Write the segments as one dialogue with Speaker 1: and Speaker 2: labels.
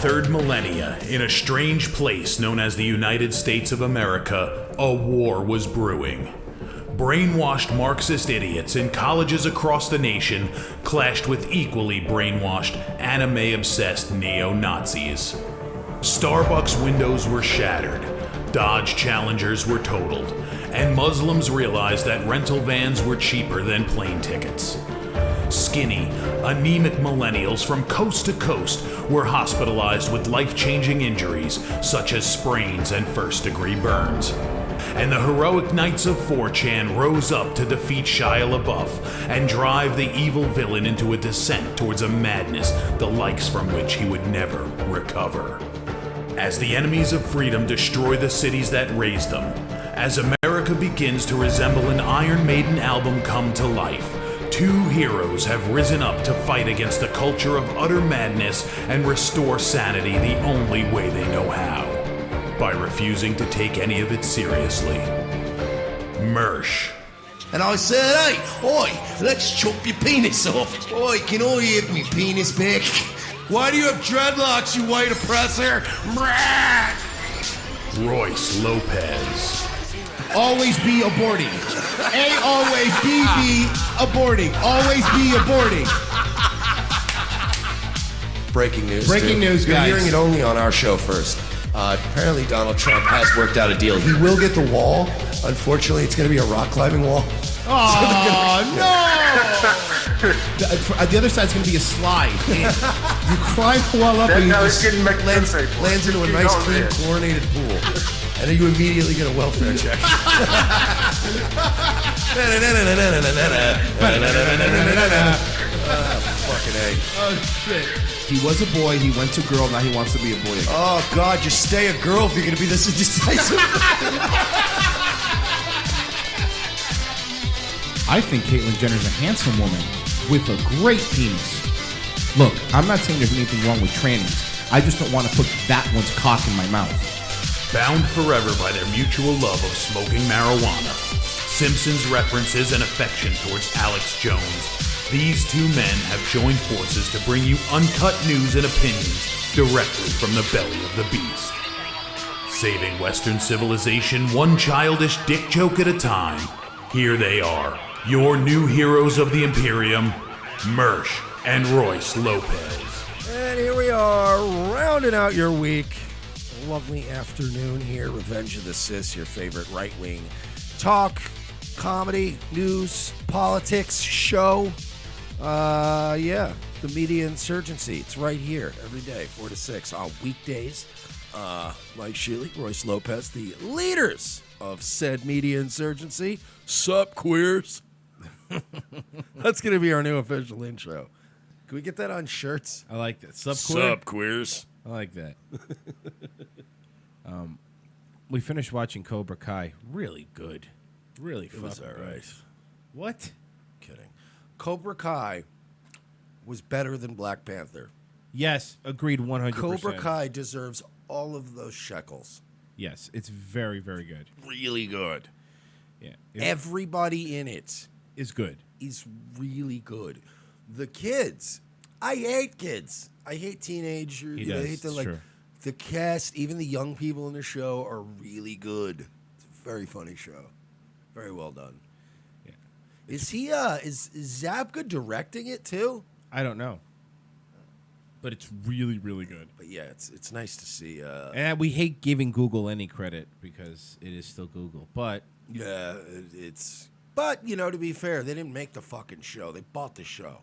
Speaker 1: third millennia, in a strange place known as the United States of America, a war was brewing. Brainwashed Marxist idiots in colleges across the nation clashed with equally brainwashed, anime-obsessed neo-Nazis. Starbucks windows were shattered, Dodge Challengers were totaled, and Muslims realized that rental vans were cheaper than plane tickets. Skinny, anemic millennials from coast to coast were hospitalized with life-changing injuries such as sprains and first-degree burns. And the heroic knights of 4chan rose up to defeat Shia LaBeouf and drive the evil villain into a descent towards a madness the likes from which he would never recover. As the enemies of freedom destroy the cities that raised them, as America begins to resemble an Iron Maiden album come to life, two heroes have risen up to fight against the culture of utter madness and restore sanity the only way they know how, by refusing to take any of it seriously. Mersh.
Speaker 2: And I said, hey, oi, let's chop your penis off. Oi, can I have me penis back? Why do you have dreadlocks, you white oppressor?
Speaker 1: Royce Lopez.
Speaker 3: Always be aborting. A always be aborting. Always be aborting.
Speaker 2: Breaking news.
Speaker 3: Breaking news,
Speaker 2: You're
Speaker 3: guys.
Speaker 2: hearing it only on our show first. Apparently Donald Trump has worked out a deal. He will get the wall. Unfortunately, it's going to be a rock climbing wall.
Speaker 3: Oh, no! The other side's going to be a slide. You climb the wall up and you just
Speaker 2: lands into a nice, clean, chlorinated pool. And then you immediately get a welfare check. Fucking A.
Speaker 3: Oh, shit. He was a boy, he went to girl, now he wants to be a boy again.
Speaker 2: Oh, God, just stay a girl if you're going to be this indecisive.
Speaker 3: I think Caitlyn Jenner's a handsome woman with a great penis. Look, I'm not saying there's anything wrong with trannies. I just don't want to put that one's cock in my mouth.
Speaker 1: Bound forever by their mutual love of smoking marijuana, Simpsons references and affection towards Alex Jones, these two men have joined forces to bring you uncut news and opinions directly from the belly of the beast. Saving Western civilization one childish dick joke at a time, here they are, your new heroes of the Imperium, Mersh and Royce Lopez.
Speaker 4: And here we are, rounding out your week. Lovely afternoon here. Revenge of the Cis, your favorite right-wing talk, comedy, news, politics show. The media insurgency. It's right here every day, 4 to 6 on weekdays. Mike Shealy, Royce Lopez, the leaders of said media insurgency. Sup, queers? That's going to be our new official intro. Can we get that on shirts?
Speaker 3: I like that. Sup,
Speaker 4: queers?
Speaker 3: I like that. We finished watching Cobra Kai. Really good. Really fucking
Speaker 4: was all right.
Speaker 3: good. What?
Speaker 4: Kidding. Cobra Kai was better than Black Panther.
Speaker 3: Yes, agreed 100%.
Speaker 4: Cobra Kai deserves all of those shekels.
Speaker 3: Yes, it's very, very good.
Speaker 4: Really good.
Speaker 3: Yeah.
Speaker 4: Everybody in it
Speaker 3: is good.
Speaker 4: Is really good. The kids, I hate kids. I hate teenagers.
Speaker 3: He does,
Speaker 4: I hate the cast, even the young people in the show are really good. It's a very funny show. Very well done.
Speaker 3: Yeah.
Speaker 4: Is Zabka directing it too?
Speaker 3: I don't know. But it's really, really good.
Speaker 4: But yeah, it's nice to see.
Speaker 3: And we hate giving Google any credit because it is still Google. But
Speaker 4: yeah, But to be fair, they didn't make the fucking show. They bought the show.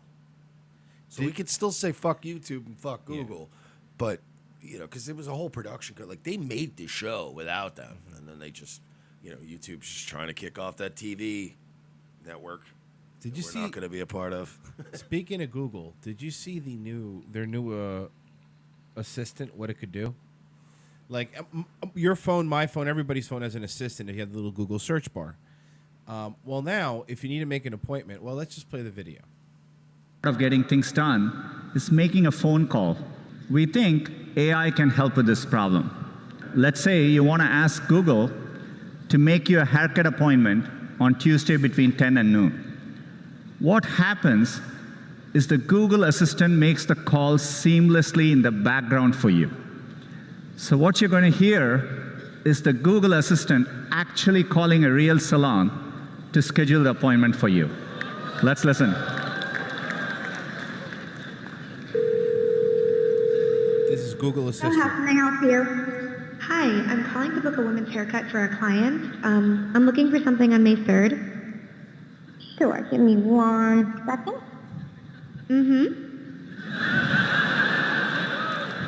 Speaker 4: So we could still say fuck YouTube and fuck Google, but because it was a whole production. Like they made the show without them, and then they just, YouTube's just trying to kick off that TV network.
Speaker 3: Did you see?
Speaker 4: We're not going to be a part of.
Speaker 3: Speaking of Google, did you see their new assistant? What it could do? Like your phone, my phone, everybody's phone has an assistant. If you have the little Google search bar. Well, now if you need to make an appointment, let's just play the video.
Speaker 5: Of getting things done is making a phone call. We think AI can help with this problem. Let's say you want to ask Google to make you a haircut appointment on Tuesday between 10 and noon. What happens is the Google Assistant makes the call seamlessly in the background for you. So what you're going to hear is the Google Assistant actually calling a real salon to schedule the appointment for you. Let's listen.
Speaker 3: This is Google
Speaker 6: How
Speaker 3: Assistant.
Speaker 6: can I help you? Hi, I'm calling to book a woman's haircut for a client. I'm looking for something on May 3rd. Sure, give me 1 second.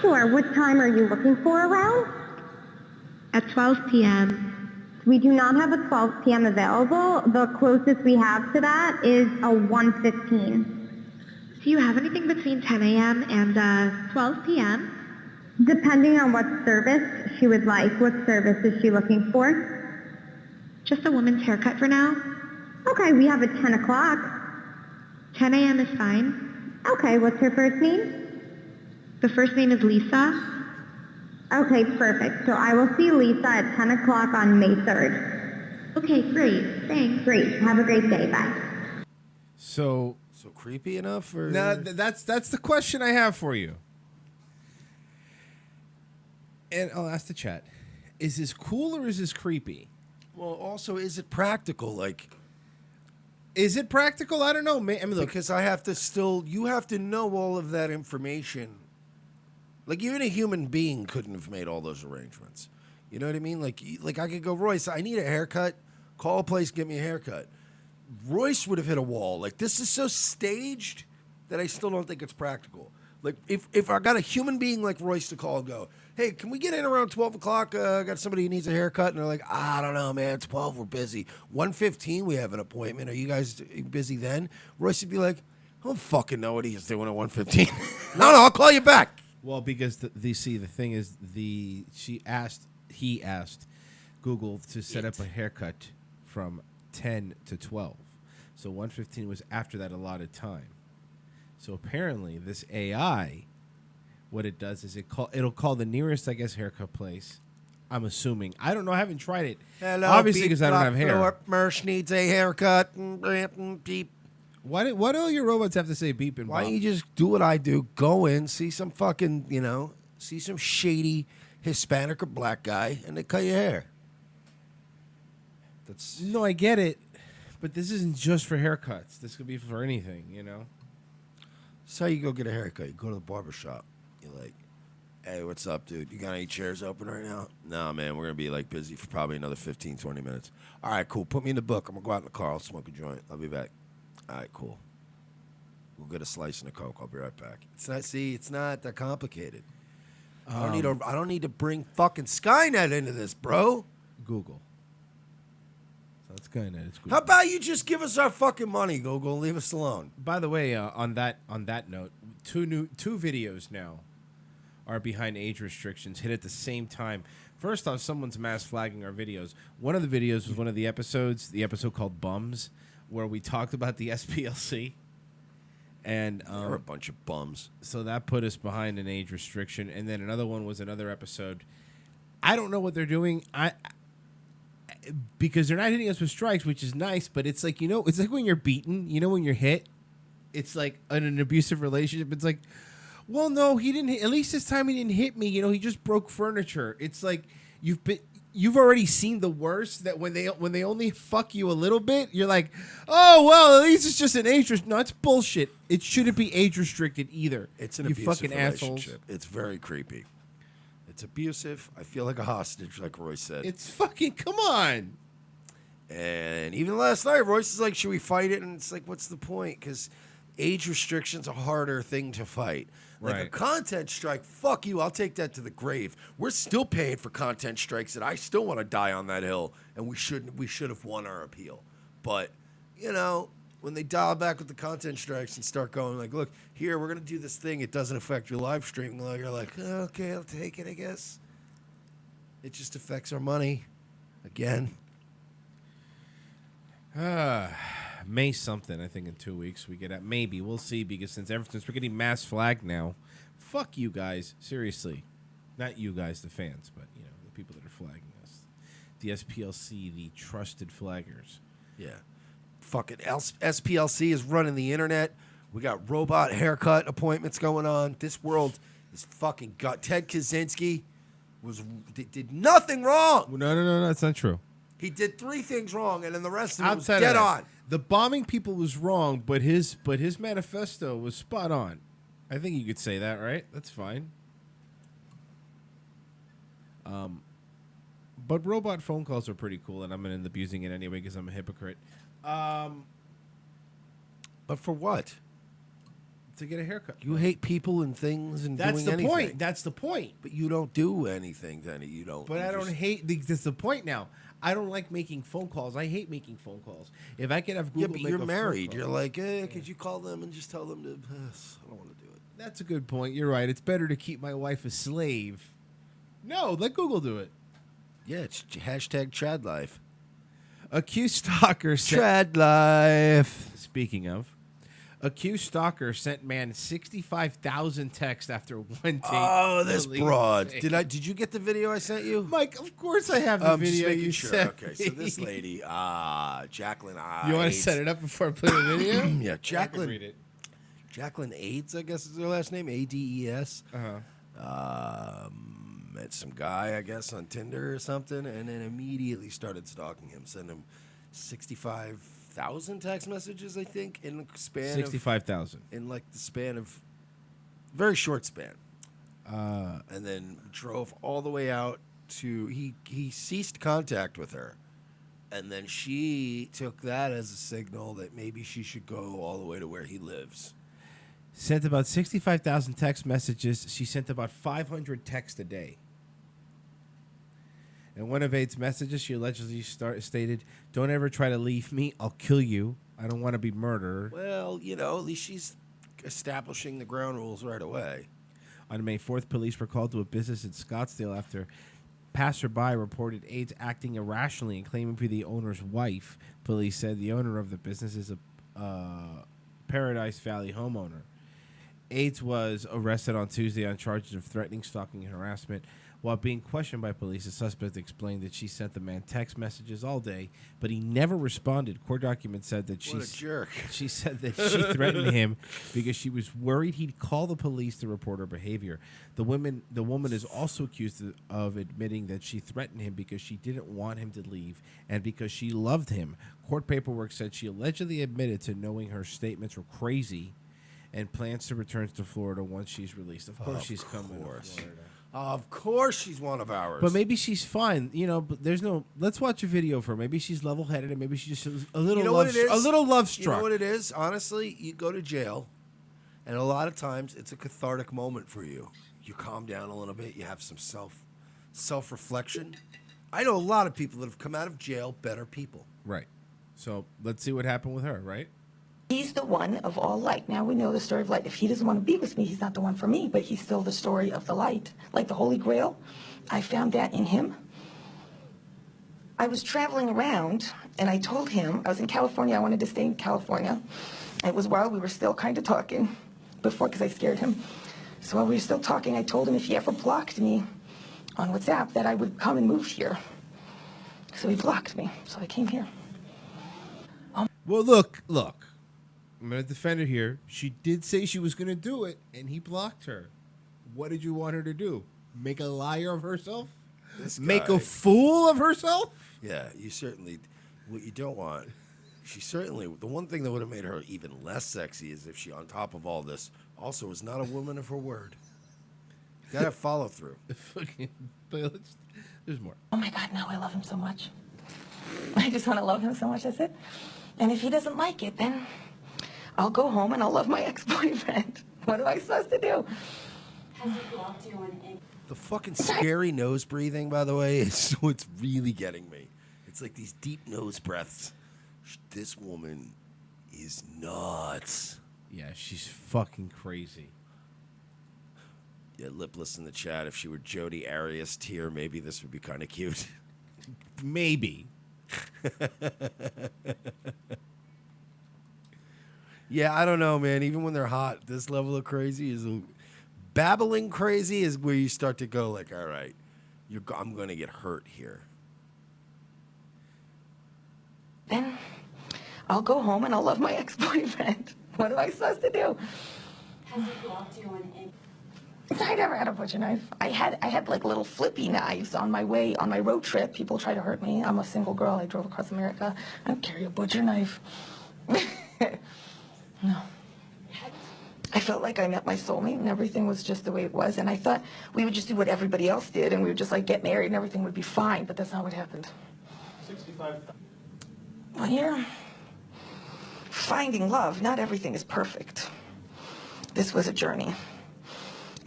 Speaker 6: Sure, what time are you looking for around? At 12 p.m. We do not have a 12 p.m. available. The closest we have to that is a 1:15. Do you have anything between 10 a.m. and 12 p.m.? Depending on what service she would like. What service is she looking for? Just a woman's haircut for now. Okay, we have a 10 o'clock. 10 a.m. is fine. Okay, what's her first name? The first name is Lisa. Okay, perfect. So I will see Lisa at 10 o'clock on May 3rd. Okay, great. Thanks. Great. Have a great day. Bye.
Speaker 3: So
Speaker 4: creepy enough? Or?
Speaker 3: now that's the question I have for you. And I'll ask the chat. Is this cool or is this creepy?
Speaker 4: Well, also, is it practical? Like,
Speaker 3: is it practical? I don't know. I mean, look,
Speaker 4: because you have to know all of that information. Like, even a human being couldn't have made all those arrangements. You know what I mean? Like I could go, Royce, I need a haircut. Call a place, get me a haircut. Royce would have hit a wall. Like, this is so staged that I still don't think it's practical. Like, if I got a human being like Royce to call and go, hey, can we get in around 12 o'clock? I got somebody who needs a haircut. And they're like, I don't know, man. 12, we're busy. 1:15, we have an appointment. Are you guys busy then? Royce would be like, I don't fucking know what he's doing at 1:15. No, I'll call you back.
Speaker 3: well, because the thing is, he asked Google to set up a haircut from 10 to 12. So 1:15 was after that allotted time. So apparently this AI, what it does is it'll call the nearest, I guess, haircut place. I'm assuming. I don't know. I haven't tried it.
Speaker 4: Hello,
Speaker 3: obviously, because I don't have hair.
Speaker 4: Mersh needs a haircut. Beep.
Speaker 3: Why do all your robots have to say beep and
Speaker 4: Why
Speaker 3: bop?
Speaker 4: don't you just do what I do? Go in, see some fucking, see some shady Hispanic or black guy, and they cut your hair. That's
Speaker 3: No, I get it. But this isn't just for haircuts. This could be for anything,
Speaker 4: That's how you go get a haircut. You go to the barber shop. You're like, hey, what's up, dude? You got any chairs open right now? Nah, man, we're going to be like busy for probably another 15, 20 minutes. All right, cool. Put me in the book. I'm going to go out in the car. I'll smoke a joint. I'll be back. All right, cool. We'll get a slice and a Coke. I'll be right back. It's not that complicated. I don't need to bring fucking Skynet into this, bro.
Speaker 3: Google. So it's Skynet. It's Google.
Speaker 4: How about you just give us our fucking money, Google, and leave us alone?
Speaker 3: By the way, on that note, two videos now are behind age restrictions, hit at the same time. First off, someone's mass flagging our videos. One of the videos was one of the episode called Bums, where we talked about the SPLC. And
Speaker 4: You're a bunch of bums.
Speaker 3: so that put us behind an age restriction. And then another one was another episode. I don't know what they're doing. Because they're not hitting us with strikes, which is nice, but it's like, it's like when you're beaten, when you're hit, it's like in an abusive relationship. It's like, well, no, he didn't hit, at least this time he didn't hit me. He just broke furniture. It's like you've already seen the worst, that when they only fuck you a little bit, you're like, oh, well, at least it's just an age restriction. No, it's bullshit. It shouldn't be age restricted either.
Speaker 4: It's an
Speaker 3: you
Speaker 4: abusive
Speaker 3: fucking assholes.
Speaker 4: relationship. It's very creepy. It's abusive. I feel like a hostage, like Roy said.
Speaker 3: It's fucking, come on.
Speaker 4: And even last night, Royce is like, should we fight it? And it's like, what's the point? Because age restriction's a harder thing to fight. Like a
Speaker 3: Right.
Speaker 4: content strike, fuck you, I'll take that to the grave. We're still paying for content strikes that I still want to die on that hill, and we should have won our appeal. But, when they dial back with the content strikes and start going like, look, here, we're going to do this thing, it doesn't affect your live stream. You're like, okay, I'll take it, I guess. It just affects our money. Again.
Speaker 3: May something, I think in 2 weeks we get at. Maybe we'll see, because since we're getting mass flagged now, fuck you guys, seriously, not you guys, the fans, but the people that are flagging us, the SPLC, the trusted flaggers.
Speaker 4: Yeah. Fucking SPLC is running the internet. We got robot haircut appointments going on. This world is fucking gut. Ted Kaczynski did nothing wrong.
Speaker 3: No, that's not true.
Speaker 4: He did 3 things wrong, and then the rest of it was
Speaker 3: Outside
Speaker 4: dead
Speaker 3: of that,
Speaker 4: on.
Speaker 3: the bombing people was wrong, but his manifesto was spot on. I think you could say that, right? That's fine. But robot phone calls are pretty cool, and I'm gonna end up using it anyway because I'm a hypocrite.
Speaker 4: But for what?
Speaker 3: To get a haircut.
Speaker 4: You hate people and things and
Speaker 3: That's
Speaker 4: doing
Speaker 3: the
Speaker 4: anything.
Speaker 3: point. That's the point.
Speaker 4: But you don't do anything, then you don't.
Speaker 3: But I don't hate. That's the point now. I don't like making phone calls. I hate making phone calls. If I could have Google,
Speaker 4: Yeah, but
Speaker 3: make
Speaker 4: you're
Speaker 3: a phone
Speaker 4: married.
Speaker 3: call-
Speaker 4: You're like, could you call them and just tell them to? I don't want to do it.
Speaker 3: That's a good point. You're right. It's better to keep my wife a slave. No, let Google do it.
Speaker 4: Yeah, it's hashtag Trad Life.
Speaker 3: Accused stalker sent,
Speaker 4: Trad Life.
Speaker 3: Speaking of, accused stalker sent man 65,000 texts after one date.
Speaker 4: Oh, this
Speaker 3: Police
Speaker 4: broad.
Speaker 3: say.
Speaker 4: Did you get the video I sent you?
Speaker 3: Mike, of course I have the
Speaker 4: Just
Speaker 3: video
Speaker 4: making
Speaker 3: you
Speaker 4: sure.
Speaker 3: sent.
Speaker 4: Okay, so this lady, Jacqueline.
Speaker 3: You want to set it up before I play the video?
Speaker 4: Yeah,
Speaker 3: I can
Speaker 4: Jacqueline.
Speaker 3: read it.
Speaker 4: Jacqueline AIDS, I guess is her last name. ADES.
Speaker 3: Uh-huh.
Speaker 4: Met some guy, I guess, on Tinder or something, and then immediately started stalking him. Sent him 65,000 text messages, I think, in the span
Speaker 3: 65,000.
Speaker 4: in like the span of very short span. And then drove all the way out to he ceased contact with her. And then she took that as a signal that maybe she should go all the way to where he lives.
Speaker 3: Sent about 65,000 text messages. She sent about 500 texts a day. In one of Aid's messages, she allegedly stated, "Don't ever try to leave me. I'll kill you. I don't want to be murdered."
Speaker 4: Well, at least she's establishing the ground rules right away.
Speaker 3: On May 4th, police were called to a business in Scottsdale after passerby reported Aids acting irrationally and claiming to be the owner's wife. Police said the owner of the business is a Paradise Valley homeowner. Aids was arrested on Tuesday on charges of threatening, stalking, and harassment. While being questioned by police, the suspect explained that she sent the man text messages all day, but he never responded. Court documents said that
Speaker 4: What a jerk.
Speaker 3: She said that she threatened him because she was worried he'd call the police to report her behavior. The woman is also accused of admitting that she threatened him because she didn't want him to leave and because she loved him. Court paperwork said she allegedly admitted to knowing her statements were crazy and plans to return to Florida once she's released. Of course she's coming to Florida.
Speaker 4: Of course she's one of ours.
Speaker 3: But maybe she's fine, but there's no. Let's watch a video of her. Maybe she's level-headed, and maybe she's just a little
Speaker 4: what it is?
Speaker 3: a little love struck.
Speaker 4: You know what it is? Honestly, you go to jail, and a lot of times it's a cathartic moment for you. You calm down a little bit. You have some self-reflection. I know a lot of people that have come out of jail better people.
Speaker 3: Right. So let's see what happened with her. Right.
Speaker 7: He's the one of all light. Now we know the story of light. If he doesn't want to be with me, he's not the one for me, but he's still the story of the light. Like the Holy Grail, I found that in him. I was traveling around, and I told him, I was in California, I wanted to stay in California. It was while we were still kind of talking, because I scared him. So while we were still talking, I told him if he ever blocked me on WhatsApp, that I would come and move here. So he blocked me, so I came here.
Speaker 3: Well, look. I'm going to defend her here. She did say she was going to do it, and he blocked her. What did you want her to do? Make a liar of herself? Make a fool of herself?
Speaker 4: Yeah, what you don't want. The one thing that would have made her even less sexy is if she, on top of all this, also was not a woman of her word. You gotta follow through.
Speaker 3: There's more.
Speaker 7: Oh my God, no, I love him so much. I just want to love him so much, that's it. And if he doesn't like it, then I'll go home and I'll love my ex-boyfriend. What am I supposed to do?
Speaker 4: The fucking scary nose breathing, by the way, is what's really getting me. It's like these deep nose breaths. This woman is nuts.
Speaker 3: Yeah, she's fucking crazy.
Speaker 4: Yeah, Lipless in the chat. If she were Jodi Arias tier, maybe this would be kind of cute.
Speaker 3: Maybe.
Speaker 4: Yeah, I don't know, man. Even when they're hot, this level of crazy is babbling crazy is where you start to go like, all right, I'm going to get hurt here.
Speaker 7: Then I'll go home and I'll love my ex-boyfriend. What am I supposed to do?
Speaker 8: Has it blocked you on any?
Speaker 7: I never had a butcher knife. I had like little flippy knives on my road trip. People try to hurt me. I'm a single girl. I drove across America. I don't carry a butcher knife. No. I felt like I met my soulmate and everything was just the way it was. And I thought we would just do what everybody else did and we would just like get married and everything would be fine. But that's not what happened. 65. Well, here, finding love, not everything is perfect. This was a journey.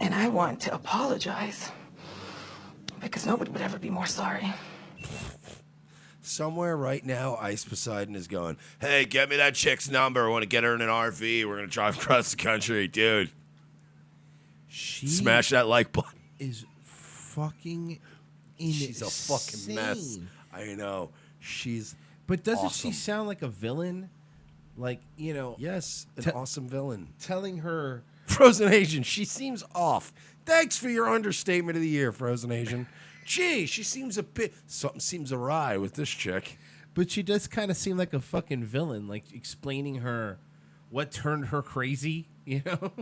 Speaker 7: And I want to apologize because nobody would ever be more sorry.
Speaker 4: Somewhere right now, Ice Poseidon is going, hey, get me that chick's number. I want to get her in an RV. We're going to drive across the country. Dude,
Speaker 3: She
Speaker 4: smash that like button.
Speaker 3: is fucking insane.
Speaker 4: She's a fucking mess. I know. She's
Speaker 3: But doesn't
Speaker 4: awesome.
Speaker 3: she sound like a villain? Like, you know,
Speaker 4: Yes, an awesome villain.
Speaker 3: telling her...
Speaker 4: Frozen Asian, she seems off. Thanks for your understatement of the year, Frozen Asian. Gee, she seems a bit... Something seems awry with this chick.
Speaker 3: But she does kind of seem like a fucking villain, like explaining her what turned her crazy, you know?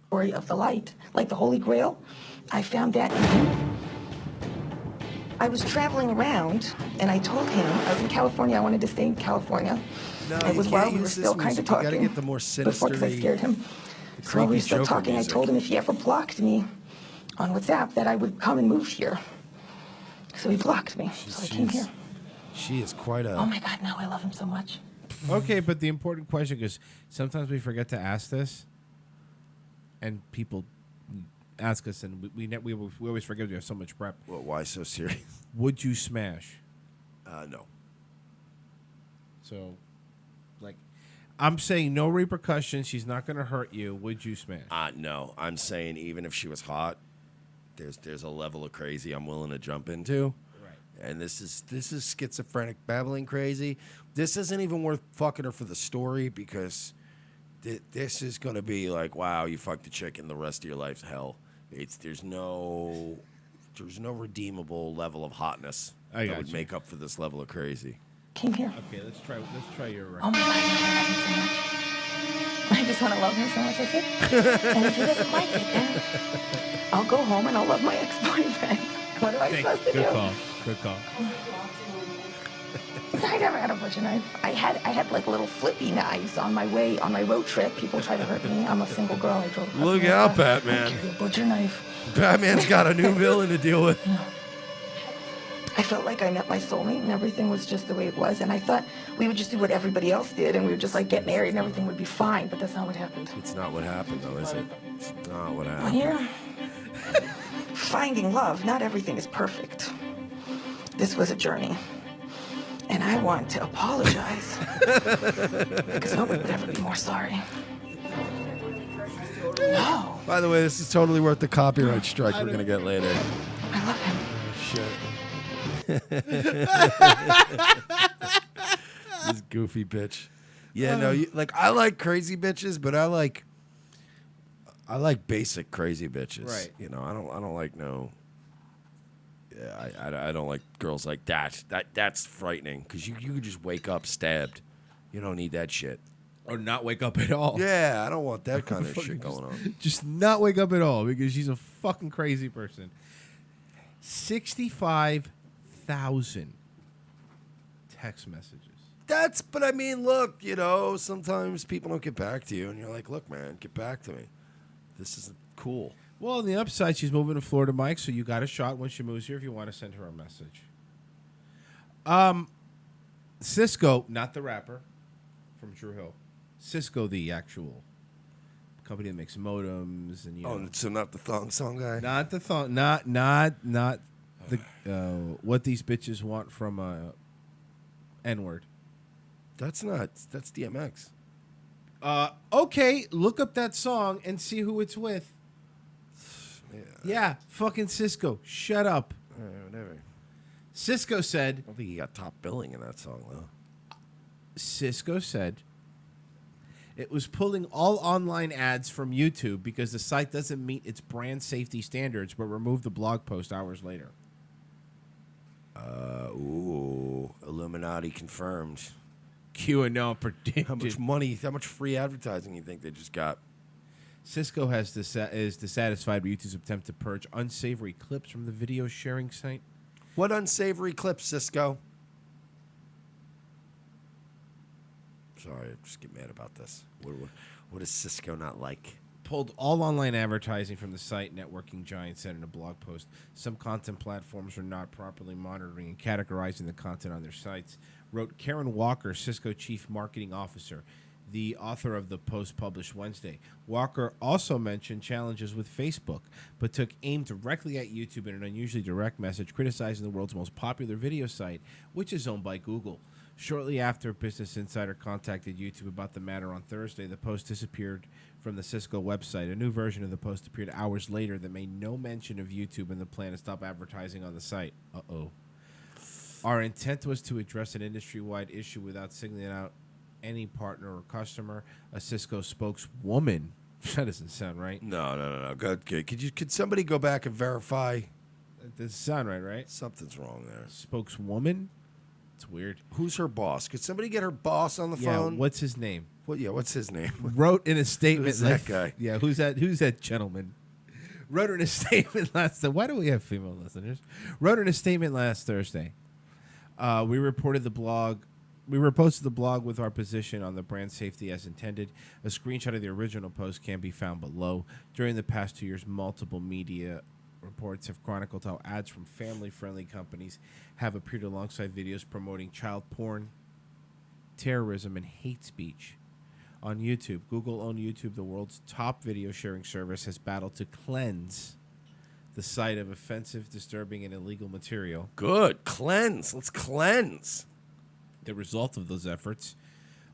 Speaker 7: Story of the light, like the Holy Grail. I found that in him. I was traveling around, and I told him I was in California. I wanted to stay in California.
Speaker 4: No,
Speaker 7: It was
Speaker 4: you
Speaker 7: while
Speaker 4: can't
Speaker 7: we were
Speaker 4: use this
Speaker 7: still kind
Speaker 4: music.
Speaker 7: of
Speaker 4: You
Speaker 7: talking.
Speaker 4: gotta get the more
Speaker 7: Before, because I
Speaker 4: sinister-y,
Speaker 7: scared him. So while we were
Speaker 4: creepy
Speaker 7: still
Speaker 4: Joker
Speaker 7: talking,
Speaker 4: music.
Speaker 7: I told him if he ever blocked me on WhatsApp that I would come and move here. So he blocked me. So I came here.
Speaker 4: She is quite a...
Speaker 7: Oh my God, no, I love him so much.
Speaker 3: Okay, but the important question, because sometimes we forget to ask this, and people ask us, and we always forget we have so much prep.
Speaker 4: Well, why so serious?
Speaker 3: Would you smash?
Speaker 4: No.
Speaker 3: So, like, I'm saying no repercussions. She's not going to hurt you. Would you smash?
Speaker 4: No. I'm saying even if she was hot, there's a level of crazy I'm willing to jump into.
Speaker 3: Right.
Speaker 4: And this is schizophrenic babbling crazy. This isn't even worth fucking her for the story because this is going to be like, wow, you fucked a chick and the rest of your life's hell. There's no redeemable level of hotness
Speaker 3: I
Speaker 4: that
Speaker 3: got
Speaker 4: would
Speaker 3: you.
Speaker 4: make up for this level of crazy.
Speaker 7: Came here.
Speaker 3: Okay, let's try your.
Speaker 7: Oh my God, I love him so much. I just want to love him so much. I said, and if he doesn't like it, then I'll go home and I'll love my ex-boyfriend. What am I supposed to do?
Speaker 3: Good call. Good call.
Speaker 7: I never had a butcher knife. I had like little flippy knives on my road trip. People try to hurt me. I'm a single girl. I drove across
Speaker 4: Look
Speaker 7: America.
Speaker 4: out, Batman.
Speaker 7: I carry a butcher knife.
Speaker 4: Batman's got a new villain to deal with.
Speaker 7: I felt like I met my soulmate and everything was just the way it was. And I thought we would just do what everybody else did and we would just like get married and everything would be fine. But that's not what happened.
Speaker 4: It's not what happened, though, is it? It's not what
Speaker 7: Well,
Speaker 4: happened.
Speaker 7: here, finding love, not everything is perfect. This was a journey. And I want to apologize because nobody would ever be more sorry. No,
Speaker 4: By the way, this is totally worth the copyright strike we're going to get later.
Speaker 7: I love him.
Speaker 4: Shit. This goofy bitch. Yeah, no, I like crazy bitches, but I like basic crazy bitches.
Speaker 3: Right.
Speaker 4: You know, I don't like no. Yeah, I don't like girls like that. That's frightening because you could just wake up stabbed. You don't need that shit.
Speaker 3: Or not wake up at all.
Speaker 4: Yeah, I don't want that kind of shit going on.
Speaker 3: Just not wake up at all because she's a fucking crazy person. 65,000 text messages.
Speaker 4: But I mean, look, you know, sometimes people don't get back to you, and you're like, look, man, get back to me. This isn't cool.
Speaker 3: Well, on the upside, she's moving to Florida, Mike, so you got a shot when she moves here if you want to send her a message. Cisco, not the rapper from Drew Hill. Cisco, the actual company that makes modems and, you know.
Speaker 4: Oh, so not the thong song guy?
Speaker 3: Not the thong, not the what these bitches want from N-word.
Speaker 4: That's DMX.
Speaker 3: Okay, look up that song and see who it's with. Yeah, fucking Cisco. Shut up.
Speaker 4: Whatever.
Speaker 3: Cisco said.
Speaker 4: I don't think he got top billing in that song, though.
Speaker 3: Cisco said it was pulling all online ads from YouTube because the site doesn't meet its brand safety standards, but removed the blog post hours later.
Speaker 4: Illuminati confirmed.
Speaker 3: QAnon predicted.
Speaker 4: How much money, how much free advertising you think they just got?
Speaker 3: Cisco is dissatisfied with YouTube's attempt to purge unsavory clips from the video sharing site.
Speaker 4: What unsavory clips, Cisco? Sorry, I just get mad about this. What does Cisco not like?
Speaker 3: Pulled all online advertising from the site, networking giant said in a blog post. Some content platforms are not properly monitoring and categorizing the content on their sites, wrote Karen Walker, Cisco Chief Marketing Officer, the author of the post published Wednesday. Walker also mentioned challenges with Facebook, but took aim directly at YouTube in an unusually direct message, criticizing the world's most popular video site, which is owned by Google. Shortly after Business Insider contacted YouTube about the matter on Thursday, the post disappeared from the Cisco website. A new version of the post appeared hours later that made no mention of YouTube and the plan to stop advertising on the site. Uh-oh. Our intent was to address an industry-wide issue without singling out any partner or customer, a Cisco spokeswoman. That doesn't sound right.
Speaker 4: No. Good. Could somebody go back and verify?
Speaker 3: That doesn't sound right?
Speaker 4: Something's wrong there.
Speaker 3: Spokeswoman? It's weird.
Speaker 4: Who's her boss? Could somebody get her boss on the phone?
Speaker 3: What's his name?
Speaker 4: What's his name?
Speaker 3: Wrote in a statement.
Speaker 4: Who's that guy?
Speaker 3: Yeah, who's that gentleman? Wrote in a statement last. Why do we have female listeners? Wrote in a statement last Thursday. We reported the blog. We reposted the blog with our position on the brand safety as intended. A screenshot of the original post can be found below. During the past 2 years, multiple media reports have chronicled how ads from family-friendly companies have appeared alongside videos promoting child porn, terrorism, and hate speech. On YouTube, Google-owned YouTube, the world's top video sharing service, has battled to cleanse the site of offensive, disturbing, and illegal material.
Speaker 4: Good. Cleanse. Let's cleanse.
Speaker 3: The result of those efforts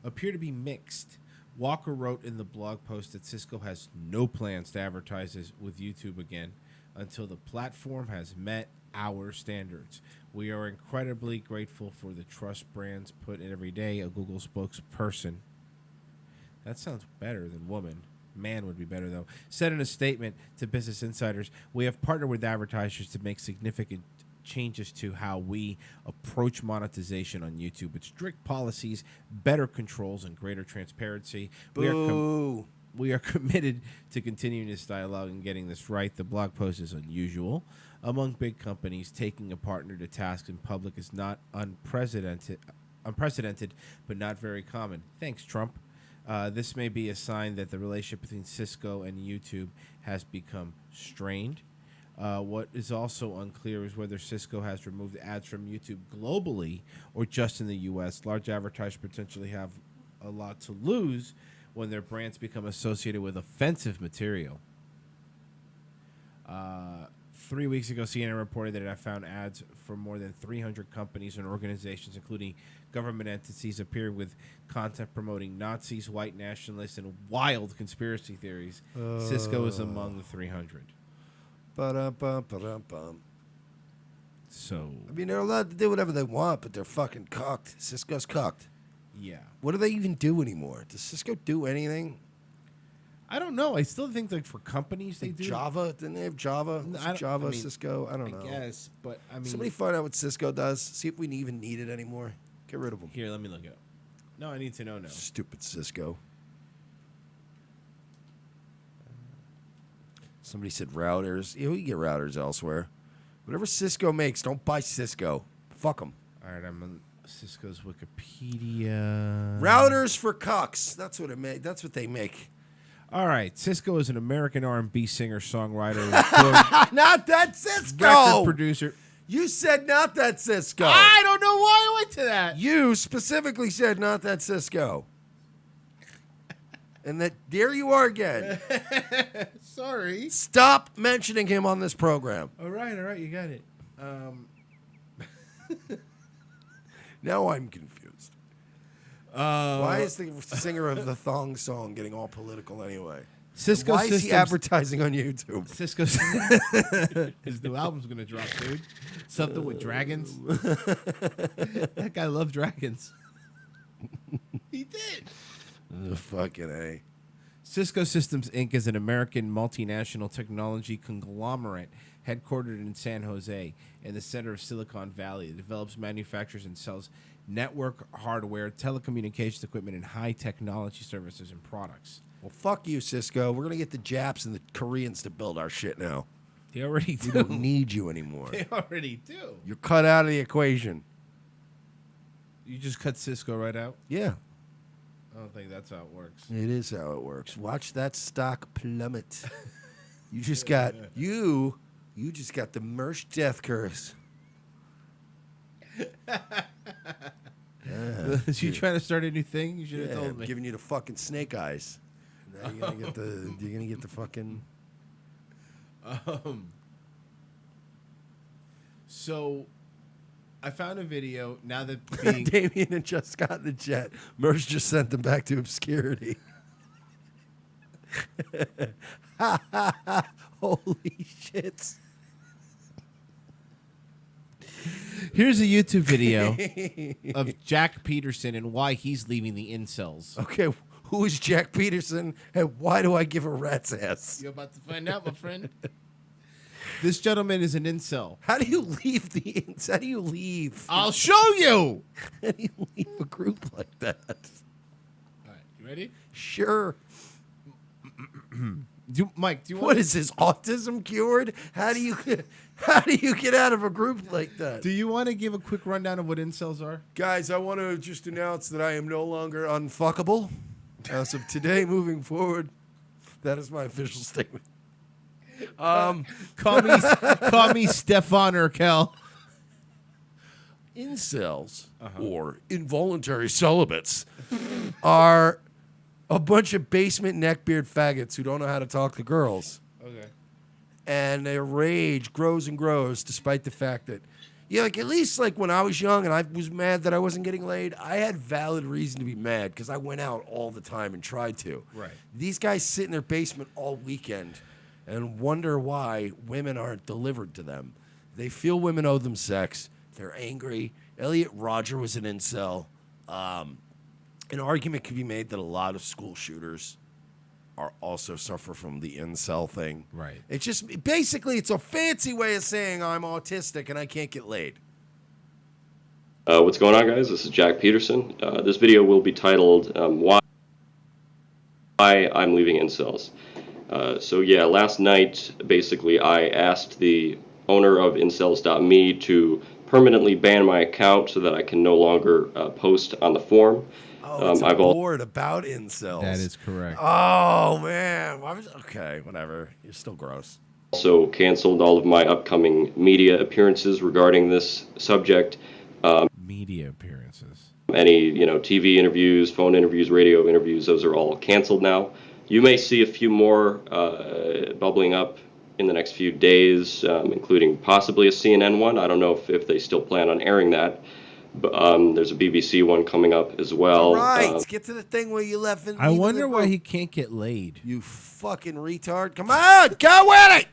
Speaker 3: appear to be mixed. Walker wrote in the blog post that Cisco has no plans to advertise with YouTube again until the platform has met our standards. We are incredibly grateful for the trust brands put in every day, a Google spokesperson. That sounds better than woman. Man would be better, though. Said in a statement to Business Insiders, we have partnered with advertisers to make significant changes to how we approach monetization on YouTube with strict policies, better controls, and greater transparency. We are committed to continuing this dialogue and getting this right. The blog post is unusual. Among big companies, taking a partner to task in public is not unprecedented, but not very common. Thanks, Trump. This may be a sign that the relationship between Cisco and YouTube has become strained. What is also unclear is whether Cisco has removed ads from YouTube globally or just in the U.S. Large advertisers potentially have a lot to lose when their brands become associated with offensive material. 3 weeks ago, CNN reported that it had found ads for more than 300 companies and organizations, including government entities, appearing with content promoting Nazis, white nationalists, and wild conspiracy theories. Cisco is among the 300. So,
Speaker 4: I mean, they're allowed to do whatever they want, but they're fucking cocked. Cisco's cocked.
Speaker 3: yeah.
Speaker 4: What do they even do anymore? Does Cisco do anything?
Speaker 3: I don't know. I still think that for companies they
Speaker 4: Like
Speaker 3: do.
Speaker 4: Java? Didn't they have Java?
Speaker 3: No,
Speaker 4: Was
Speaker 3: I
Speaker 4: it
Speaker 3: don't-
Speaker 4: Java,
Speaker 3: I mean,
Speaker 4: Cisco? I don't know.
Speaker 3: I guess, but I mean,
Speaker 4: Somebody find out what Cisco does. See if we even need it anymore. Get rid of them.
Speaker 3: here, let me look it up. No, I need to know now.
Speaker 4: Stupid Cisco. Somebody said routers. You can get routers elsewhere. Whatever Cisco makes, don't buy Cisco. Fuck them.
Speaker 3: All right, I'm on Cisco's Wikipedia.
Speaker 4: Routers for cucks. That's what it make. That's what they make.
Speaker 3: All right, Cisco is an American R&B singer, songwriter,
Speaker 4: Not that Cisco.
Speaker 3: record producer.
Speaker 4: You said not that Cisco.
Speaker 3: I don't know why I went to that.
Speaker 4: You specifically said not that Cisco. And that there you are again.
Speaker 3: Sorry.
Speaker 4: Stop mentioning him on this program.
Speaker 3: All right, you got it.
Speaker 4: Now I'm confused. Why is the singer of the thong song getting all political anyway?
Speaker 3: Cisco
Speaker 4: Why is he
Speaker 3: Systems-
Speaker 4: advertising on YouTube?
Speaker 3: Cisco's his new album's gonna drop, dude. Something with dragons. That guy loved dragons. He did.
Speaker 4: Fucking A.
Speaker 3: Cisco Systems Inc. is an American multinational technology conglomerate headquartered in San Jose in the center of Silicon Valley. It develops, manufactures, and sells network hardware, telecommunications equipment, and high technology services and products.
Speaker 4: Well, fuck you, Cisco. We're going to get the Japs and the Koreans to build our shit now.
Speaker 3: They already do.
Speaker 4: We don't need you anymore.
Speaker 3: They already do.
Speaker 4: You're cut out of the equation.
Speaker 3: You just cut Cisco right out?
Speaker 4: Yeah.
Speaker 3: I don't think that's how it works.
Speaker 4: It is how it works. Watch that stock plummet. You just got you just got the Mersh death curse.
Speaker 3: Is you trying to start a new thing? You should have told me.
Speaker 4: Giving you the fucking snake eyes. Now you're gonna get the fucking.
Speaker 3: So, I found a video now that being
Speaker 4: Damien had just got the jet. Mersh just sent them back to obscurity. Holy shit.
Speaker 3: Here's a YouTube video of Jack Peterson and why he's leaving the incels.
Speaker 4: Okay, who is Jack Peterson and why do I give a rat's ass?
Speaker 3: You're about to find out, my friend. This gentleman is an incel.
Speaker 4: How do you leave the incel? How do you leave?
Speaker 3: I'll show you.
Speaker 4: How do you leave a group like that?
Speaker 3: All right, you ready?
Speaker 4: Sure.
Speaker 3: Mike, do you
Speaker 4: What
Speaker 3: want
Speaker 4: is this, autism cured? How do you get out of a group like that?
Speaker 3: Do you want to give a quick rundown of what incels are?
Speaker 4: Guys, I want to just announce that I am no longer unfuckable. As of today, moving forward, that is my official statement.
Speaker 3: Call me Stefan Urkel.
Speaker 4: Incels, or involuntary celibates, are a bunch of basement neckbeard faggots who don't know how to talk to girls.
Speaker 3: Okay.
Speaker 4: And their rage grows and grows despite the fact that, at least like when I was young and I was mad that I wasn't getting laid, I had valid reason to be mad because I went out all the time and tried to.
Speaker 3: Right.
Speaker 4: These guys sit in their basement all weekend and wonder why women aren't delivered to them. They feel women owe them sex. They're angry. Elliot Rodger was an incel. An argument could be made that a lot of school shooters are also suffer from the incel thing.
Speaker 3: Right.
Speaker 4: It's just basically it's a fancy way of saying I'm autistic and I can't get laid.
Speaker 9: What's going on, guys? This is Jack Peterson. This video will be titled "Why I'm Leaving Incels." So yeah, last night basically I asked the owner of incels.me to permanently ban my account so that I can no longer post on the forum.
Speaker 4: Oh, it's a board about incels.
Speaker 3: That is correct.
Speaker 4: Oh, man. Okay, whatever. You're still gross.
Speaker 9: Also canceled all of my upcoming media appearances regarding this subject.
Speaker 3: Media appearances.
Speaker 9: Any, TV interviews, phone interviews, radio interviews, those are all canceled now. You may see a few more bubbling up in the next few days, including possibly a CNN one. I don't know if they still plan on airing that. But there's a BBC one coming up as well.
Speaker 4: All right, get to the thing where you left.
Speaker 3: I wonder why he can't get laid.
Speaker 4: You fucking retard. Come on, go with it.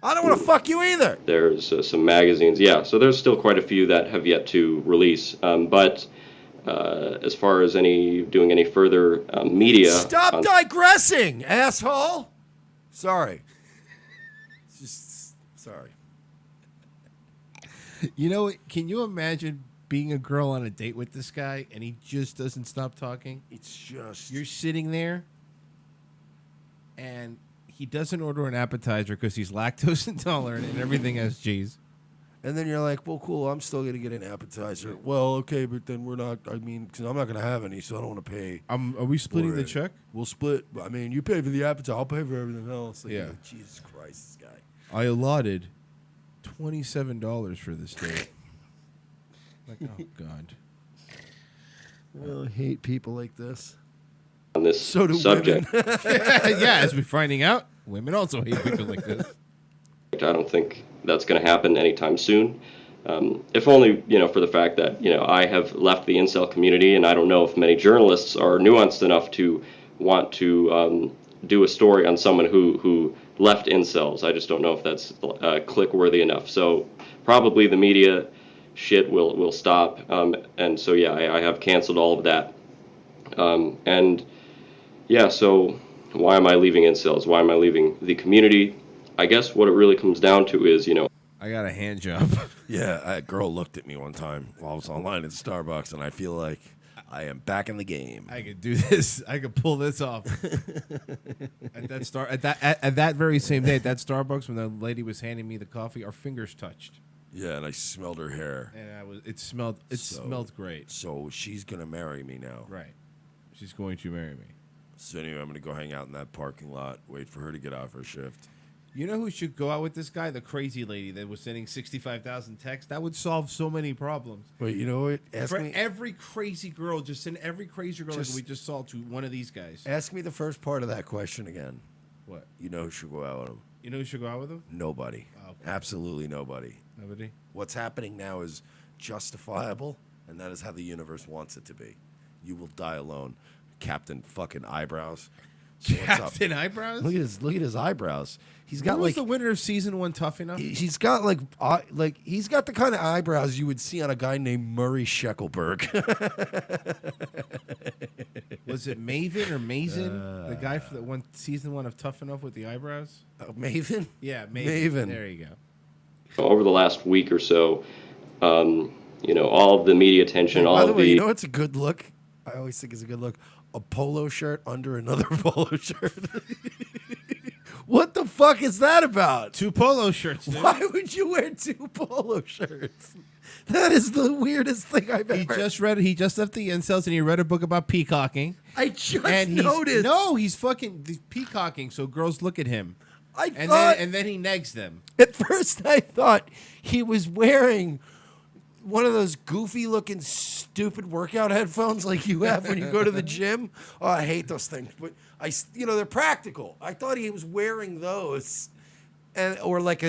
Speaker 4: I don't want to fuck you either.
Speaker 9: There's some magazines. Yeah, so there's still quite a few that have yet to release. But as far as doing any further media...
Speaker 4: Stop digressing, asshole. Sorry. Sorry.
Speaker 3: Can you imagine being a girl on a date with this guy and he just doesn't stop talking?
Speaker 4: It's just...
Speaker 3: You're sitting there and he doesn't order an appetizer because he's lactose intolerant and everything has cheese.
Speaker 4: And then you're like, well, cool, I'm still going to get an appetizer. Well, okay, but then we're not, because I'm not going to have any, so I don't want to pay.
Speaker 3: Are we splitting the check?
Speaker 4: We'll split. I mean, you pay for the appetizer, I'll pay for everything else. Like,
Speaker 3: Yeah.
Speaker 4: Jesus Christ, this guy.
Speaker 3: I allotted $27 for this date. Like, oh, God.
Speaker 4: I hate people like this.
Speaker 9: On this
Speaker 4: So do
Speaker 9: subject.
Speaker 4: women.
Speaker 3: Yeah, as we're finding out, women also hate people like this.
Speaker 9: I don't think that's going to happen anytime soon. If only, for the fact that, I have left the incel community, and I don't know if many journalists are nuanced enough to want to do a story on someone who left incels. I just don't know if that's click-worthy enough. So probably the media shit will stop. And so, yeah, I have canceled all of that. And, yeah, so why am I leaving incels? Why am I leaving the community? I guess what it really comes down to is,
Speaker 3: I got a hand job.
Speaker 4: Yeah, a girl looked at me one time while I was online at Starbucks, and I feel like I am back in the game.
Speaker 3: I could do this. I could pull this off. At that very same day at that Starbucks, when the lady was handing me the coffee, our fingers touched,
Speaker 4: Yeah, and I smelled her hair.
Speaker 3: and it smelled great.
Speaker 4: So she's gonna marry me now.
Speaker 3: Right, she's going to marry me.
Speaker 4: So anyway, I'm gonna go hang out in that parking lot, wait for her to get off her shift.
Speaker 3: You know who should go out with this guy? The crazy lady that was sending 65,000 texts. That would solve so many problems.
Speaker 4: Wait, you know what?
Speaker 3: Every crazy girl, just send every crazy girl like we just saw to one of these guys.
Speaker 4: Ask me the first part of that question again.
Speaker 3: What?
Speaker 4: You know who should go out with him?
Speaker 3: You know who should go out with him?
Speaker 4: Nobody.
Speaker 3: Oh, okay.
Speaker 4: Absolutely nobody.
Speaker 3: Nobody?
Speaker 4: What's happening now is justifiable, and that is how the universe wants it to be. You will die alone, Captain fucking Eyebrows. So what's up?
Speaker 3: Captain Eyebrows?
Speaker 4: Look at his eyebrows. He's got
Speaker 3: Who was
Speaker 4: like
Speaker 3: the winner of season 1 Tough Enough?
Speaker 4: he's got like he's got the kind of eyebrows you would see on a guy named Murray Sheckelberg.
Speaker 3: Was it Maven or Mason? The guy that won season 1 of Tough Enough with the eyebrows?
Speaker 4: Maven?
Speaker 3: Yeah, Maven.
Speaker 4: Maven.
Speaker 3: There you go.
Speaker 9: over the last week or so, all of the media attention,
Speaker 4: Hey,
Speaker 9: all
Speaker 4: by
Speaker 9: of
Speaker 4: the way,
Speaker 9: the
Speaker 4: you know what's a good look? I always think it's a good look. A polo shirt under another polo shirt. What the fuck is that about?
Speaker 3: 2 polo shirts, dude.
Speaker 4: Why would you wear 2 polo shirts? That is the weirdest thing I've ever.
Speaker 3: He just left the incels and he read a book about peacocking.
Speaker 4: I just
Speaker 3: And
Speaker 4: noticed.
Speaker 3: he's fucking peacocking so girls look at him.
Speaker 4: And
Speaker 3: then he negs them.
Speaker 4: at first I thought he was wearing one of those goofy looking stupid workout headphones like you have when you go to the gym. Oh, I hate those things, but they're practical. I thought he was wearing those, or like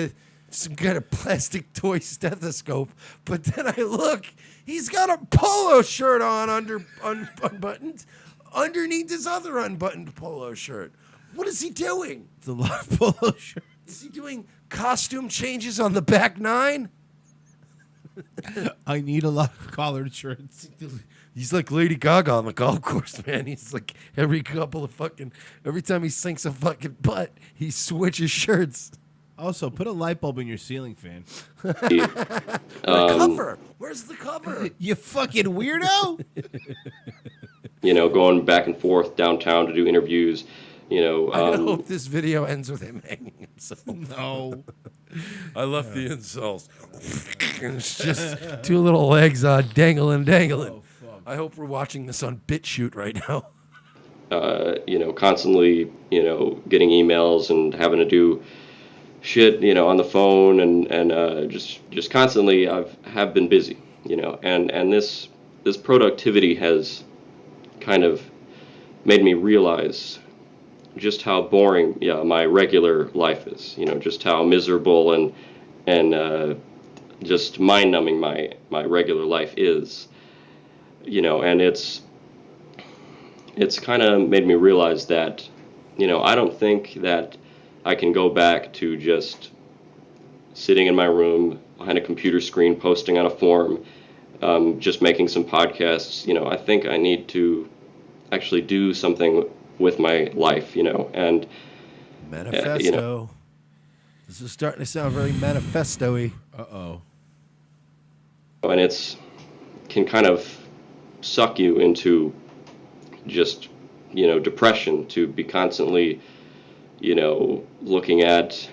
Speaker 4: some kind of plastic toy stethoscope. But then I look, he's got a polo shirt on unbuttoned underneath his other unbuttoned polo shirt. What is he doing?
Speaker 3: It's a lot of polo shirts.
Speaker 4: Is he doing costume changes on the back 9?
Speaker 3: I need a lot of collared shirts.
Speaker 4: He's like Lady Gaga on the golf course, man. He's like every time he sinks a fucking putt, he switches shirts.
Speaker 3: Also, put a light bulb in your ceiling fan.
Speaker 4: The cover. Where's the cover?
Speaker 3: You fucking weirdo.
Speaker 9: going back and forth downtown to do interviews.
Speaker 4: I hope this video ends with him hanging himself.
Speaker 3: No.
Speaker 4: I love the insults. It's just 2 little legs dangling.
Speaker 3: Oh, fuck.
Speaker 4: I hope we're watching this on BitChute right now.
Speaker 9: Constantly, getting emails and having to do shit, on the phone and just constantly have been busy, and this productivity has kind of made me realize just how boring my regular life is, just how miserable and just mind-numbing my regular life is, and it's kind of made me realize that, I don't think that I can go back to just sitting in my room behind a computer screen, posting on a forum, just making some podcasts. I think I need to actually do something with my life, and
Speaker 4: Manifesto. This is starting to sound very manifesto-y.
Speaker 3: Uh-oh.
Speaker 9: And can kind of suck you into just, depression, to be constantly, looking at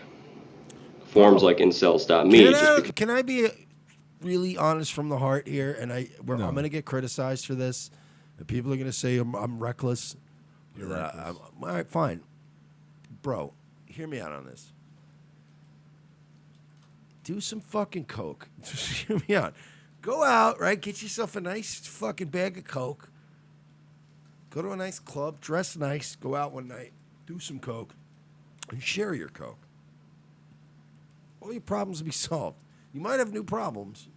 Speaker 9: forums like incels.me.
Speaker 4: Can I be really honest from the heart here? And I'm going to get criticized for this. And people are going to say I'm reckless.
Speaker 3: You're reckless.
Speaker 4: All right, fine. Bro, hear me out on this. Do some fucking coke. Hear me out. Go out, right? Get yourself a nice fucking bag of coke. Go to a nice club, dress nice, go out one night, do some coke, and share your coke. All your problems will be solved. You might have new problems.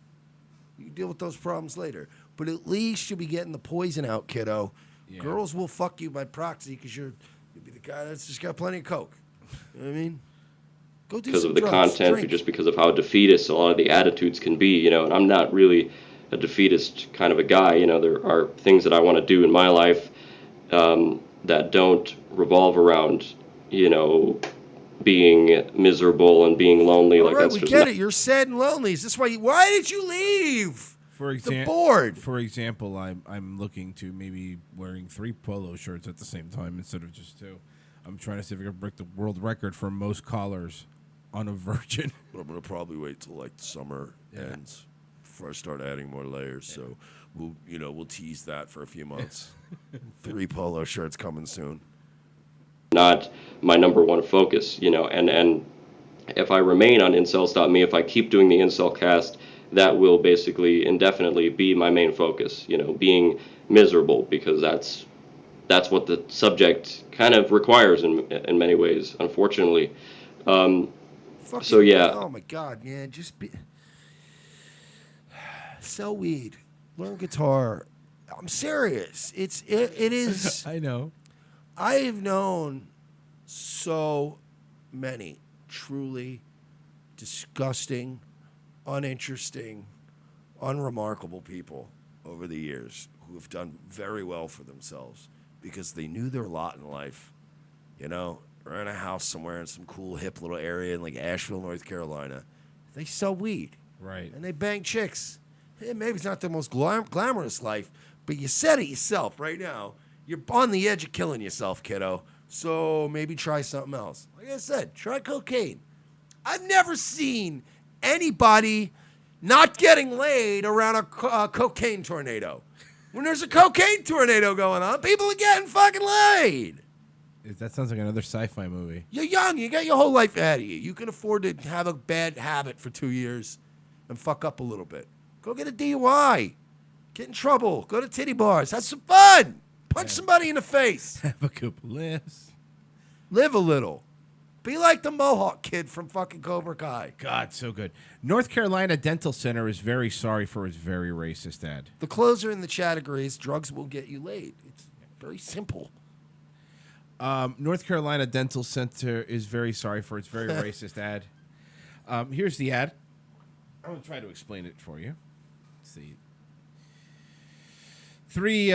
Speaker 4: You can deal with those problems later. But at least you'll be getting the poison out, kiddo. Yeah. Girls will fuck you by proxy because you'll be the guy that's just got plenty of coke. You know what I mean? Go do
Speaker 9: because
Speaker 4: some
Speaker 9: of the
Speaker 4: drugs,
Speaker 9: content,
Speaker 4: drink.
Speaker 9: or just because of how defeatist a lot of the attitudes can be, and I'm not really a defeatist kind of a guy. There are things that I want to do in my life that don't revolve around, being miserable and being lonely.
Speaker 4: All
Speaker 9: Like
Speaker 4: right,
Speaker 9: that's
Speaker 4: we
Speaker 9: just
Speaker 4: get it. You're sad and lonely. Is this why did you leave?
Speaker 3: For
Speaker 4: The board.
Speaker 3: For example, I'm looking to maybe wearing 3 polo shirts at the same time instead of just 2. I'm trying to see if I can break the world record for most collars on a virgin.
Speaker 4: But I'm gonna probably wait till like the summer ends before I start adding more layers. So we'll tease that for a few months. 3 polo shirts coming soon.
Speaker 9: not my number one focus, and if I remain on incels.me, if I keep doing the incel cast, that will basically indefinitely be my main focus, being miserable, because that's what the subject kind of requires in many ways, unfortunately. So yeah.
Speaker 4: Oh my God, man! Just sell weed, learn guitar. I'm serious. It is.
Speaker 3: I know.
Speaker 4: I have known so many truly disgusting, uninteresting, unremarkable people over the years who have done very well for themselves because they knew their lot in life. They're in a house somewhere in some cool, hip little area in like Asheville, North Carolina. They sell weed.
Speaker 3: Right.
Speaker 4: And they bang chicks. Hey, maybe it's not the most glamorous life, but you said it yourself right now. You're on the edge of killing yourself, kiddo. So maybe try something else. Like I said, try cocaine. I've never seen anybody not getting laid around a cocaine tornado. When there's a cocaine tornado going on, people are getting fucking laid.
Speaker 3: That sounds like another sci-fi movie.
Speaker 4: You're young. You got your whole life ahead of you. You can afford to have a bad habit for 2 years and fuck up a little bit. Go get a DUI. Get in trouble. Go to titty bars. Have some fun. Punch somebody in the face.
Speaker 3: Have a couple laughs.
Speaker 4: Live a little. Be like the Mohawk kid from fucking Cobra Kai.
Speaker 3: God, so good. North Carolina Dental Center is very sorry for its very racist ad.
Speaker 4: The closer in the chat agrees drugs will get you laid. It's very simple.
Speaker 3: North Carolina Dental Center is very sorry for its very racist ad. Here's the ad. I'm going to try to explain it for you. Let's see. 3,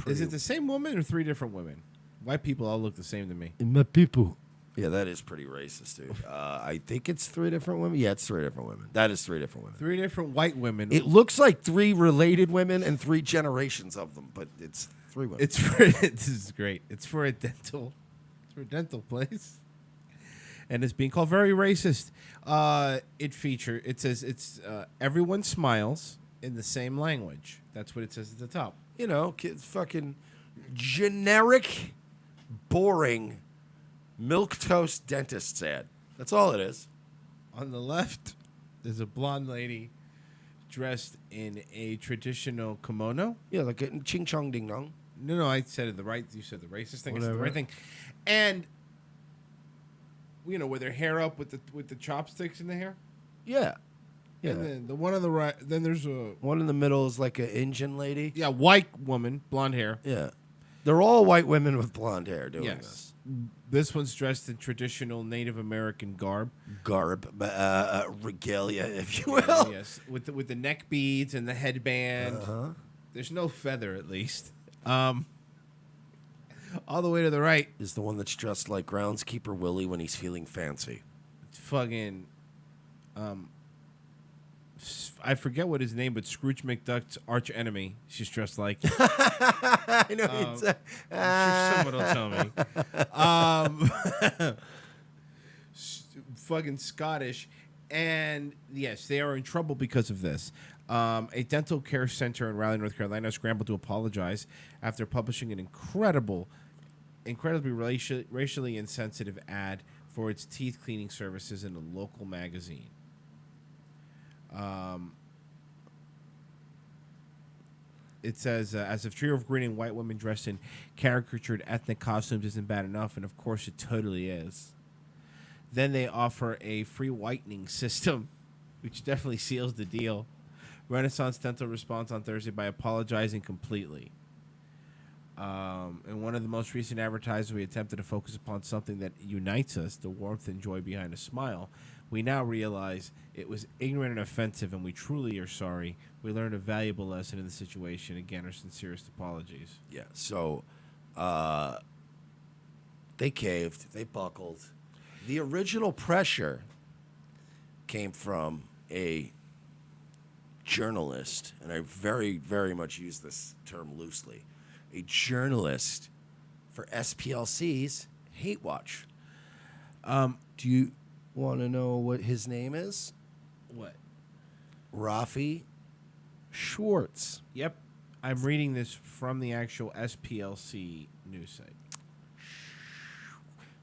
Speaker 3: is it the same woman or 3 different women? White people all look the same to me.
Speaker 4: My people. Yeah, that is pretty racist, dude. I think it's 3 different women. Yeah, it's 3 different women. That is 3 different women.
Speaker 3: 3 different white women.
Speaker 4: It looks like 3 related women and 3 generations of them, but it's 3 women.
Speaker 3: This is great. It's for a dental place, and it's being called very racist. It says it's everyone smiles in the same language. That's what it says at the top.
Speaker 4: Kids fucking generic, boring milquetoast dentist's ad. That's all it is.
Speaker 3: On the left, there's a blonde lady dressed in a traditional kimono.
Speaker 4: Yeah, like a ching chong ding dong.
Speaker 3: No, I said it the right. You said the racist thing. I said the
Speaker 4: Whatever.
Speaker 3: right thing. And with her hair up with the chopsticks in the hair.
Speaker 4: Yeah. Yeah.
Speaker 3: And then the one on the right. Then there's a
Speaker 4: one in the middle is like an Indian lady.
Speaker 3: Yeah, white woman, blonde hair.
Speaker 4: Yeah. They're all white women with blonde hair doing this.
Speaker 3: This one's dressed in traditional Native American garb.
Speaker 4: Regalia, if you will.
Speaker 3: Yes, with the neck beads and the headband. There's no feather, at least. All the way to the right
Speaker 4: is the one that's dressed like groundskeeper Willie when he's feeling fancy.
Speaker 3: It's fucking. I forget what his name, but Scrooge McDuck's arch enemy. She's dressed like.
Speaker 4: I know.
Speaker 3: I'm sure someone will tell me. Fucking Scottish, and yes, they are in trouble because of this. A dental care center in Raleigh, North Carolina, scrambled to apologize after publishing an incredibly racially insensitive ad for its teeth cleaning services in a local magazine. It says, as if trio of grinning white women dressed in caricatured ethnic costumes isn't bad enough, and of course it totally is. Then they offer a free whitening system, which definitely seals the deal. Renaissance Dental responds on Thursday by apologizing completely. In one of the most recent advertisements, we attempted to focus upon something that unites us, the warmth and joy behind a smile. We now realize it was ignorant and offensive, and we truly are sorry. We learned a valuable lesson in the situation. Again, our sincerest apologies.
Speaker 4: Yeah, so They caved. They buckled. The original pressure came from a journalist, and I very, very much use this term loosely, a journalist for SPLC's Hate Watch. Do you want to know what his name is?
Speaker 3: What?
Speaker 4: Rafi Schwartz.
Speaker 3: Yep. I'm reading this from the actual SPLC news site.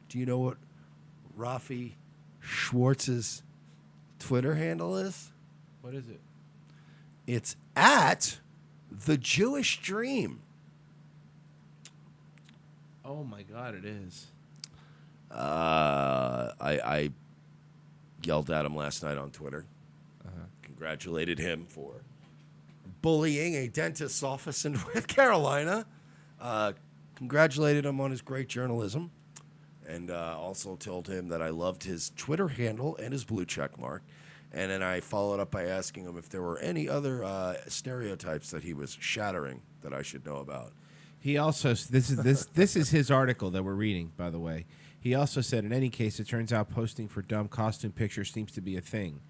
Speaker 4: Do you know what Rafi Schwartz's Twitter handle is?
Speaker 3: What is it?
Speaker 4: It's at The Jewish Dream.
Speaker 3: Oh my God, it is.
Speaker 4: I yelled at him last night on Twitter. Congratulated him for bullying a dentist's office in North Carolina. Congratulated him on his great journalism. And also told him that I loved his Twitter handle and his blue check mark. And then I followed up by asking him if there were any other stereotypes that he was shattering that I should know about.
Speaker 3: He also this is his article that we're reading, by the way. He also said, in any case, it turns out posting for dumb costume pictures seems to be a thing.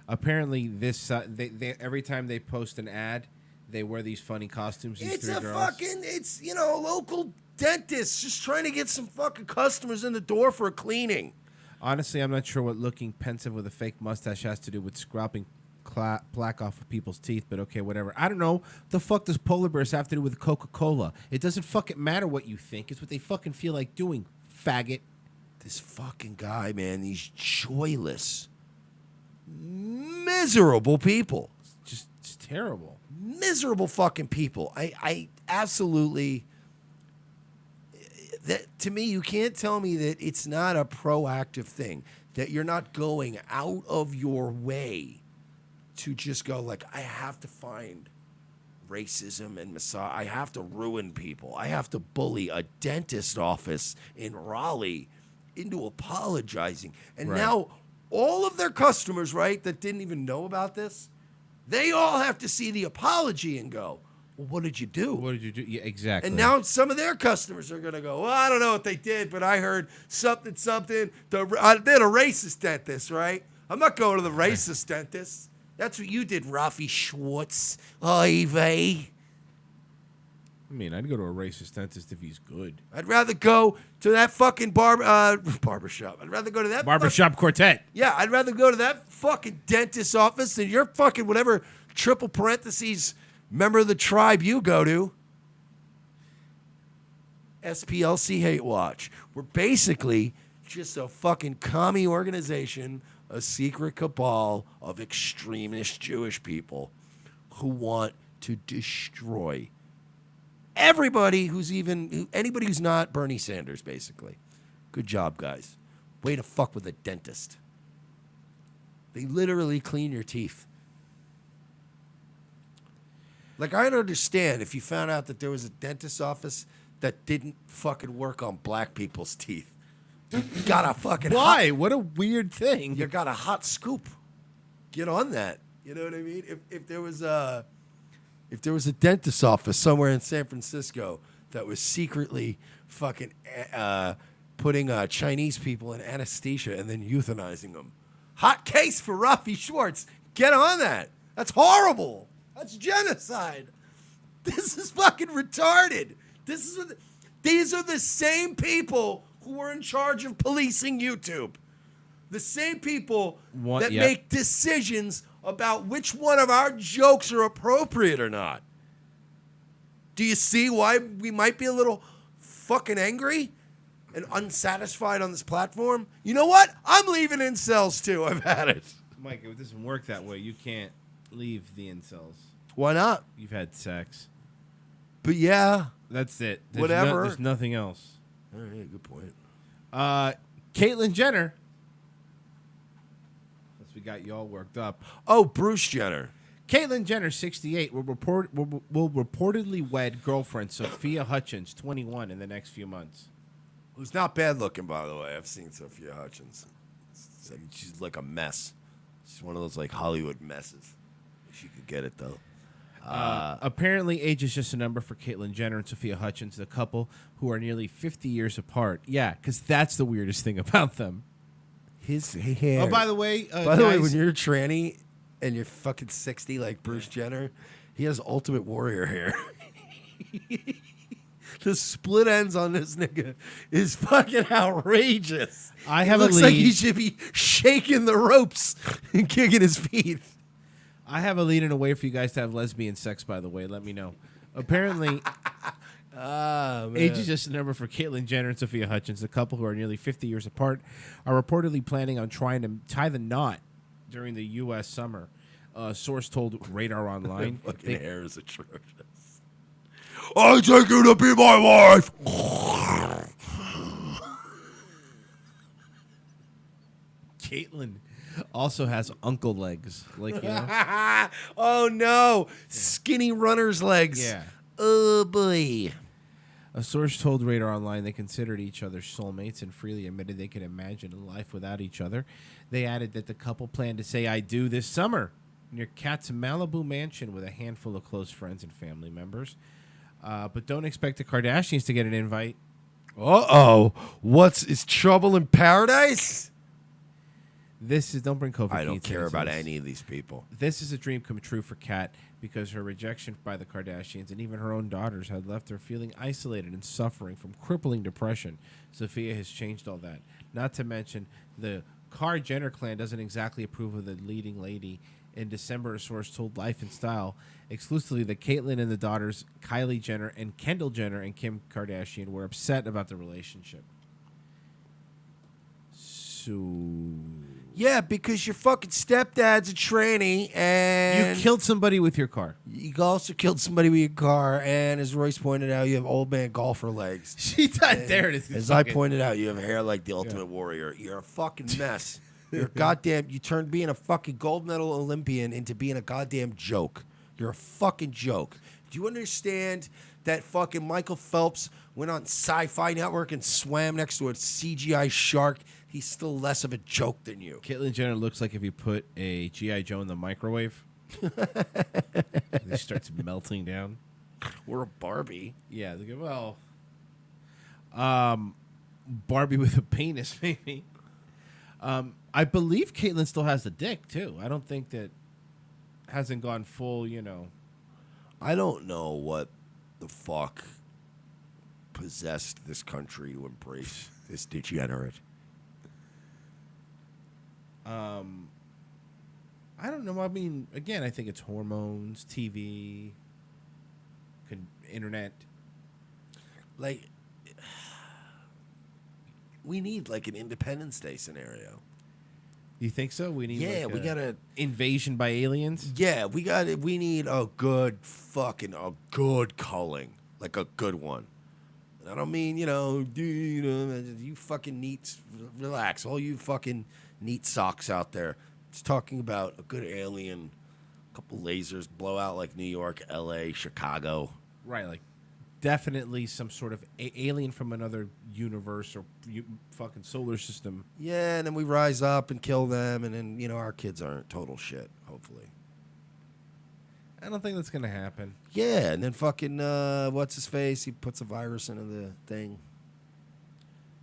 Speaker 3: Apparently, this they every time they post an ad, they wear these funny costumes. These
Speaker 4: It's
Speaker 3: three
Speaker 4: a
Speaker 3: girls.
Speaker 4: fucking, it's, you know, a local dentist just trying to get some fucking customers in the door for a cleaning.
Speaker 3: Honestly, I'm not sure what looking pensive with a fake mustache has to do with scraping plaque off of people's teeth, but okay, whatever. I don't know. The fuck does polar bears have to do with Coca-Cola? It doesn't fucking matter what you think. It's what they fucking feel like doing, faggot.
Speaker 4: This fucking guy, man, these joyless, miserable people.
Speaker 3: Just terrible.
Speaker 4: Miserable fucking people. I absolutely... That, to me, you can't tell me that it's not a proactive thing, that you're not going out of your way to just go like, I have to find racism and misogyny. I have to ruin people. I have to bully a dentist office in Raleigh into apologizing. And now all of their customers, right, that didn't even know about this, they all have to see the apology and go, well, what did you do?
Speaker 3: What did you do? Yeah, exactly.
Speaker 4: And now some of their customers are going to go, well, I don't know what they did, but I heard something. They're a racist dentist, right? I'm not going to the racist dentist. That's what you did, Rafi Schwartz. Oy vey.
Speaker 3: I mean, I'd go to a racist dentist if he's good.
Speaker 4: I'd rather go to that fucking barbershop. I'd rather go to that
Speaker 3: barbershop quartet.
Speaker 4: Yeah, I'd rather go to that fucking dentist's office than your fucking whatever triple parentheses member of the tribe you go to. SPLC Hate Watch. We're basically just a fucking commie organization, a secret cabal of extremist Jewish people who want to destroy everybody anybody who's not Bernie Sanders, basically. Good job, guys. Way to fuck with a dentist. They literally clean your teeth. Like, I'd understand if you found out that there was a dentist's office that didn't fucking work on black people's teeth. You got a fucking
Speaker 3: Why? What a weird thing.
Speaker 4: You got a hot scoop. Get on that. You know what I mean? If there was a dentist's office somewhere in San Francisco that was secretly fucking putting Chinese people in anesthesia and then euthanizing them. Hot case for Rafi Schwartz. Get on that. That's horrible. That's genocide. This is fucking retarded. These are the same people who are in charge of policing YouTube. The same people that make decisions about which one of our jokes are appropriate or not. Do you see why we might be a little fucking angry and unsatisfied on this platform? You know what? I'm leaving incels too. I've had it.
Speaker 3: Mike, it doesn't work that way. You can't leave the incels.
Speaker 4: Why not?
Speaker 3: You've had sex.
Speaker 4: But yeah.
Speaker 3: That's it.
Speaker 4: Whatever.
Speaker 3: There's nothing else.
Speaker 4: All right, good point.
Speaker 3: Caitlyn Jenner. Since we got you all worked up.
Speaker 4: Oh, Bruce Jenner.
Speaker 3: Caitlyn Jenner, 68, will reportedly wed girlfriend Sophia Hutchins, 21, in the next few months.
Speaker 4: Who's not bad looking, by the way. I've seen Sophia Hutchins. She's like a mess. She's one of those like Hollywood messes. She could get it though.
Speaker 3: Apparently, age is just a number for Caitlyn Jenner and Sophia Hutchins, the couple who are nearly 50 years apart. Yeah, because that's the weirdest thing about them.
Speaker 4: His hair.
Speaker 3: Oh, by the way,
Speaker 4: when you're a tranny and you're fucking 60 like Bruce Jenner, he has Ultimate Warrior hair. The split ends on this nigga is fucking outrageous.
Speaker 3: I have
Speaker 4: it looks
Speaker 3: a
Speaker 4: like
Speaker 3: lead.
Speaker 4: he should be shaking the ropes and kicking his feet.
Speaker 3: I have a lead in a way for you guys to have lesbian sex, by the way. Let me know. Apparently, age is just a number for Caitlyn Jenner and Sophia Hutchins, the couple who are nearly 50 years apart, are reportedly planning on trying to tie the knot during the U.S. summer. A source told Radar Online.
Speaker 4: Fucking hair is atrocious. I take you to be my wife.
Speaker 3: Caitlyn also has uncle legs. Like, you know?
Speaker 4: Oh, no. Skinny runner's legs.
Speaker 3: Yeah.
Speaker 4: Oh, boy.
Speaker 3: A source told Radar Online they considered each other soulmates and freely admitted they could imagine a life without each other. They added that the couple planned to say I do this summer near Kat's Malibu mansion with a handful of close friends and family members. But don't expect the Kardashians to get an invite.
Speaker 4: Uh-oh. Is trouble in paradise?
Speaker 3: This is, don't bring COVID.
Speaker 4: I don't care about any of these people.
Speaker 3: This is a dream come true for Kat because her rejection by the Kardashians and even her own daughters had left her feeling isolated and suffering from crippling depression. Sophia has changed all that. Not to mention, the Jenner clan doesn't exactly approve of the leading lady. In December, a source told Life and Style exclusively that Caitlyn and the daughters Kylie Jenner and Kendall Jenner and Kim Kardashian were upset about the relationship. So...
Speaker 4: Yeah, because your fucking stepdad's a tranny, and...
Speaker 3: You killed somebody with your car.
Speaker 4: You also killed somebody with your car, and as Royce pointed out, you have old man golfer legs.
Speaker 3: There it is.
Speaker 4: As I pointed out, you have hair like the Ultimate Warrior. You're a fucking mess. You're a goddamn... You turned being a fucking gold medal Olympian into being a goddamn joke. You're a fucking joke. Do you understand that fucking Michael Phelps went on Sci-Fi Network and swam next to a CGI shark? He's still less of a joke than you.
Speaker 3: Caitlyn Jenner looks like if you put a G.I. Joe in the microwave. He starts melting down.
Speaker 4: Or a Barbie.
Speaker 3: Yeah, well... Barbie with a penis, maybe. I believe Caitlyn still has the dick, too. I don't think that hasn't gone full, you know...
Speaker 4: I don't know what the fuck possessed this country to embrace this degenerate.
Speaker 3: I don't know. I mean, again, I think it's hormones, TV, internet.
Speaker 4: Like, we need like an Independence Day scenario.
Speaker 3: You think so? We need
Speaker 4: we got a
Speaker 3: invasion by aliens.
Speaker 4: Yeah, we need a good culling, like a good one. And I don't mean you fucking neats. Relax, all you fucking neat socks out there. Just talking about a good alien, a couple lasers, blow out like New York, L.A., Chicago.
Speaker 3: Right, like definitely some sort of alien from another universe or fucking solar system.
Speaker 4: Yeah, and then we rise up and kill them, and then, our kids aren't total shit, hopefully.
Speaker 3: I don't think that's going to happen.
Speaker 4: Yeah, and then fucking, what's his face? He puts a virus into the thing.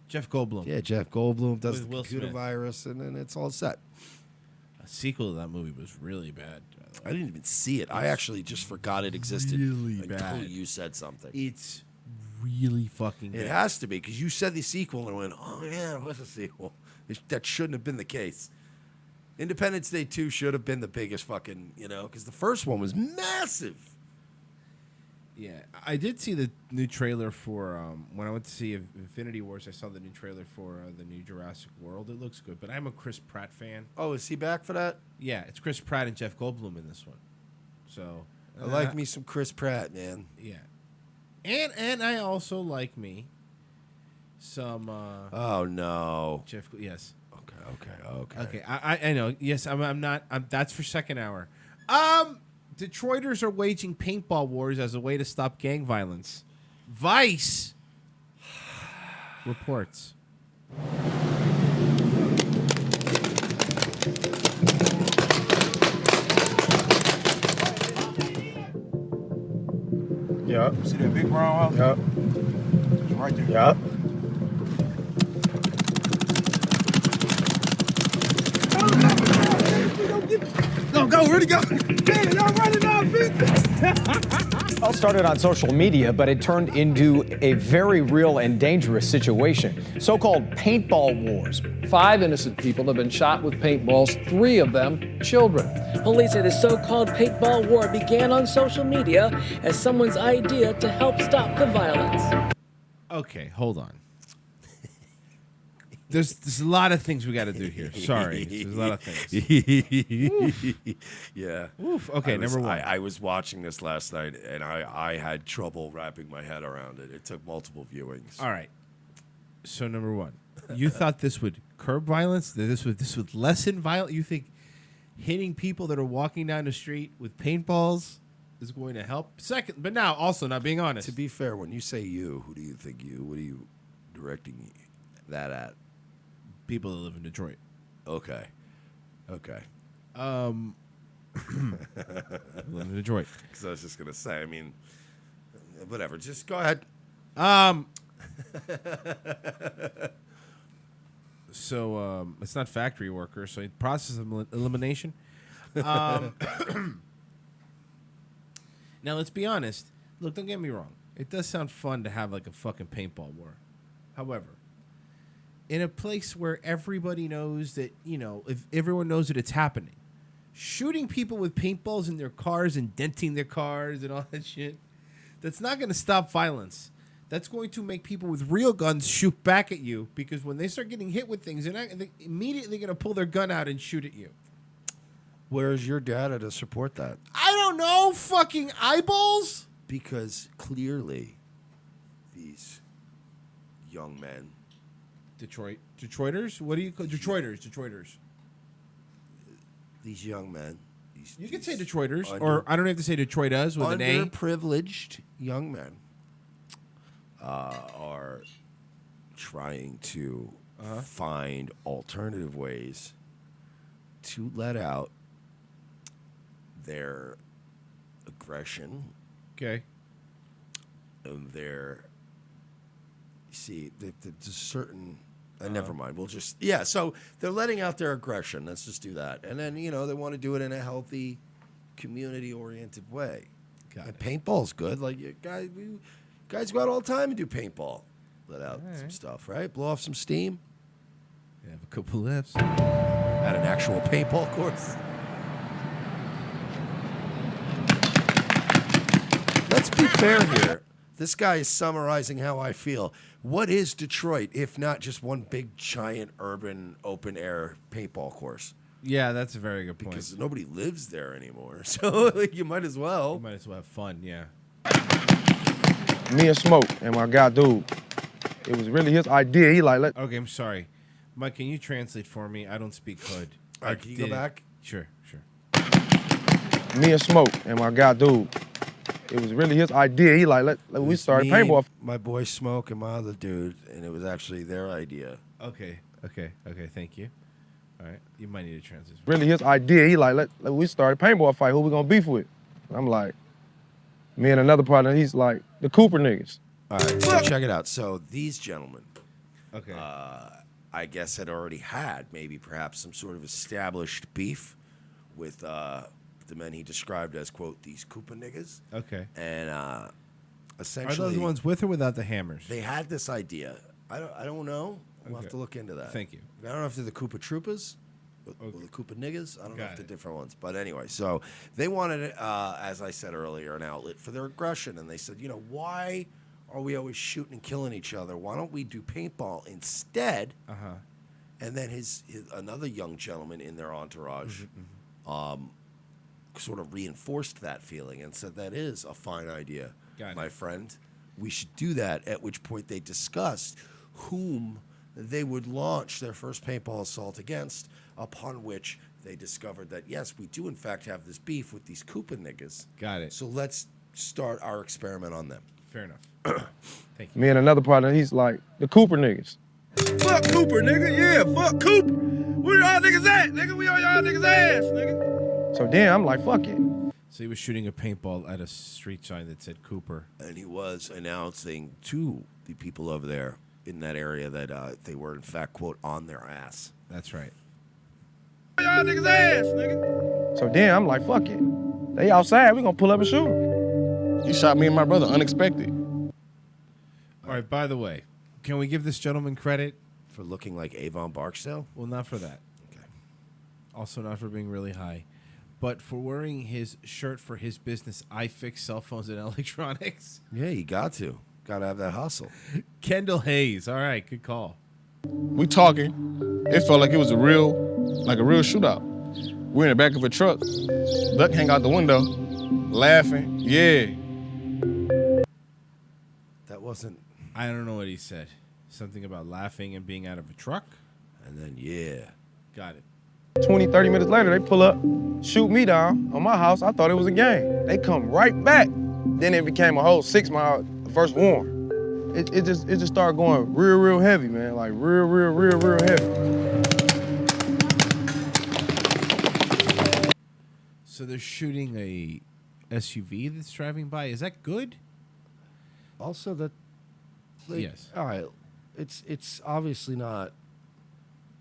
Speaker 3: Jeff Goldblum.
Speaker 4: Yeah, Jeff Goldblum does
Speaker 3: With
Speaker 4: the
Speaker 3: Will
Speaker 4: computer
Speaker 3: Smith.
Speaker 4: virus, and then it's all set.
Speaker 3: A sequel to that movie was really bad.
Speaker 4: I didn't even see it. I actually just forgot it existed
Speaker 3: really
Speaker 4: until
Speaker 3: bad.
Speaker 4: you said something.
Speaker 3: It's really fucking bad.
Speaker 4: It has to be, because you said the sequel, and I went, oh, yeah, it was a sequel. That shouldn't have been the case. Independence Day 2 should have been the biggest fucking, because the first one was massive.
Speaker 3: Yeah, I did see the new trailer for, when I went to see Infinity Wars, I saw the new trailer for the new Jurassic World. It looks good, but I'm a Chris Pratt fan.
Speaker 4: Oh, is he back for that?
Speaker 3: Yeah, it's Chris Pratt and Jeff Goldblum in this one. So
Speaker 4: I like me some Chris Pratt, man.
Speaker 3: Yeah. And I also like me some
Speaker 4: oh no.
Speaker 3: Jeff, yes.
Speaker 4: Okay.
Speaker 3: I know. Yes, I'm not that's for second hour. Detroiters are waging paintball wars as a way to stop gang violence. Vice reports.
Speaker 10: Yep.
Speaker 11: See that big brown house?
Speaker 10: Yep.
Speaker 11: It's right there.
Speaker 10: Yep.
Speaker 11: Go, really go. Man, y'all running out, bitch.
Speaker 12: All started on social media, but it turned into a very real and dangerous situation. So-called paintball wars.
Speaker 13: 5 innocent people have been shot with paintballs, 3 of them children.
Speaker 14: Police say the so-called paintball war began on social media as someone's idea to help stop the violence.
Speaker 3: Okay, hold on. There's a lot of things we got to do here. Sorry, there's a lot of things.
Speaker 4: Yeah.
Speaker 3: Oof. Okay, number one.
Speaker 4: I was watching this last night, and I had trouble wrapping my head around it. It took multiple viewings.
Speaker 3: All right. So number one, you thought this would curb violence? That this would lessen violence? You think hitting people that are walking down the street with paintballs is going to help? Second, but now also not being honest.
Speaker 4: To be fair, when you say you, who do you think you? What are you directing that at?
Speaker 3: People that live in Detroit.
Speaker 4: Okay.
Speaker 3: Live in Detroit.
Speaker 4: Because I was just gonna say, I mean, whatever. Just go ahead.
Speaker 3: So it's not factory workers. So process of elimination. Now let's be honest. Look, don't get me wrong. It does sound fun to have like a fucking paintball war. However, in a place where everybody knows that, if everyone knows that it's happening, shooting people with paintballs in their cars and denting their cars and all that shit, that's not going to stop violence. That's going to make people with real guns shoot back at you, because when they start getting hit with things, they're immediately going to pull their gun out and shoot at you.
Speaker 4: Where's your data to support that?
Speaker 3: I don't know, fucking eyeballs?
Speaker 4: Because clearly these young men...
Speaker 3: Detroiters? What do you call Detroiters?
Speaker 4: These young men.
Speaker 3: You can say Detroiters, or I don't have to say Detroitas with an A.
Speaker 4: Underprivileged young men are trying to find alternative ways to let out their aggression.
Speaker 3: Okay.
Speaker 4: And their... See, there's a certain... never mind. We'll just... Yeah, so they're letting out their aggression. Let's just do that. And then, they want to do it in a healthy, community-oriented way. And paintball's good. Like, guys go out all the time and do paintball. Let out some stuff, right? Blow off some steam.
Speaker 3: Have a couple laughs.
Speaker 4: At an actual paintball course. Let's be fair here. This guy is summarizing how I feel. What is Detroit, if not just one big, giant, urban, open-air paintball course?
Speaker 3: Yeah, that's a very good point.
Speaker 4: Because nobody lives there anymore. So you might as well.
Speaker 3: You might as well have fun, yeah.
Speaker 10: Me and Smoke and my guy, dude. It was really his idea. He like,
Speaker 3: Okay, I'm sorry. Mike, can you translate for me? I don't speak hood.
Speaker 4: All right, can you go back?
Speaker 3: Sure.
Speaker 10: Me and Smoke and my guy, dude. It was really his idea. He like, we started paintball.
Speaker 4: My boy Smoke and my other dude, and it was actually their idea.
Speaker 3: Okay, thank you. All right, you might need a transition.
Speaker 10: Really his idea. He like, we started paintball fight. Who we gonna beef with? I'm like, me and another partner. He's like, the Cooper niggas.
Speaker 4: All right, so check it out. So these gentlemen,
Speaker 3: okay,
Speaker 4: I guess had already had maybe perhaps some sort of established beef with the men he described as, quote, these Cooper niggas.
Speaker 3: Okay.
Speaker 4: And essentially...
Speaker 3: Are those the ones with or without the hammers?
Speaker 4: They had this idea. I don't know. We'll have to look into that.
Speaker 3: Thank you.
Speaker 4: I don't know if they're the Cooper Troopers or the Cooper niggas. I don't know if they're different ones. But anyway, so they wanted, as I said earlier, an outlet for their aggression. And they said, why are we always shooting and killing each other? Why don't we do paintball instead?
Speaker 3: Uh-huh.
Speaker 4: And then his another young gentleman in their entourage sort of reinforced that feeling and said, that is a fine idea, my friend. We should do that, at which point they discussed whom they would launch their first paintball assault against, upon which they discovered that, yes, we do in fact have this beef with these Koopa niggas.
Speaker 3: Got it.
Speaker 4: So let's start our experiment on them.
Speaker 3: Fair enough. Thank you.
Speaker 10: Me and another partner, he's like, the Cooper niggas.
Speaker 11: Fuck Cooper, nigga. Yeah, fuck Cooper. Where y'all niggas at, nigga? We on y'all niggas' ass, nigga.
Speaker 10: So then I'm like, fuck it.
Speaker 3: So he was shooting a paintball at a street sign that said Cooper.
Speaker 4: And he was announcing to the people over there in that area that they were, in fact, quote, on their ass.
Speaker 3: That's right.
Speaker 11: Y'all niggas ass, nigga.
Speaker 10: So then I'm like, fuck it. They outside, we gonna pull up and shoot 'em. He shot me and my brother unexpected.
Speaker 3: All right, by the way, can we give this gentleman credit?
Speaker 4: For looking like Avon Barksdale?
Speaker 3: Well, not for that.
Speaker 4: Okay.
Speaker 3: Also not for being really high. But for wearing his shirt for his business, I fix cell phones and electronics.
Speaker 4: Yeah, you got to. Got to have that hustle.
Speaker 3: Kendall Hayes. All right, good call.
Speaker 10: We talking. It felt like it was a real shootout. We're in the back of a truck. Duck hang out the window, laughing. Yeah.
Speaker 4: That wasn't...
Speaker 3: I don't know what he said. Something about laughing and being out of a truck?
Speaker 4: And then, yeah.
Speaker 3: Got it.
Speaker 10: 20, 30 minutes later, they pull up, shoot me down on my house. I thought it was a game. They come right back. Then it became a whole 6 mile first warm. It just started going real heavy, man. Like real heavy.
Speaker 3: So they're shooting a SUV that's driving by. Is that good?
Speaker 4: Also, that... Like,
Speaker 3: yes.
Speaker 4: All right. It's obviously not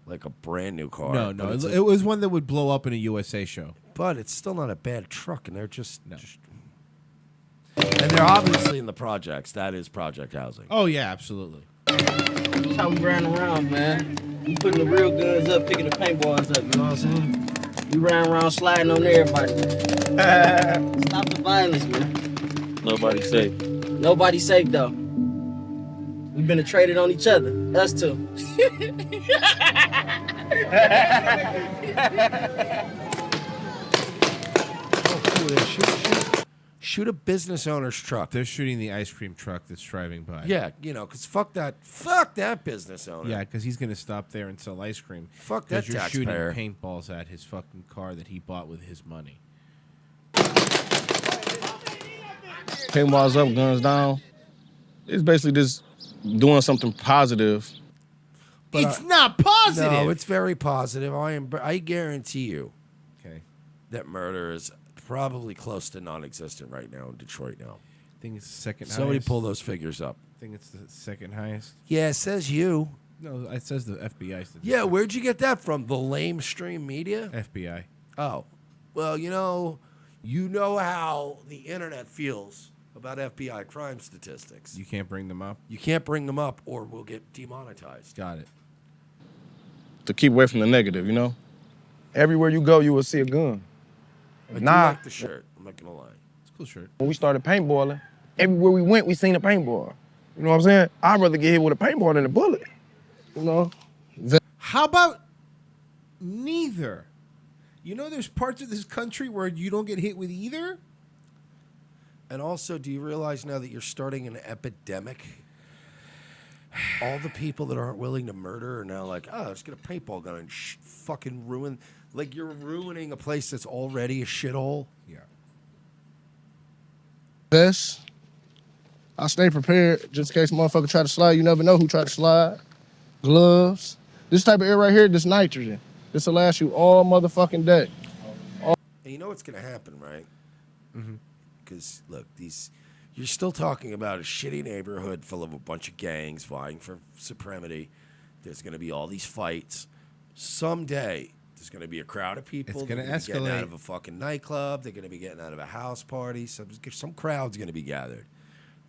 Speaker 4: like a brand new car.
Speaker 3: No.
Speaker 4: but
Speaker 3: It was one that would blow up in a USA show.
Speaker 4: But it's still not a bad truck, and they're just... And they're obviously in the projects. That is project housing.
Speaker 3: Oh, yeah, absolutely.
Speaker 15: That's how we ran around, man. We putting the real guns up, picking the paintballs up, you know what I'm saying? We ran around sliding on everybody. Stop the violence, man.
Speaker 16: Nobody's safe.
Speaker 15: Nobody's safe, though. We've been traded on each other. Us two.
Speaker 4: Shoot a business owner's truck.
Speaker 3: They're shooting the ice cream truck that's driving by.
Speaker 4: Yeah, because fuck that business owner.
Speaker 3: Yeah, because he's going to stop there and sell ice cream.
Speaker 4: Fuck that
Speaker 3: you're
Speaker 4: taxpayer.
Speaker 3: shooting paintballs at his fucking car that he bought with his money.
Speaker 10: Paintballs up, guns down. It's basically just doing something positive.
Speaker 4: But
Speaker 3: it's not positive.
Speaker 4: No, it's very positive. I guarantee you
Speaker 3: Okay.
Speaker 4: that murder is probably close to non-existent right now in Detroit now.
Speaker 3: I think it's the second
Speaker 4: Somebody
Speaker 3: highest.
Speaker 4: pull those figures up.
Speaker 3: I think it's the second highest.
Speaker 4: Yeah, it says you.
Speaker 3: No, it says the FBI.
Speaker 4: Yeah, where'd you get that from? The lamestream media?
Speaker 3: FBI.
Speaker 4: Oh. Well, you know how the internet feels about FBI crime statistics.
Speaker 3: You can't bring them up?
Speaker 4: You can't bring them up or we'll get demonetized.
Speaker 3: Got it.
Speaker 10: To keep away from the negative, you know? Everywhere you go, you will see a gun.
Speaker 4: I do like the shirt. I'm not going to lie.
Speaker 3: It's a cool shirt.
Speaker 10: When we started paintballing, everywhere we went, we seen a paintball. You know what I'm saying? I'd rather get hit with a paintball than a bullet. You know?
Speaker 3: How about neither? You know there's parts of this country where you don't get hit with either?
Speaker 4: And also, do you realize now that you're starting an epidemic? All the people that aren't willing to murder are now like, oh, let's get a paintball gun and fucking ruin. Like, you're ruining a place that's already a shithole.
Speaker 3: Yeah.
Speaker 10: This, I stay prepared just in case a motherfucker try to slide. You never know who tried to slide. Gloves. This type of air right here, this nitrogen. This will last you all motherfucking day.
Speaker 4: And you know what's going to happen, right?
Speaker 3: Mm-hmm.
Speaker 4: Because, look, you're still talking about a shitty neighborhood full of a bunch of gangs vying for supremacy. There's going to be all these fights. Someday, there's going to be a crowd of people.
Speaker 3: It's gonna
Speaker 4: They're be getting
Speaker 3: escalate.
Speaker 4: out of a fucking nightclub. They're going to be getting out of a house party. Some crowd's going to be gathered.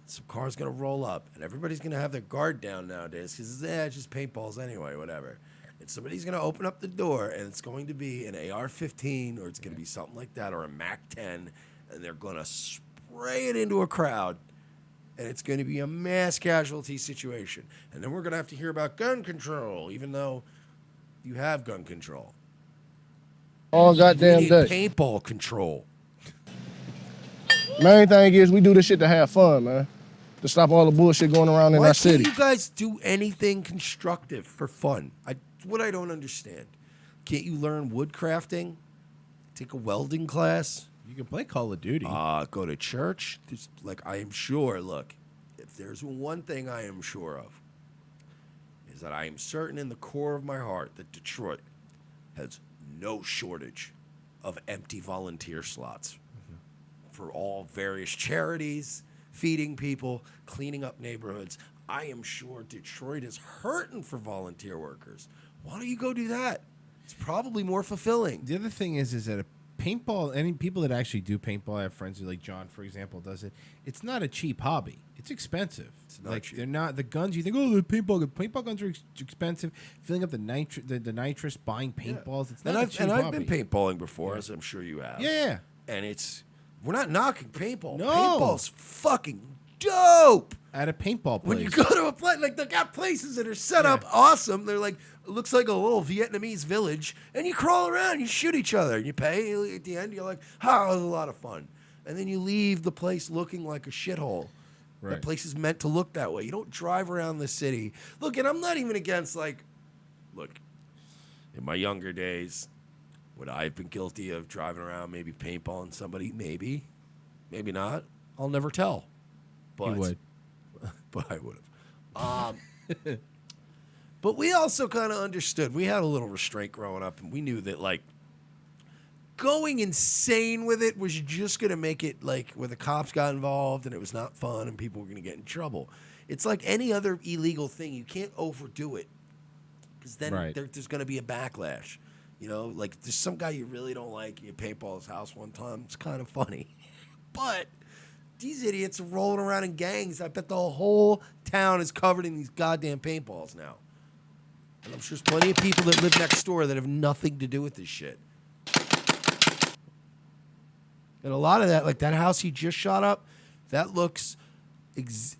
Speaker 4: Some car's going to roll up. And everybody's going to have their guard down nowadays because it's just paintballs anyway, whatever. And somebody's going to open up the door, and it's going to be an AR-15 or it's going to be something like that or a MAC-10, and they're going to spray it into a crowd, and it's going to be a mass casualty situation. And then we're going to have to hear about gun control, even though you have gun control.
Speaker 10: All goddamn
Speaker 4: we need
Speaker 10: day.
Speaker 4: paintball control.
Speaker 10: Main thing is we do this shit to have fun, man. To stop all the bullshit going around in
Speaker 4: Why
Speaker 10: our city.
Speaker 4: can't you guys do anything constructive for fun? What I don't understand. Can't you learn wood crafting? Take a welding class?
Speaker 3: You can play Call of Duty.
Speaker 4: Go to church? I am sure, look, if there's one thing I am sure of, is that I am certain in the core of my heart that Detroit has no shortage of empty volunteer slots. for all various charities, feeding people, cleaning up neighborhoods. I am sure Detroit is hurting for volunteer workers. Why don't you go do that? It's probably more fulfilling.
Speaker 3: The other thing is that a paintball, any people that actually do paintball, I have friends who, like John, for example, does it. It's not a cheap hobby. It's expensive. It's
Speaker 4: not cheap.
Speaker 3: They're not the guns. You think, oh, the paintball guns are expensive. Filling up the nitrous, buying paintballs. It's not a cheap hobby.
Speaker 4: I've been paintballing before, as I'm sure you have.
Speaker 3: Yeah.
Speaker 4: And we're not knocking paintball.
Speaker 3: No.
Speaker 4: Paintball's fucking dope.
Speaker 3: At a paintball place.
Speaker 4: When you go to a place, like they got places that are set up awesome. They're like, it looks like a little Vietnamese village, and you crawl around, you shoot each other, and you pay. At the end, you're like, oh, it was a lot of fun. And then you leave the place looking like a shithole.
Speaker 3: Right.
Speaker 4: The place is meant to look that way. You don't drive around the city. Look, and I'm not even against, look, in my younger days, would I have been guilty of driving around, maybe paintballing somebody? Maybe. Maybe not. I'll never tell. But,
Speaker 3: You would.
Speaker 4: But I would have. But we also kind of understood. We had a little restraint growing up, and we knew that, going insane with it was just going to make it, where the cops got involved, and it was not fun, and people were going to get in trouble. It's like any other illegal thing. You can't overdo it, because then there's going to be a backlash. You know, there's some guy you really don't like, you paintball his house one time. It's kind of funny. But these idiots are rolling around in gangs. I bet the whole town is covered in these goddamn paintballs now. And I'm sure there's plenty of people that live next door that have nothing to do with this shit. And a lot of that, like that house he just shot up, that looks,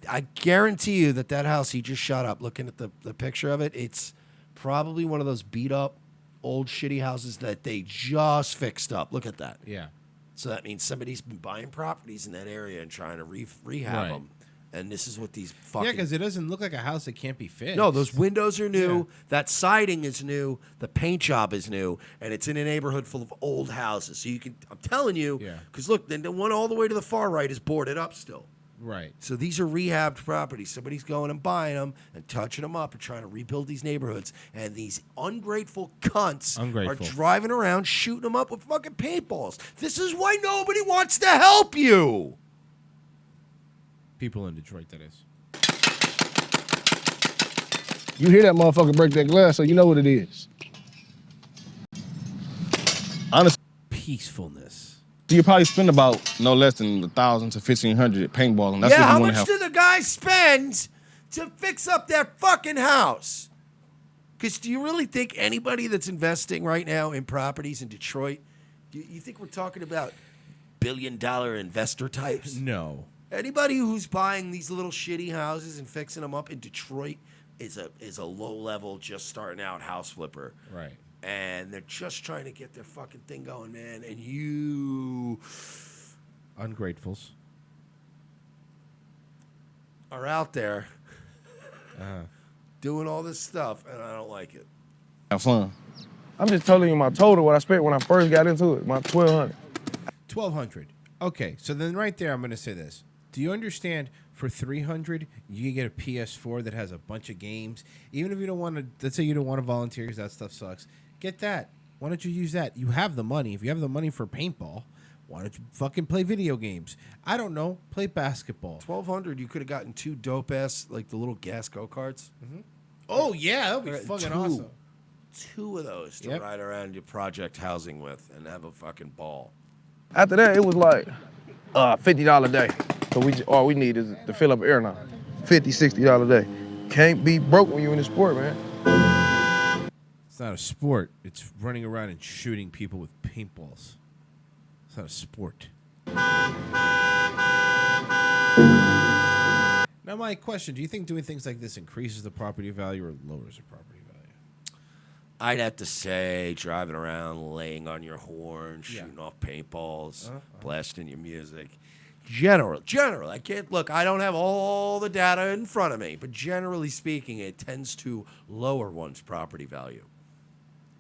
Speaker 4: I guarantee you that house he just shot up, looking at the picture of it, it's probably one of those beat up old shitty houses that they just fixed up. Look at that.
Speaker 3: Yeah.
Speaker 4: So that means somebody's been buying properties in that area and trying to rehab them. And this is what these fucking...
Speaker 3: Yeah, because it doesn't look like a house that can't be fixed.
Speaker 4: No, those windows are new. Yeah. That siding is new. The paint job is new. And it's in a neighborhood full of old houses. So you can... I'm telling you... Because look, then the one all the way to the far right is boarded up still.
Speaker 3: Right.
Speaker 4: So these are rehabbed properties. Somebody's going and buying them and touching them up and trying to rebuild these neighborhoods. And these ungrateful cunts are driving around shooting them up with fucking paintballs. This is why nobody wants to help you.
Speaker 3: People in Detroit, that is.
Speaker 10: You hear that motherfucker break that glass, so you know what it is. Honestly.
Speaker 3: Peacefulness.
Speaker 10: So you probably spend about no less than 1,000 to 1,500 at paintballing. That's
Speaker 4: yeah,
Speaker 10: what you
Speaker 4: how
Speaker 10: want
Speaker 4: much
Speaker 10: to have.
Speaker 4: do the guy spend to fix up that fucking house? Because do you really think anybody that's investing right now in properties in Detroit, do you think we're talking about billion-dollar investor types?
Speaker 3: No.
Speaker 4: Anybody who's buying these little shitty houses and fixing them up in Detroit is a low-level, just starting out house flipper.
Speaker 3: Right.
Speaker 4: And they're just trying to get their fucking thing going, man. And you...
Speaker 3: Ungratefuls.
Speaker 4: Are out there doing all this stuff, and I don't like it.
Speaker 10: Have fun. I'm just telling you my total, what I spent when I first got into it, my $1,200.
Speaker 3: $1,200. Okay, so then right there, I'm going to say this. Do you understand? For $300, you can get a PS4 that has a bunch of games. Even if you don't want to, let's say you don't want to volunteer because that stuff sucks. Get that. Why don't you use that? You have the money. If you have the money for paintball, why don't you fucking play video games? I don't know. Play basketball.
Speaker 4: $1,200, you could have gotten 2 dope ass, like the little gas go-karts.
Speaker 3: Mm-hmm. Oh, yeah. That would be fucking awesome.
Speaker 4: 2 of those to ride around your project housing with and have a fucking ball.
Speaker 10: After that, it was like $50 a day. So all we need is to fill up air now. $50, $60 a day. Can't be broke when you're in the sport, man.
Speaker 3: It's not a sport. It's running around and shooting people with paintballs. It's not a sport. Now, my question, do you think doing things like this increases the property value or lowers the property value?
Speaker 4: I'd have to say driving around, laying on your horn, shooting off paintballs, blasting your music. General. I can't look. I don't have all the data in front of me, but generally speaking, it tends to lower one's property value.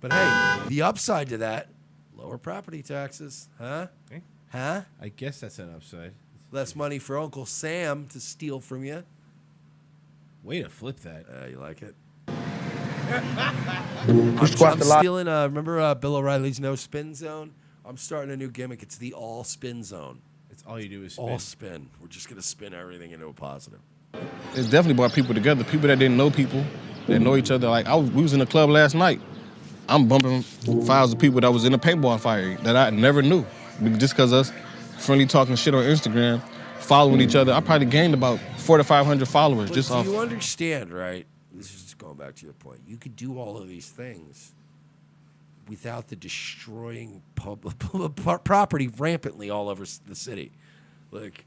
Speaker 4: But hey, the upside to that, lower property taxes, huh?
Speaker 3: Okay.
Speaker 4: Huh?
Speaker 3: I guess that's an upside.
Speaker 4: Less money for Uncle Sam to steal from you.
Speaker 3: Way to flip that.
Speaker 4: You like it?
Speaker 10: I'm
Speaker 4: stealing. Remember Bill O'Reilly's No Spin Zone? I'm starting a new gimmick. It's the All Spin Zone.
Speaker 3: It's all you do is spin.
Speaker 4: All spin. We're just going to spin everything into a positive.
Speaker 10: It's definitely brought people together. People that didn't know people, that know each other. Like we was in a club last night. I'm bumping files of people that was in a paintball fight that I never knew. Just because us friendly talking shit on Instagram, following each other. I probably gained about 400 to 500 followers
Speaker 4: But
Speaker 10: just
Speaker 4: do
Speaker 10: off.
Speaker 4: you understand, right? This is just going back to your point. You could do all of these things without the destroying property rampantly all over the city. Like,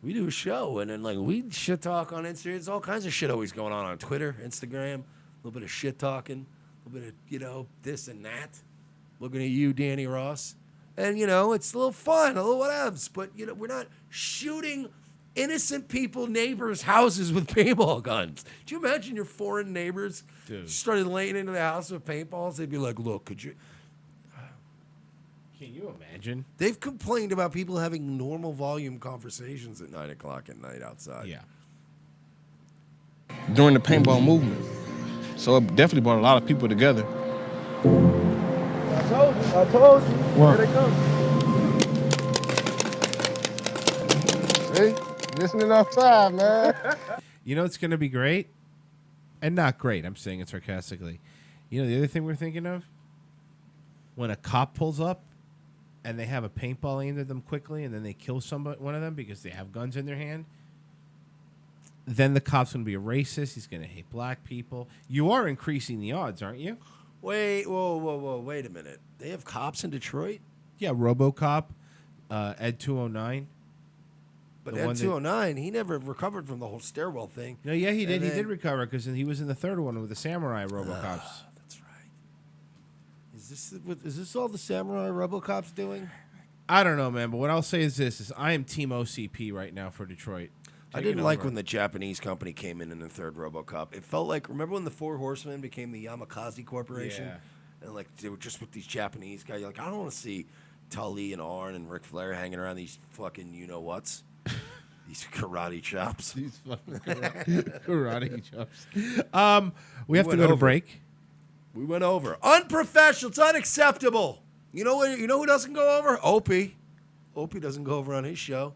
Speaker 4: we do a show, and then like we shit talk on Instagram. There's all kinds of shit always going on Twitter, Instagram. A little bit of shit talking, a little bit of this and that. Looking at you, Danny Ross, and it's a little fun, a little whatevs. But we're not shooting innocent people, neighbors' houses with paintball guns. Do you imagine your foreign neighbors started laying into the house with paintballs? They'd be like, "Look, could you?"
Speaker 3: Can you imagine?
Speaker 4: They've complained about people having normal volume conversations at 9 o'clock at night outside.
Speaker 3: Yeah.
Speaker 10: During the paintball movement. So it definitely brought a lot of people together.
Speaker 11: I told you.
Speaker 10: What?
Speaker 11: Here they come. See? Listening outside, man.
Speaker 3: You know it's going to be great? And not great. I'm saying it sarcastically. You know the other thing we're thinking of? When a cop pulls up and they have a paintball aimed at them quickly and then they kill one of them because they have guns in their hand, then the cop's going to be a racist. He's going to hate black people. You are increasing the odds, aren't you?
Speaker 4: Wait, whoa, wait a minute. They have cops in Detroit?
Speaker 3: Yeah, RoboCop, Ed 209.
Speaker 4: But Ed 209, he never recovered from the whole stairwell thing.
Speaker 3: No, yeah, he did. He did recover because he was in the third one with the samurai RoboCops.
Speaker 4: That's right. Is this all the samurai RoboCop's doing?
Speaker 3: I don't know, man. But what I'll say is this: I am Team OCP right now for Detroit.
Speaker 4: I didn't like when the Japanese company came in the third RoboCop. It felt like, remember when the Four Horsemen became the Yamakasi Corporation?
Speaker 3: Yeah.
Speaker 4: And like they were just with these Japanese guys. You're like, I don't want to see Tully and Arn and Ric Flair hanging around these fucking you-know-whats. These karate chops.
Speaker 3: These fucking karate chops. We have to go to break.
Speaker 4: We went over. Unprofessional. It's unacceptable. You know who doesn't go over? Opie. Opie doesn't go over on his show.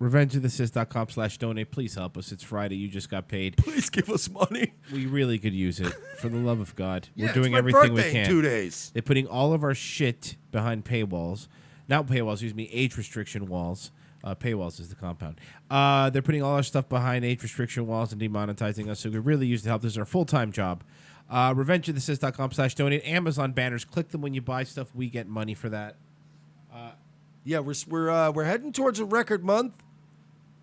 Speaker 3: RevengeOfTheSys.com/donate. Please help us. It's Friday. You just got paid.
Speaker 4: Please give us money.
Speaker 3: We really could use it. For the love of God.
Speaker 4: Yeah,
Speaker 3: We're doing
Speaker 4: it's my
Speaker 3: everything we
Speaker 4: birthday
Speaker 3: can.
Speaker 4: in 2 days.
Speaker 3: They're putting all of our shit behind paywalls. Not paywalls, excuse me, age restriction walls. Paywalls is the compound. They're putting all our stuff behind age restriction walls and demonetizing us, so we really use the help. This is our full-time job. RevengeOfTheSys.com/donate. Amazon banners. Click them when you buy stuff. We get money for that.
Speaker 4: Yeah, we're heading towards a record month.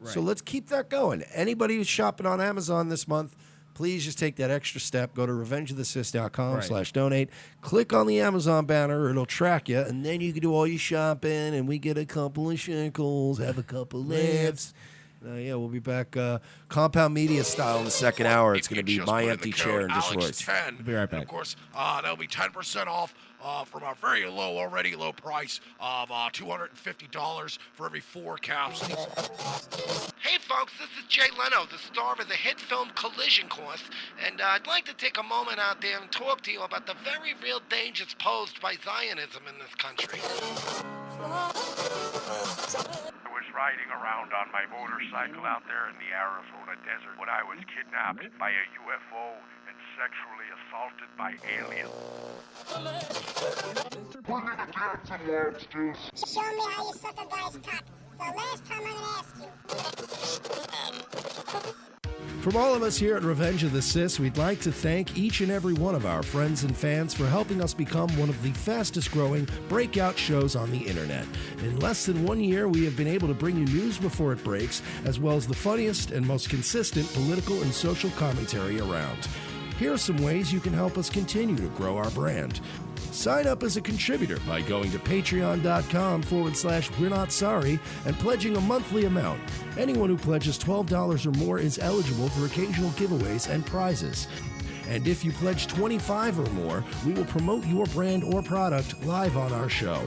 Speaker 4: So let's keep that going. Anybody who's shopping on Amazon this month, please just take that extra step. Go to RevengeOfTheSys.com/donate. Click on the Amazon banner. It'll track you, and then you can do all your shopping, and we get a couple of shekels, have a couple laughs. Yeah, we'll be back Compound Media style in the second hour. It's going to be My Empty Chair and Just Royce.
Speaker 1: We'll
Speaker 3: be right back.
Speaker 1: And of course, that'll be 10% off from our very already low price of $250 for every 4 caps.
Speaker 2: Hey folks, this is Jay Leno, the star of the hit film Collision Course, and I'd like to take a moment out there and talk to you about the very real dangers posed by Zionism in this country.
Speaker 16: I was riding around on my motorcycle out there in the Arizona desert when I was kidnapped by a UFO and sexually assaulted by aliens.
Speaker 17: Show me how you suck a guy's cock. The last time I'm gonna ask you.
Speaker 4: From all of us here at Revenge of the Sis, we'd like to thank each and every one of our friends and fans for helping us become one of the fastest growing breakout shows on the internet. In less than 1 year, we have been able to bring you news before it breaks, as well as the funniest and most consistent political and social commentary around. Here are some ways you can help us continue to grow our brand. Sign up as a contributor by going to patreon.com/We're Not Sorry and pledging a monthly amount. Anyone who pledges $12 or more is eligible for occasional giveaways and prizes. And if you pledge $25 or more, we will promote your brand or product live on our show.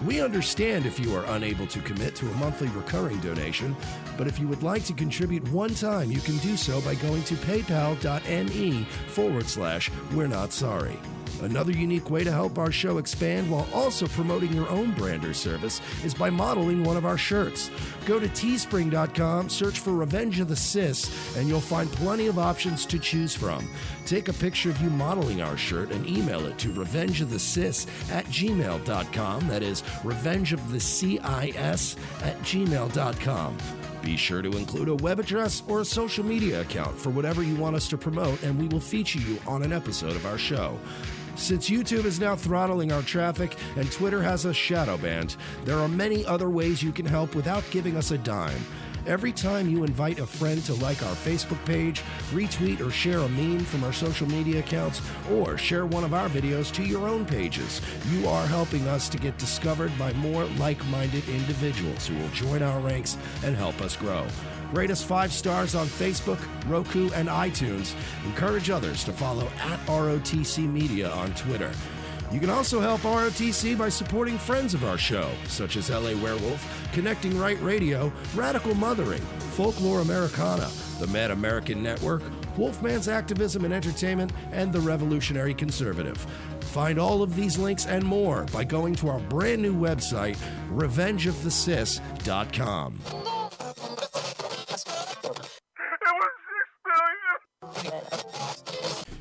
Speaker 4: We understand if you are unable to commit to a monthly recurring donation, but if you would like to contribute one time, you can do so by going to paypal.me/We're Not Sorry. Another unique way to help our show expand while also promoting your own brand or service is by modeling one of our shirts. Go to teespring.com, search for Revenge of the Cis, and you'll find plenty of options to choose from. Take a picture of you modeling our shirt and email it to revengeofthecis@gmail.com. That is revengeofthecis@gmail.com. Be sure to include a web address or a social media account for whatever you want us to promote, and we will feature you on an episode of our show. Since YouTube is now throttling our traffic and Twitter has us shadow banned, there are many other ways you can help without giving us a dime. Every time you invite a friend to like our Facebook page, retweet or share a meme from our social media accounts, or share one of our videos to your own pages, you are helping us to get discovered by more like-minded individuals who will join our ranks and help us grow. Rate us 5 stars on Facebook, Roku, and iTunes. Encourage others to follow @ROTC Media on Twitter. You can also help ROTC by supporting friends of our show, such as LA Werewolf, Connecting Right Radio, Radical Mothering, Folklore Americana, the Mad American Network, Wolfman's Activism and Entertainment, and the Revolutionary Conservative. Find all of these links and more by going to our brand new website, revengeofthecis.com.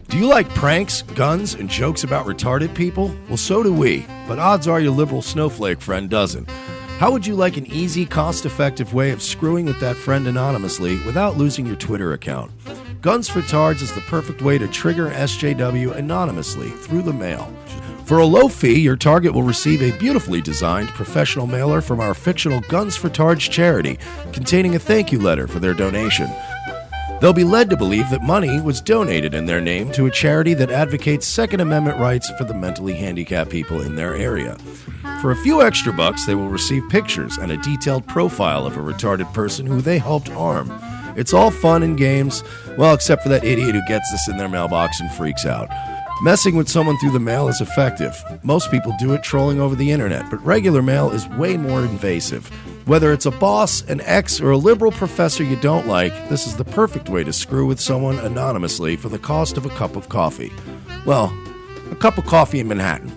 Speaker 4: Do you like pranks, guns, and jokes about retarded people? Well, so do we, but odds are your liberal snowflake friend doesn't. How would you like an easy, cost-effective way of screwing with that friend anonymously without losing your Twitter account? Guns for Tards is the perfect way to trigger an SJW anonymously through the mail. For a low fee, your target will receive a beautifully designed professional mailer from our fictional Guns for Tards charity, containing a thank you letter for their donation. They'll be led to believe that money was donated in their name to a charity that advocates Second Amendment rights for the mentally handicapped people in their area. For a few extra bucks, they will receive pictures and a detailed profile of a retarded person who they helped harm. It's all fun and games, well, except for that idiot who gets this in their mailbox and freaks out. Messing with someone through the mail is effective. Most people do it trolling over the internet, but regular mail is way more invasive. Whether it's a boss, an ex, or a liberal professor you don't like, this is the perfect way to screw with someone anonymously for the cost of a cup of coffee. Well, a cup of coffee in Manhattan,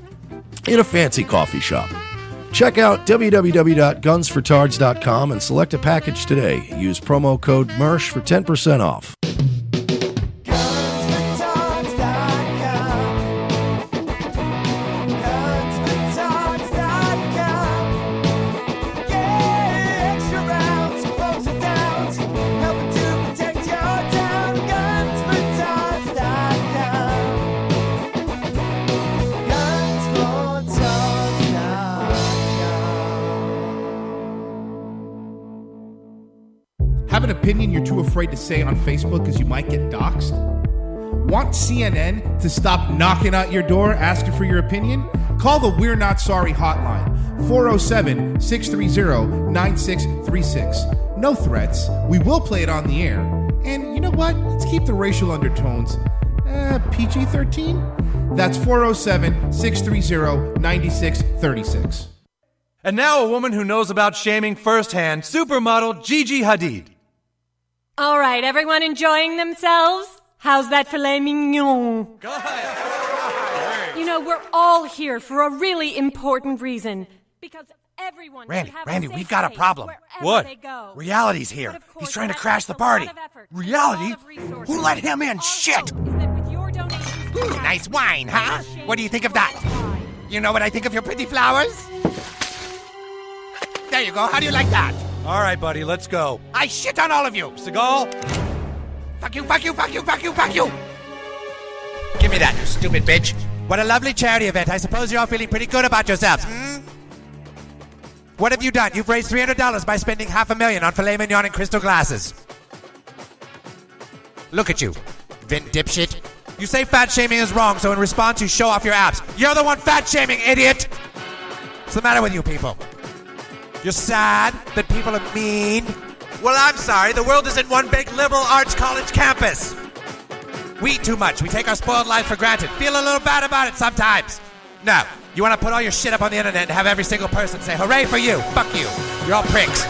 Speaker 4: in a fancy coffee shop. Check out www.gunsfortards.com and select a package today. Use promo code Mersh for 10% off.
Speaker 3: Have an opinion you're too afraid to say on Facebook because you might get doxxed? Want CNN to stop knocking out your door asking for your opinion? Call the We're Not Sorry hotline, 407-630-9636. No threats. We will play it on the air. And you know what? Let's keep the racial undertones PG-13. That's 407-630-9636.
Speaker 18: And now a woman who knows about shaming firsthand, supermodel Gigi Hadid.
Speaker 19: All right, everyone enjoying themselves? How's that filet mignon?
Speaker 18: Go ahead.
Speaker 19: You know, we're all here for a really important reason. Because everyone
Speaker 20: Randy,
Speaker 19: should have
Speaker 20: Randy,
Speaker 19: a safe
Speaker 20: we've got a
Speaker 19: place
Speaker 20: problem.
Speaker 19: wherever they go.
Speaker 20: Reality's here. He's trying to crash the party. Reality? Who let him in? Shit! Ooh, nice wine, huh? What do you think of that? You know what I think of your pretty flowers? There you go. How do you like that?
Speaker 18: All right, buddy, let's go.
Speaker 20: I shit on all of you.
Speaker 18: Seagal?
Speaker 20: Fuck you, fuck you, fuck you, fuck you, fuck you. Give me that, you stupid bitch. What a lovely charity event. I suppose you're all feeling pretty good about yourselves, hmm? What have you done? You've raised $300 by spending $500,000 on filet mignon and crystal glasses. Look at you, Vin dipshit. You say fat shaming is wrong, so in response you show off your abs. You're the one fat shaming, idiot! What's the matter with you people? You're sad that people are mean? Well, I'm sorry. The world isn't one big liberal arts college campus. We eat too much. We take our spoiled life for granted. Feel a little bad about it sometimes. No. You want to put all your shit up on the internet and have every single person say, hooray for you. Fuck you. You're all pricks.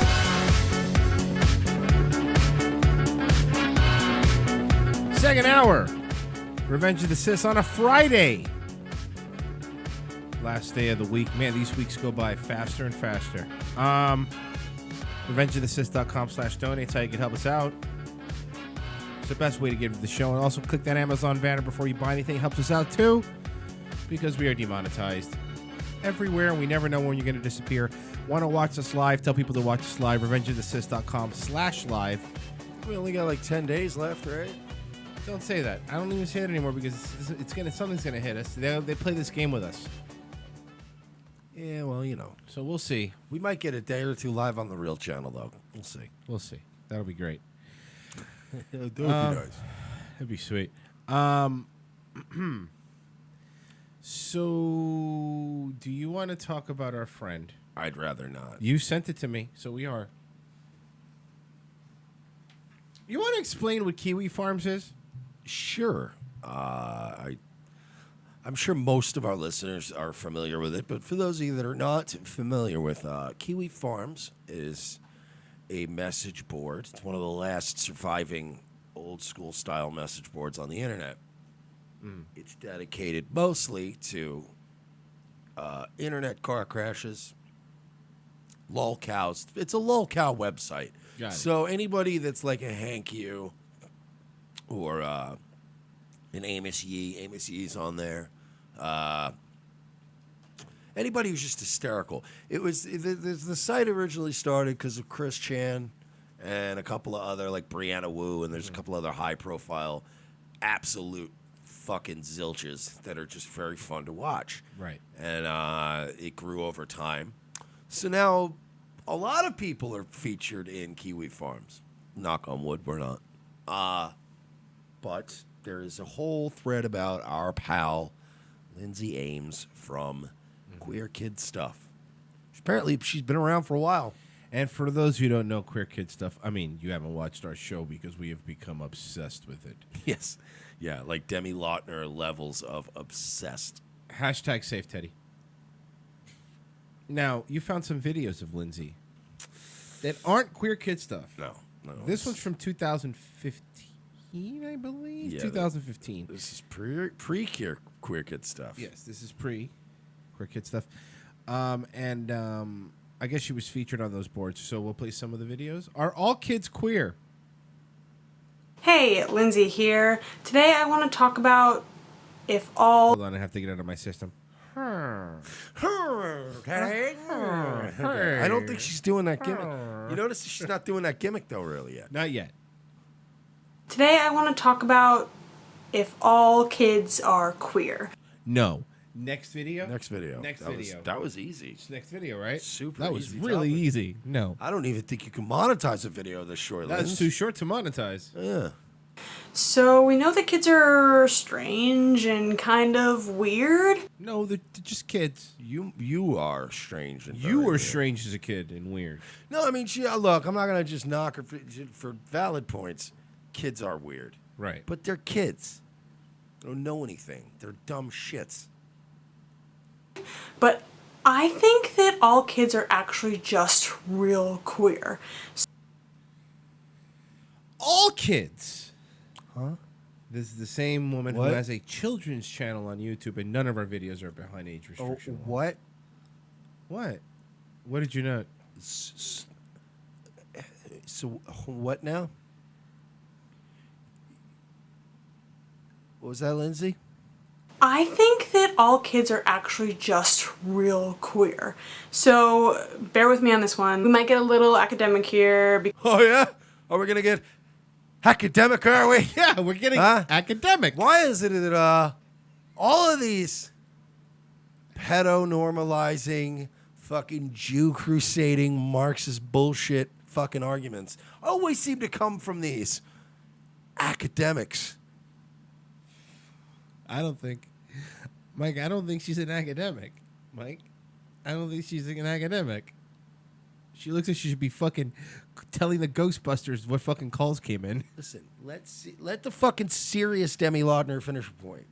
Speaker 3: Second hour. Revenge of the Cis on a Friday. Last day of the week. Man, these weeks go by faster and faster. RevengeOfTheSith.com/donate. That's how you can help us out. It's the best way to get to the show. And also click that Amazon banner before you buy anything. It helps us out too, because we are demonetized everywhere, and we never know when you're going to disappear. Want to watch us live? Tell people to watch us live. RevengeOfTheSith.com/live.
Speaker 4: We only got like 10 days left, right?
Speaker 3: Don't say that. I don't even say that anymore because something's gonna hit us. They play this game with us.
Speaker 4: Yeah, well, you know.
Speaker 3: So we'll see.
Speaker 4: We might get a day or two live on the real channel, though. We'll see.
Speaker 3: We'll see. That'll be great.
Speaker 4: That would be nice.
Speaker 3: That'd be sweet. So, do you want to talk about our friend?
Speaker 4: I'd rather not.
Speaker 3: You sent it to me, so we are. You want to explain what Kiwi Farms is?
Speaker 4: Sure. I'm sure most of our listeners are familiar with it, but for those of you that are not familiar with Kiwi Farms is a message board. It's one of the last surviving old school style message boards on the internet. It's dedicated mostly to internet car crashes, lolcows. It's a lolcow website.
Speaker 3: Got it.
Speaker 4: So anybody that's like a Hank Yu or an Amos Yee's on there. Anybody who's just hysterical. It was the site originally started because of Chris Chan and a couple of other, like Brianna Wu, and there's a couple other high-profile, absolute fucking zilches that are just very fun to watch.
Speaker 3: Right.
Speaker 4: And it grew over time. So now a lot of people are featured in Kiwi Farms. Knock on wood, we're not. But there is a whole thread about our pal, Lindsay Ames from Queer Kid Stuff. Apparently, she's been around for a while.
Speaker 3: And for those who don't know Queer Kid Stuff, I mean, you haven't watched our show because we have become obsessed with it.
Speaker 4: Yes. Yeah, like Demi Lautner levels of obsessed.
Speaker 3: Hashtag Safe Teddy. Now, you found some videos of Lindsay that aren't Queer Kid Stuff.
Speaker 4: No.
Speaker 3: This one's from 2015, I believe.
Speaker 4: Yeah,
Speaker 3: 2015.
Speaker 4: This is pre-Queer Kid Stuff.
Speaker 3: Yes, this is pre-Queer Kid Stuff. I guess she was featured on those boards, so we'll play some of the videos. Are all kids queer?
Speaker 21: Hey, Lindsay here. Today I want to talk about if all...
Speaker 3: Hold on, I have to get out of my system.
Speaker 4: I don't think she's doing that gimmick. You notice she's not doing that gimmick, though, really, yet.
Speaker 3: Not yet.
Speaker 21: Today I want to talk about if all kids are queer.
Speaker 3: No. Next video?
Speaker 4: Next video. That was easy.
Speaker 3: It's next video, right?
Speaker 4: Super
Speaker 3: That was
Speaker 4: easy
Speaker 3: really
Speaker 4: topic.
Speaker 3: easy. No.
Speaker 4: I don't even think you can monetize a video this short.
Speaker 3: That's
Speaker 4: Linz.
Speaker 3: too short to monetize.
Speaker 4: Yeah.
Speaker 21: So we know that kids are strange and kind of weird.
Speaker 3: No, they're just kids.
Speaker 4: You are strange. And
Speaker 3: You were strange as a kid and weird.
Speaker 4: No, I mean, look, I'm not going to just knock her for valid points. Kids are weird.
Speaker 3: Right.
Speaker 4: But they're kids. They don't know anything. They're dumb shits.
Speaker 21: But I think that all kids are actually just real queer.
Speaker 3: All kids?
Speaker 4: Huh?
Speaker 3: This is the same woman
Speaker 4: What?
Speaker 3: who has a children's channel on YouTube, and none of our videos are behind age restriction. laws.
Speaker 4: What?
Speaker 3: What? What did you know?
Speaker 4: So, what now? What was that, Lindsay?
Speaker 21: I think that all kids are actually just real queer. So bear with me on this one. We might get a little academic here.
Speaker 4: Oh, yeah? Are we going to get academic, are we?
Speaker 3: Yeah, we're getting academic.
Speaker 4: Why is it that all of these pedo-normalizing, fucking Jew-crusading, Marxist bullshit fucking arguments always seem to come from these academics?
Speaker 3: I don't think. Mike, I don't think she's an academic. Mike, I don't think she's an academic. She looks like she should be fucking telling the Ghostbusters what fucking calls came in.
Speaker 4: Listen, let the fucking serious Demi Lautner finish her point.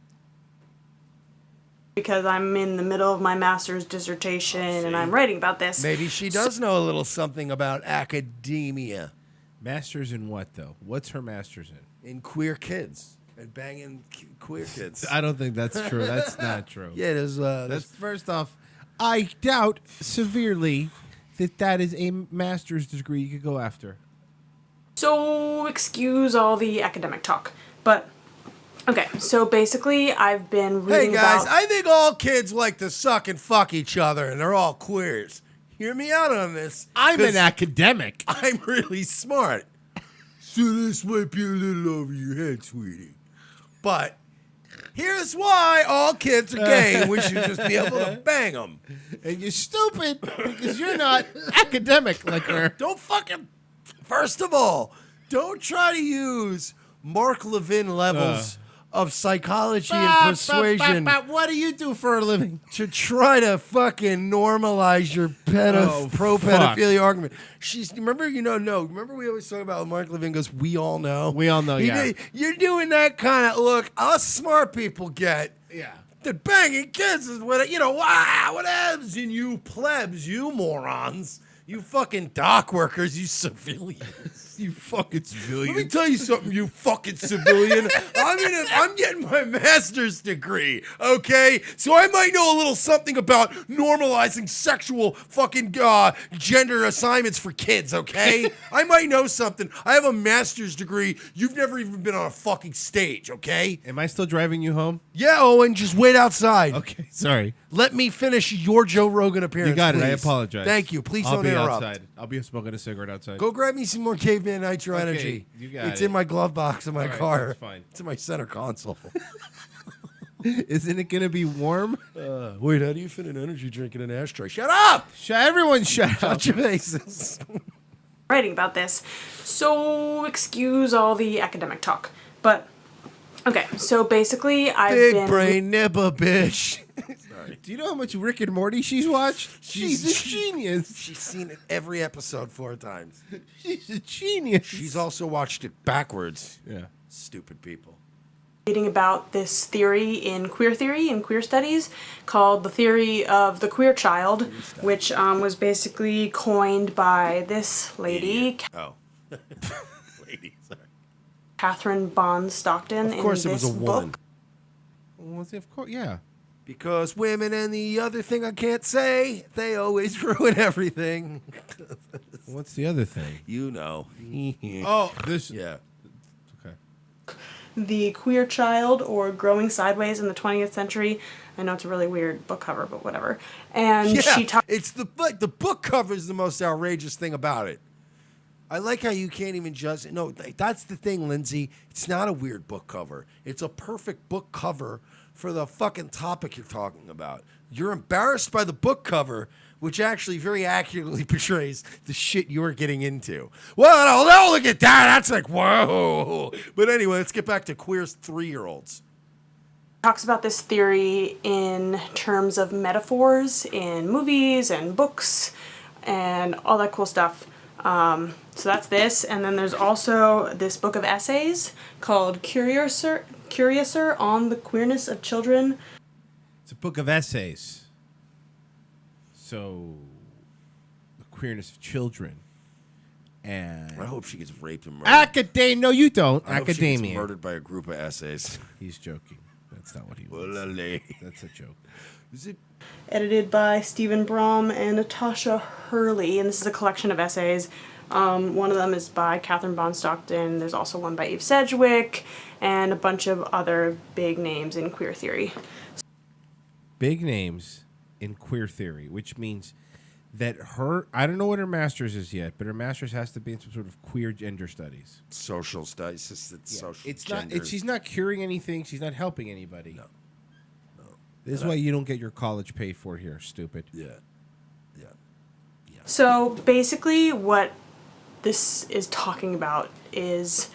Speaker 21: Because I'm in the middle of my master's dissertation and I'm writing about this.
Speaker 4: Maybe she does know a little something about academia.
Speaker 3: Master's in what, though? What's her master's in?
Speaker 4: In queer kids. and banging queer kids.
Speaker 3: I don't think that's true. That's not true.
Speaker 4: Yeah,
Speaker 3: that's first off. I doubt severely that is a master's degree you could go after.
Speaker 21: So excuse all the academic talk, but okay. So basically, I've been reading
Speaker 4: Hey guys,
Speaker 21: about.
Speaker 4: I think all kids like to suck and fuck each other, and they're all queers. Hear me out on this.
Speaker 3: I'm
Speaker 4: 'cause
Speaker 3: an academic.
Speaker 4: I'm really smart. So this might be a little over your head, sweetie. But here's why all kids are gay, and we should just be able to bang them.
Speaker 3: And you're stupid because you're not academic like her.
Speaker 4: Don't fucking. First of all, don't try to use Mark Levin levels of psychology and persuasion.
Speaker 3: What do you do for a living?
Speaker 4: To try to fucking normalize your pro-pedophilia argument. Remember we always talk about Mark Levin goes, we all know.
Speaker 3: We all know, yeah.
Speaker 4: You're doing that kind of look us smart people get.
Speaker 3: Yeah.
Speaker 4: That banging kids is what happens in you plebs, you morons. You fucking dock workers, you civilians.
Speaker 3: You fucking civilians.
Speaker 4: Let me tell you something, you fucking civilian. I'm getting my master's degree, okay? So I might know a little something about normalizing sexual fucking gender assignments for kids, okay? I might know something. I have a master's degree. You've never even been on a fucking stage, okay?
Speaker 3: Am I still driving you home?
Speaker 4: Yeah, Owen, just wait outside.
Speaker 3: Okay, sorry.
Speaker 4: Let me finish your Joe Rogan appearance,
Speaker 3: You got it. I
Speaker 4: please.
Speaker 3: apologize.
Speaker 4: Thank you. Please
Speaker 3: I'll
Speaker 4: don't
Speaker 3: be
Speaker 4: interrupt.
Speaker 3: outside. I'll be smoking a cigarette outside.
Speaker 4: Go grab me some more Caveman Nitro
Speaker 3: Okay,
Speaker 4: Energy.
Speaker 3: you got
Speaker 4: it's
Speaker 3: it.
Speaker 4: in my glove box in my
Speaker 3: All right,
Speaker 4: car.
Speaker 3: that's fine.
Speaker 4: It's in my center console.
Speaker 3: Isn't it going to be warm?
Speaker 4: Wait, how do you fit an energy drink in an ashtray? Shut up!
Speaker 3: Everyone shut up.
Speaker 4: Shut your faces.
Speaker 21: Writing about this, so excuse all the academic talk, but okay. So basically, I've
Speaker 4: Big
Speaker 21: been
Speaker 4: brain nibba, bitch.
Speaker 3: Do you know how much Rick and Morty she's watched? She's a genius.
Speaker 4: She's seen it every episode 4 times.
Speaker 3: She's a genius.
Speaker 4: She's also watched it backwards.
Speaker 3: Yeah.
Speaker 4: Stupid people.
Speaker 21: reading about this theory in queer studies called the theory of the queer child, which was basically coined by this lady.
Speaker 4: Oh. Lady, sorry.
Speaker 21: Catherine Bond Stockton.
Speaker 4: Of course
Speaker 21: in
Speaker 4: it was
Speaker 21: this
Speaker 4: a woman.
Speaker 21: book.
Speaker 3: Well, of course, yeah.
Speaker 4: Because women and the other thing I can't say, they always ruin everything.
Speaker 3: What's the other thing?
Speaker 4: You know.
Speaker 3: Oh, this.
Speaker 4: Yeah.
Speaker 3: Okay.
Speaker 21: The Queer Child, or Growing Sideways in the 20th Century. I know it's a really weird book cover, but whatever. And
Speaker 4: Yeah,
Speaker 21: she talks.
Speaker 4: it's the book cover is the most outrageous thing about it. I like how you can't even judge it. No, that's the thing, Lindsay. It's not a weird book cover. It's a perfect book cover for the fucking topic you're talking about. You're embarrassed by the book cover, which actually very accurately portrays the shit you're getting into. Well, no, look at that. That's like, whoa. But anyway, let's get back to queer 3-year-olds.
Speaker 21: Talks about this theory in terms of metaphors in movies and books and all that cool stuff. So that's this, and then there's also this book of essays called Curiouser on the Queerness of Children.
Speaker 3: It's a book of essays. So, the queerness of children. And
Speaker 4: I hope she gets raped and murdered.
Speaker 3: Academia. No, you don't.
Speaker 4: I hope she
Speaker 3: Academia.
Speaker 4: gets murdered by a group of essays.
Speaker 3: He's joking. That's not what he wants. That's a joke.
Speaker 4: Is it?
Speaker 21: Edited by Stephen Brom and Natasha Hurley, and this is a collection of essays. One of them is by Catherine Bond Stockton. There's also one by Eve Sedgwick, and a bunch of other big names in queer theory.
Speaker 3: Big names in queer theory, which means that I don't know what her master's is yet, but her master's has to be in some sort of queer gender studies.
Speaker 4: Social studies. It's social
Speaker 3: It's
Speaker 4: gender.
Speaker 3: not. She's not curing anything. She's not helping anybody.
Speaker 4: No.
Speaker 3: This is why you don't get your college paid for here, stupid.
Speaker 4: Yeah.
Speaker 21: So basically what this is talking about is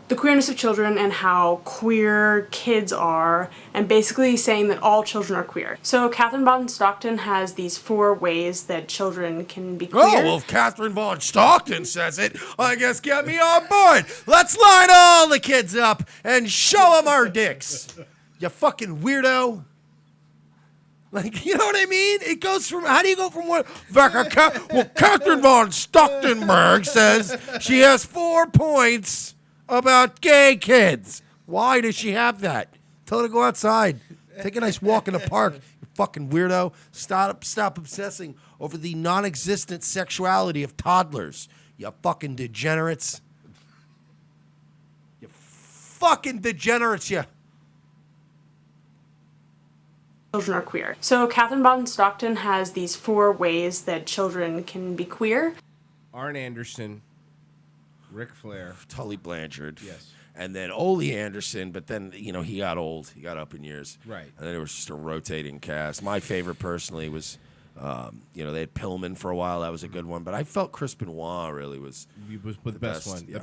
Speaker 21: the queerness of children and how queer kids are, and basically saying that all children are queer. So Catherine Bond Stockton has these 4 ways that children can be queer.
Speaker 4: Oh, well, if Catherine Von Stockton says it, I guess get me on board. Let's line all the kids up and show them our dicks. You fucking weirdo. Like, you know what I mean? It goes from, how do you go from what? Well, Catherine Von Stocktonberg says she has 4 points about gay kids. Why does she have that? Tell her to go outside. Take a nice walk in the park, you fucking weirdo. Stop obsessing over the non-existent sexuality of toddlers, you fucking degenerates. You fucking degenerates, you.
Speaker 21: Children are queer. So Catherine Bon Stockton has these 4 ways that children can be queer.
Speaker 3: Arn Anderson, Ric Flair,
Speaker 4: Tully Blanchard.
Speaker 3: Yes.
Speaker 4: And then Ole Anderson, but then, he got old. He got up in years.
Speaker 3: Right.
Speaker 4: And then it was just a rotating cast. My favorite personally was, they had Pillman for a while. That was a good one. But I felt Chris Benoit really was
Speaker 3: the best one.
Speaker 4: Yeah,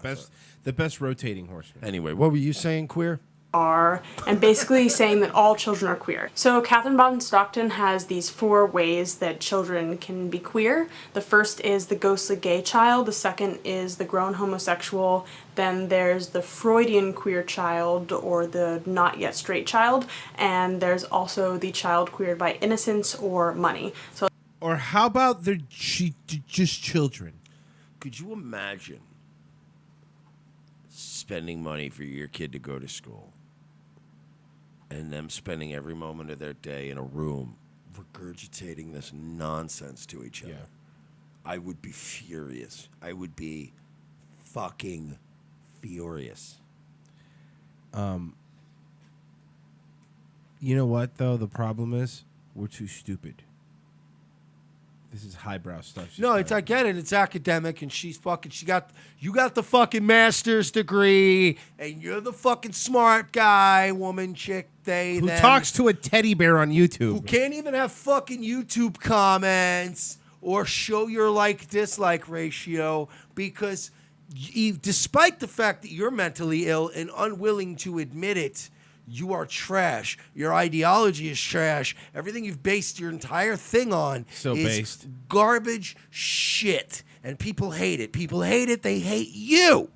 Speaker 3: the best rotating horseman.
Speaker 4: Anyway, what were you saying, queer?
Speaker 21: Are, and basically saying that all children are queer. So Catherine Bon Stockton has these 4 ways that children can be queer. The first is the ghostly gay child, the second is the grown homosexual, then there's the Freudian queer child, or the not yet straight child, and there's also the child queered by innocence or money. So,
Speaker 3: or how about just children?
Speaker 4: Could you imagine spending money for your kid to go to school and them spending every moment of their day in a room regurgitating this nonsense to each other?
Speaker 3: Yeah.
Speaker 4: I would be furious. I would be fucking furious.
Speaker 3: You know what, though? The problem is we're too stupid. This is highbrow stuff.
Speaker 4: No, I get it. It's academic, and you got the fucking master's degree, and you're the fucking smart guy, woman, chick, they,
Speaker 3: Who
Speaker 4: them.
Speaker 3: talks to a teddy bear on YouTube.
Speaker 4: Who can't even have fucking YouTube comments or show your like-dislike ratio because despite the fact that you're mentally ill and unwilling to admit it, you are trash. Your ideology is trash. Everything you've based your entire thing on is garbage shit. And people hate it. People hate it. They hate you.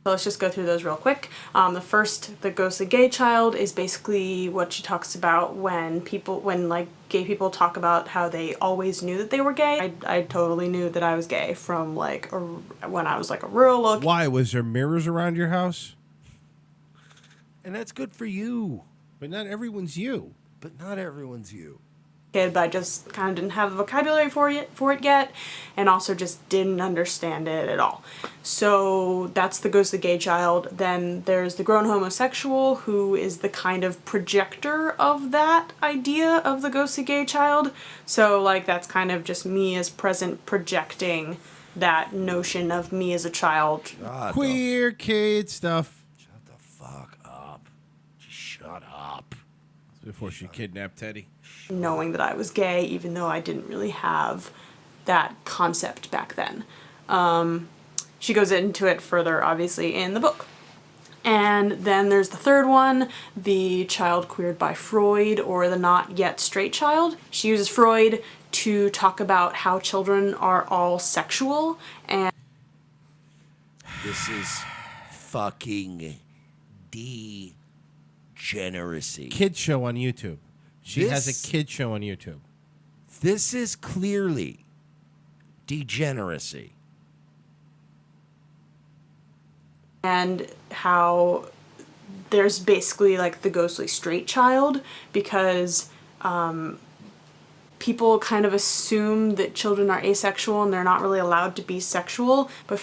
Speaker 21: So let's just go through those real quick. The first, the ghostly gay child, is basically what she talks about when gay people talk about how they always knew that they were gay. I totally knew that I was gay from when I was a real look.
Speaker 3: Why? Was there mirrors around your house?
Speaker 4: And that's good for you.
Speaker 3: But not everyone's you.
Speaker 21: Kid, but I just kind of didn't have the vocabulary for it yet, and also just didn't understand it at all. So that's the ghostly gay child. Then there's the grown homosexual, who is the kind of projector of that idea of the ghostly gay child. So that's kind of just me as present projecting that notion of me as a child.
Speaker 3: Queer kid stuff.
Speaker 4: Shut up.
Speaker 3: Before she kidnapped Teddy.
Speaker 21: Knowing that I was gay, even though I didn't really have that concept back then. She goes into it further, obviously, in the book. And then there's the third one, the child queered by Freud, or the not yet straight child. She uses Freud to talk about how children are all sexual, and
Speaker 4: this is fucking degeneracy.
Speaker 3: Kid show on YouTube. She has a kid show on YouTube.
Speaker 4: This is clearly degeneracy.
Speaker 21: and how there's basically the ghostly straight child, because people kind of assume that children are asexual and they're not really allowed to be sexual, but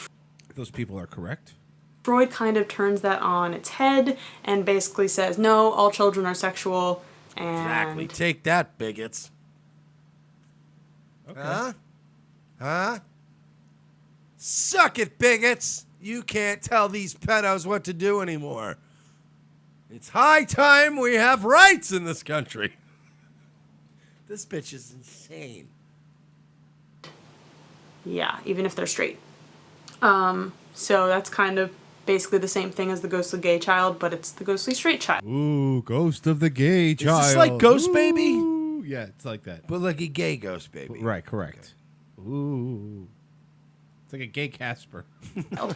Speaker 3: those people are correct.
Speaker 21: Freud kind of turns that on its head and basically says, no, all children are sexual. And
Speaker 4: Exactly. Take that, bigots. Okay. Huh? Suck it, bigots. You can't tell these pedos what to do anymore. It's high time we have rights in this country. This bitch is insane.
Speaker 21: yeah, even if they're straight. So that's kind of basically the same thing as the ghostly gay child, but it's the ghostly straight child.
Speaker 3: Ooh, ghost of the gay child.
Speaker 4: Is this like Ghost Baby?
Speaker 3: Yeah, it's like that.
Speaker 4: But like a gay Ghost Baby.
Speaker 3: Right, correct. Okay. Ooh. It's like a gay Casper.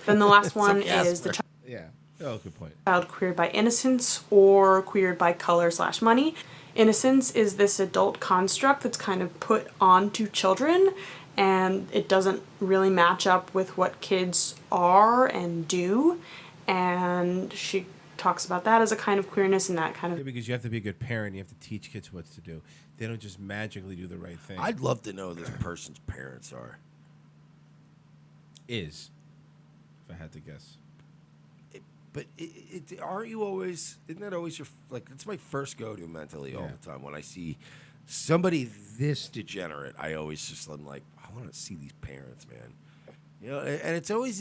Speaker 21: Then the last one is the
Speaker 3: Yeah. Oh, good point.
Speaker 21: child queered by innocence or queered by color/money. Innocence is this adult construct that's kind of put onto children, and it doesn't really match up with what kids are and do. and she talks about that as a kind of queerness and that kind of...
Speaker 3: Because you have to be a good parent. You have to teach kids what to do. They don't just magically do the right thing.
Speaker 4: I'd love to know who this person's parents are.
Speaker 3: If I had to guess.
Speaker 4: But aren't you always? Isn't that always your like? That's my first go-to mentally all the time when I see somebody this degenerate. I'm like, I want to see these parents, man. You know, and it's always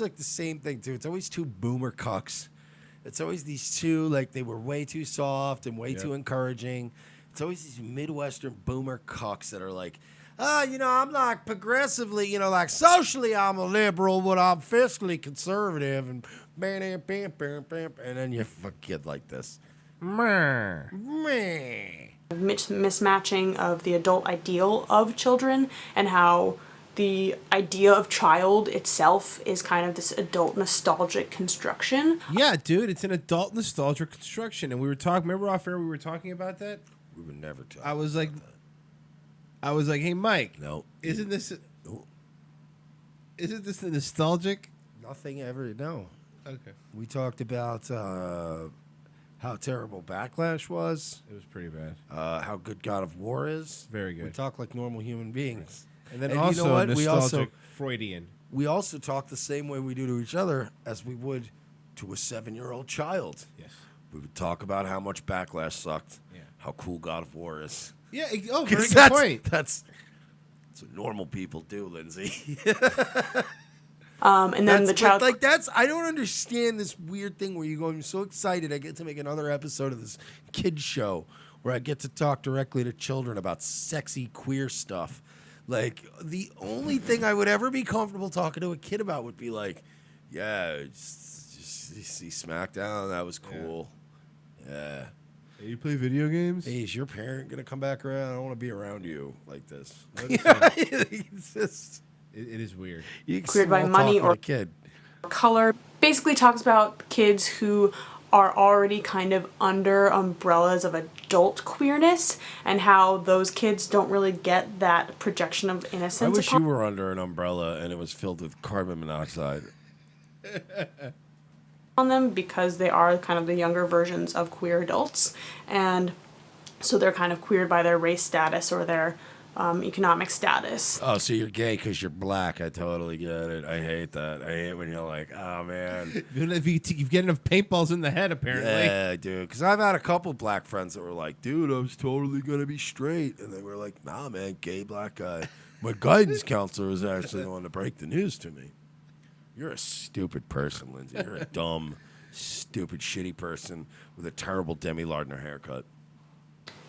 Speaker 4: like the same thing too. It's always two boomer cucks. It's always these two like they were way too soft and way too encouraging. It's always these Midwestern boomer cucks that are like, I'm like progressively, like socially I'm a liberal, but I'm fiscally conservative, and then you fuck kid like this.
Speaker 21: Mismatching of the adult ideal of children and how the idea of child itself is kind of this adult nostalgic construction.
Speaker 3: Yeah, dude, it's an adult nostalgic construction. And we were talking, remember off air we were talking about that?
Speaker 4: We would never talk.
Speaker 3: I was like, hey, Mike.
Speaker 4: No.
Speaker 3: Isn't this a nostalgic?
Speaker 4: Nothing ever, no.
Speaker 3: Okay.
Speaker 4: We talked about how terrible Backlash was.
Speaker 3: It was pretty bad.
Speaker 4: How good God of War is.
Speaker 3: Very good.
Speaker 4: We talk like normal human beings.
Speaker 3: And then
Speaker 4: you know what?
Speaker 3: nostalgic Freudian.
Speaker 4: We also talk the same way we do to each other as we would to a 7-year-old child.
Speaker 3: Yes.
Speaker 4: We would talk about how much Backlash sucked. Yeah. How cool God of War is.
Speaker 3: Yeah. Oh, very good point.
Speaker 4: That's what normal people do, Lindsay.
Speaker 21: And then the child...
Speaker 4: I don't understand this weird thing where you go, I'm so excited I get to make another episode of this kids show where I get to talk directly to children about sexy queer stuff. Like, the only thing I would ever be comfortable talking to a kid about would be like, yeah, just see SmackDown, that was cool. Yeah.
Speaker 3: Hey, you play video games?
Speaker 4: Hey, is your parent going to come back around? I don't want to be around you like this.
Speaker 3: It's just... It is weird.
Speaker 21: Queered by money or
Speaker 4: kid.
Speaker 21: Color. Basically talks about kids who are already kind of under umbrellas of adult queerness and how those kids don't really get that projection of innocence.
Speaker 4: I wish you were under an umbrella and it was filled with carbon monoxide.
Speaker 21: On them because they are kind of the younger versions of queer adults, and so they're kind of queered by their race status or their economic status.
Speaker 4: Oh, so you're gay because you're black. I totally get it. I hate that. I hate when you're like, oh, man.
Speaker 3: If you get enough paintballs in the head, apparently.
Speaker 4: Yeah, dude. Because I've had a couple black friends that were like, dude, I was totally going to be straight. And they were like, nah, man, gay black guy. My guidance counselor was actually the one to break the news to me. You're a stupid person, Lindsay. You're a dumb, stupid, shitty person with a terrible Demi Lardner haircut.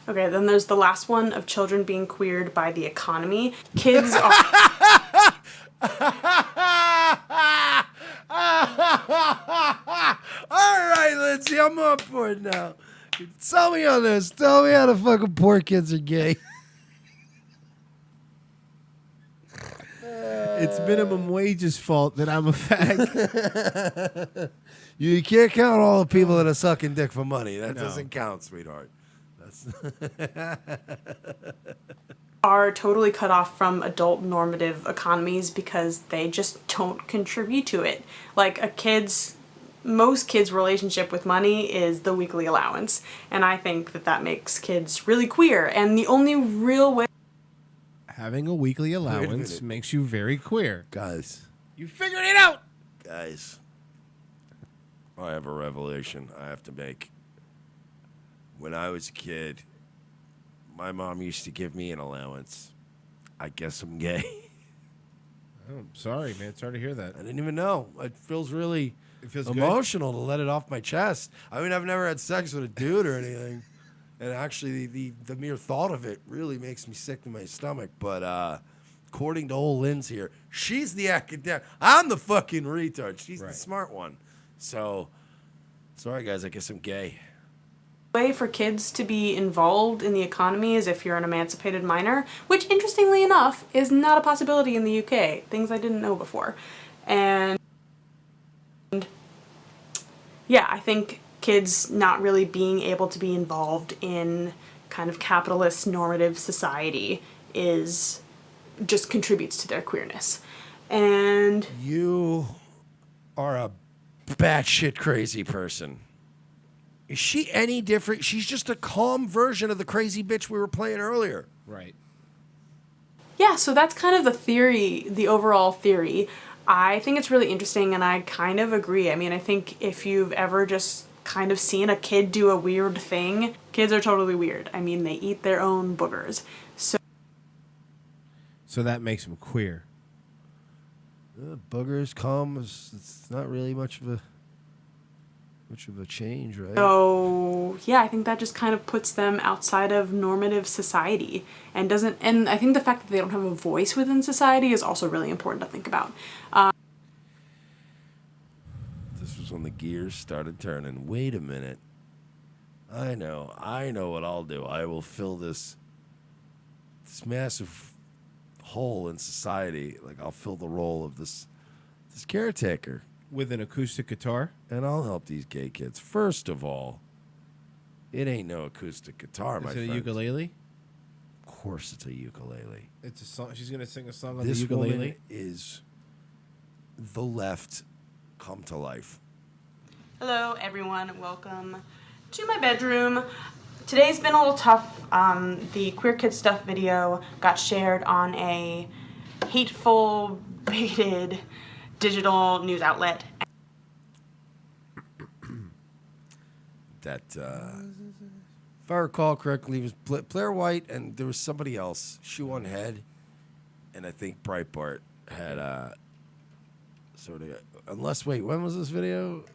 Speaker 21: Okay, then there's the last one of children being queered by the economy. Kids are...
Speaker 4: All right, Lindsay, I'm on board now. Tell me on this. Tell me how the fucking poor kids are gay.
Speaker 3: It's minimum wage's fault that I'm a fag.
Speaker 4: You can't count all the people that are sucking dick for money. That doesn't count, sweetheart.
Speaker 21: are totally cut off from adult normative economies because they just don't contribute to it. Like most kids' relationship with money is the weekly allowance, and I think that makes kids really queer, and the only real way...
Speaker 3: Having a weekly allowance makes you very queer.
Speaker 4: Guys.
Speaker 3: You figured it out!
Speaker 4: Guys. I have a revelation I have to make. When I was a kid, my mom used to give me an allowance. I guess I'm gay.
Speaker 3: Oh, I'm sorry, man. Sorry to hear that.
Speaker 4: I didn't even know. It feels really emotional to let it off my chest. I mean, I've never had sex with a dude or anything. And actually, the mere thought of it really makes me sick to my stomach. But according to old Linz here, she's the academic. I'm the fucking retard. She's the smart one. So, sorry, guys. I guess I'm gay.
Speaker 21: Way for kids to be involved in the economy is if you're an emancipated minor, which interestingly enough is not a possibility in the UK. Things I didn't know before. And yeah, I think kids not really being able to be involved in kind of capitalist normative society just contributes to their queerness. And
Speaker 4: you are a batshit crazy person. Is she any different? She's just a calm version of the crazy bitch we were playing earlier.
Speaker 3: Right.
Speaker 21: Yeah, so that's kind of the theory, the overall theory. I think it's really interesting, and I kind of agree. I mean, I think if you've ever just kind of seen a kid do a weird thing, kids are totally weird. I mean, they eat their own boogers.
Speaker 3: So that makes them queer.
Speaker 4: Boogers, comes. It's not really much of a change, right?
Speaker 21: So yeah, I think that just kind of puts them outside of normative society and I think the fact that they don't have a voice within society is also really important to think about.
Speaker 4: This was when the gears started turning. Wait a minute. I know what I'll do. I will fill this massive hole in society. Like, I'll fill the role of this caretaker.
Speaker 3: With an acoustic guitar?
Speaker 4: And I'll help these gay kids. First of all, it ain't no acoustic guitar, my friend.
Speaker 3: Is it a ukulele?
Speaker 4: Of course it's a ukulele.
Speaker 3: It's a song. She's going to sing a song on
Speaker 4: This
Speaker 3: the ukulele?
Speaker 4: woman is the left come to life.
Speaker 21: Hello everyone, welcome to my bedroom. Today's been a little tough. The Queer Kid Stuff video got shared on a hateful, baited digital news outlet.
Speaker 4: That, if I recall correctly, it was Blair White and there was somebody else, Shoe on Head, and I think Breitbart had sort of, unless, wait, when was this video?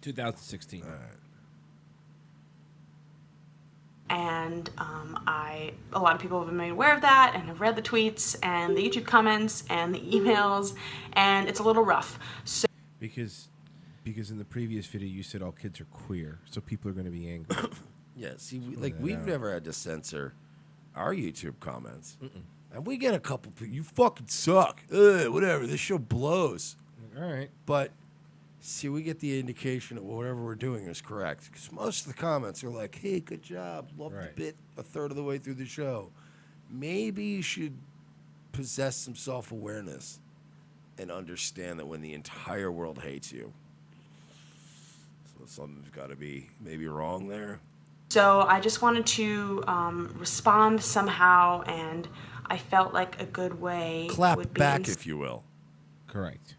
Speaker 3: 2016.
Speaker 4: All right.
Speaker 21: And a lot of people have been made aware of that and have read the tweets and the YouTube comments and the emails, and it's a little rough. So
Speaker 3: Because in the previous video you said all kids are queer, so people are going to be angry.
Speaker 4: Yeah, see, we've never had to censor our YouTube comments. And we get a couple people, you fucking suck. Whatever, this show blows.
Speaker 3: All right.
Speaker 4: But, see, we get the indication that whatever we're doing is correct. Because most of the comments are like, hey, good job. Love the bit a third of the way through the show. Maybe you should possess some self-awareness and understand that when the entire world hates you, so something's got to be maybe wrong there.
Speaker 21: So I just wanted to respond somehow, and I felt like a good way
Speaker 4: Clap
Speaker 21: would be
Speaker 4: back, if you will.
Speaker 3: Correct.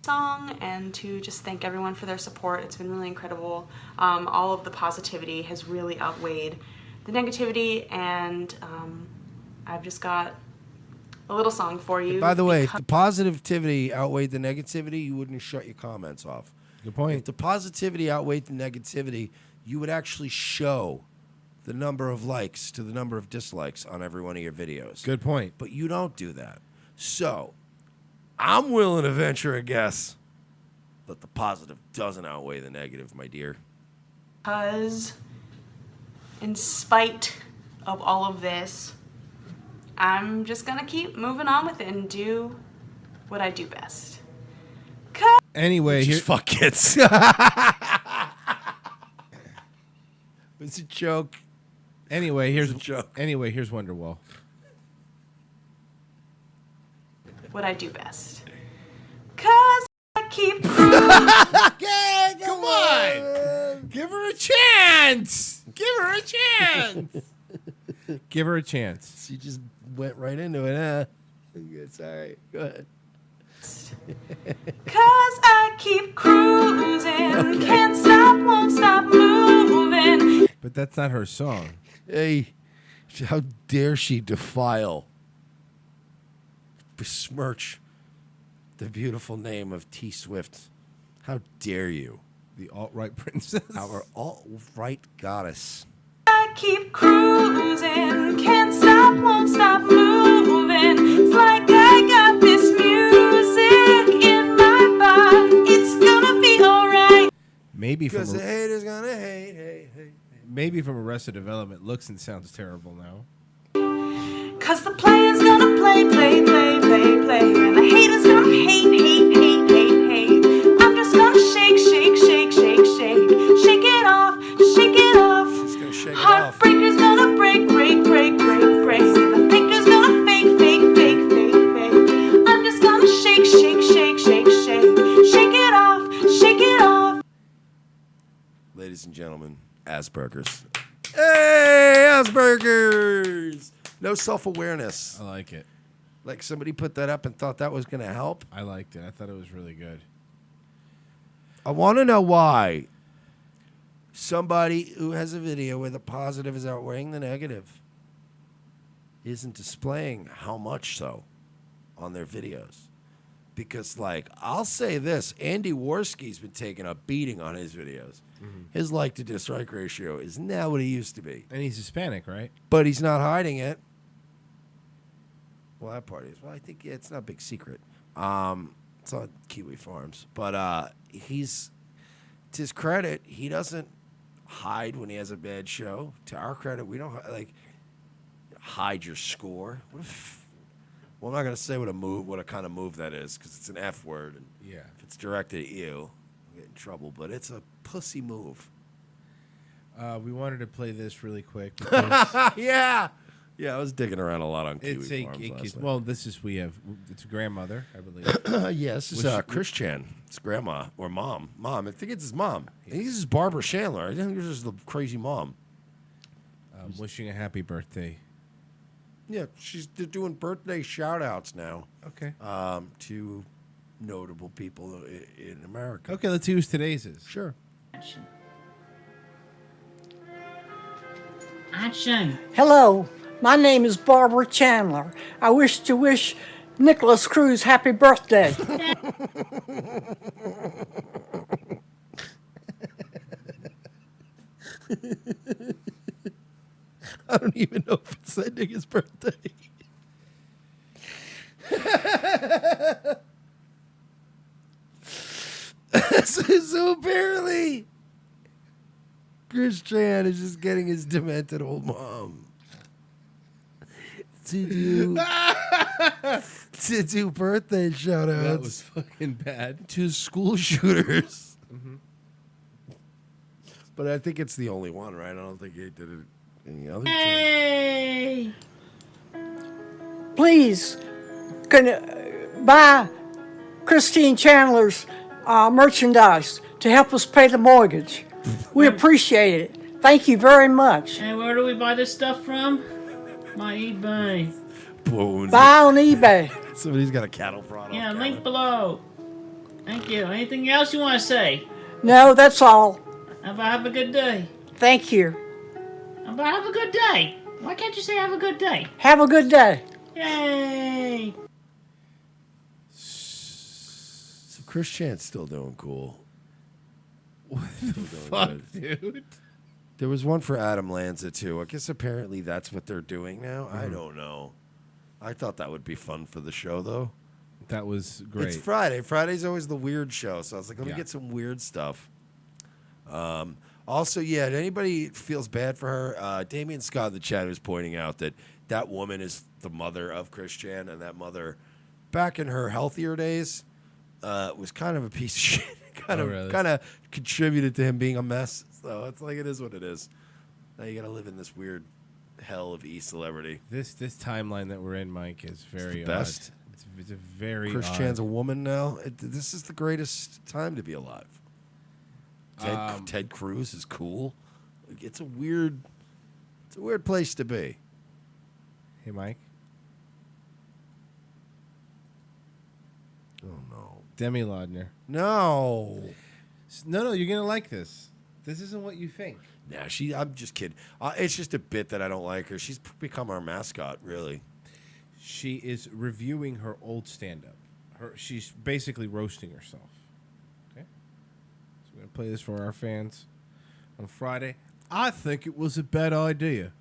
Speaker 21: song, and to just thank everyone for their support. It's been really incredible. All of the positivity has really outweighed the negativity, and I've just got a little song for you.
Speaker 4: By the way, if the positivity outweighed the negativity, you wouldn't shut your comments off.
Speaker 3: Good point.
Speaker 4: If the positivity outweighed the negativity, you would actually show the number of likes to the number of dislikes on every one of your videos.
Speaker 3: Good point.
Speaker 4: But you don't do that. So, I'm willing to venture a guess that the positive doesn't outweigh the negative, my dear.
Speaker 21: Because in spite of all of this, I'm just gonna keep moving on with it and do what I do best.
Speaker 3: Anyway,
Speaker 4: Just fuck kids. It's a joke.
Speaker 3: Anyway, here's
Speaker 4: a joke.
Speaker 3: Anyway, here's Wonderwall.
Speaker 21: What I do best. Cause I keep cruising.
Speaker 3: Come on. Give her a chance. Give her a chance. Give her a chance.
Speaker 4: She just went right into it, huh? It's all right. Go ahead.
Speaker 21: Cause I keep cruising. Can't stop, won't stop moving.
Speaker 3: But that's not her song.
Speaker 4: Hey, how dare she defile, besmirch the beautiful name of T Swift? How dare you?
Speaker 3: The alt-right princess?
Speaker 4: Our alt-right goddess.
Speaker 21: I keep cruising. Can't stop, won't stop moving. It's like I got this music in my body. It's gonna be alright.
Speaker 3: Maybe from
Speaker 4: Because the haters gonna hate.
Speaker 3: Maybe from Arrested Development looks and sounds terrible now.
Speaker 21: Cause the player's gonna play. And the haters gonna hate. I'm just gonna shake. Shake it off.
Speaker 4: She's gonna shake it off.
Speaker 21: Heartbreaker's gonna break. And the faker's gonna fake. I'm just gonna shake. Shake it off. Shake
Speaker 4: and gentlemen, Asperger's. Hey, Asperger's! No self-awareness.
Speaker 3: I like it.
Speaker 4: Like somebody put that up and thought that was going to help.
Speaker 3: I liked it. I thought it was really good.
Speaker 4: I want to know why somebody who has a video where the positive is outweighing the negative isn't displaying how much so on their videos. Because, like, I'll say this, Andy Worski's been taking a beating on his videos. His like to dislike ratio is not what it used to be.
Speaker 3: And he's Hispanic, right?
Speaker 4: But he's not hiding it. Well, that part is. Well, I think it's not a big secret. It's on Kiwi Farms. But he's, to his credit, he doesn't hide when he has a bad show. To our credit, we don't, like, hide your score. What if, well, I'm not going to say what a kind of move that is, because it's an F word. And
Speaker 3: yeah.
Speaker 4: If it's directed at you, I'll get in trouble. But it's a pussy move.
Speaker 3: We wanted to play this really quick.
Speaker 4: Yeah. Yeah, I was digging around a lot on Kiwi
Speaker 3: It's
Speaker 4: Farms last night.
Speaker 3: well, this is it's grandmother, I believe.
Speaker 4: Yes, it's Chris Chan. It's grandma or mom. Mom, I think it's his mom. I think this is Barbara Chandler. I think this is the crazy mom.
Speaker 3: Wishing a happy birthday.
Speaker 4: Yeah, they're doing birthday shout-outs now.
Speaker 3: Okay.
Speaker 4: To notable people in America.
Speaker 3: Okay, let's see who's today's is.
Speaker 4: Sure.
Speaker 5: Action. Hello, my name is Barbara Chandler. I wish to wish Nicholas Cruz happy birthday.
Speaker 4: I don't even know if it's that nigga's birthday. So apparently, Chris Chan is just getting his demented old mom to do birthday shout-outs.
Speaker 3: That was fucking bad.
Speaker 4: To school shooters. But I think it's the only one, right? I don't think he did it any other time.
Speaker 5: Hey! Please, buy Christine Chandler's merchandise to help us pay the mortgage. We appreciate it. Thank you very much.
Speaker 22: And where do we buy this stuff from? My eBay.
Speaker 5: Buy on eBay.
Speaker 4: Somebody's got a cattle product.
Speaker 22: Yeah, link below. Thank you. Anything else you want to say?
Speaker 5: No, that's all.
Speaker 22: Have a good day.
Speaker 5: Thank you.
Speaker 22: Have a good day. Why can't you say have a good day?
Speaker 5: Have a good day.
Speaker 22: Yay!
Speaker 4: So Chris Chan's still doing cool.
Speaker 3: What the fuck, dude?
Speaker 4: There was one for Adam Lanza, too. I guess apparently that's what they're doing now. I don't know. I thought that would be fun for the show, though.
Speaker 3: That was great.
Speaker 4: It's Friday. Friday's always the weird show, so I was like, let me
Speaker 3: Yeah.
Speaker 4: get some weird stuff. Also, yeah, if anybody feels bad for her, Damian Scott in the chat was pointing out that that woman is the mother of Chris Chan, and that mother, back in her healthier days, was kind of a piece of shit. kind of contributed to him being a mess. So it's like, it is what it is. Now you got to live in this weird hell of e-celebrity.
Speaker 3: This timeline that we're in, Mike, is very
Speaker 4: the best.
Speaker 3: odd. It's a very
Speaker 4: Chris
Speaker 3: odd.
Speaker 4: Chan's a woman now. This is the greatest time to be alive. Ted Cruz is cool. It's a weird place to be.
Speaker 3: Hey, Mike.
Speaker 4: Oh no,
Speaker 3: Demi Laudner.
Speaker 4: No,
Speaker 3: you're gonna like this. This isn't what you think.
Speaker 4: Nah, I'm just kidding. It's just a bit that I don't like her. She's become our mascot, really.
Speaker 3: She is reviewing her old stand-up. She's basically roasting herself. Okay, so we're gonna play this for our fans on Friday. I think it was a bad idea.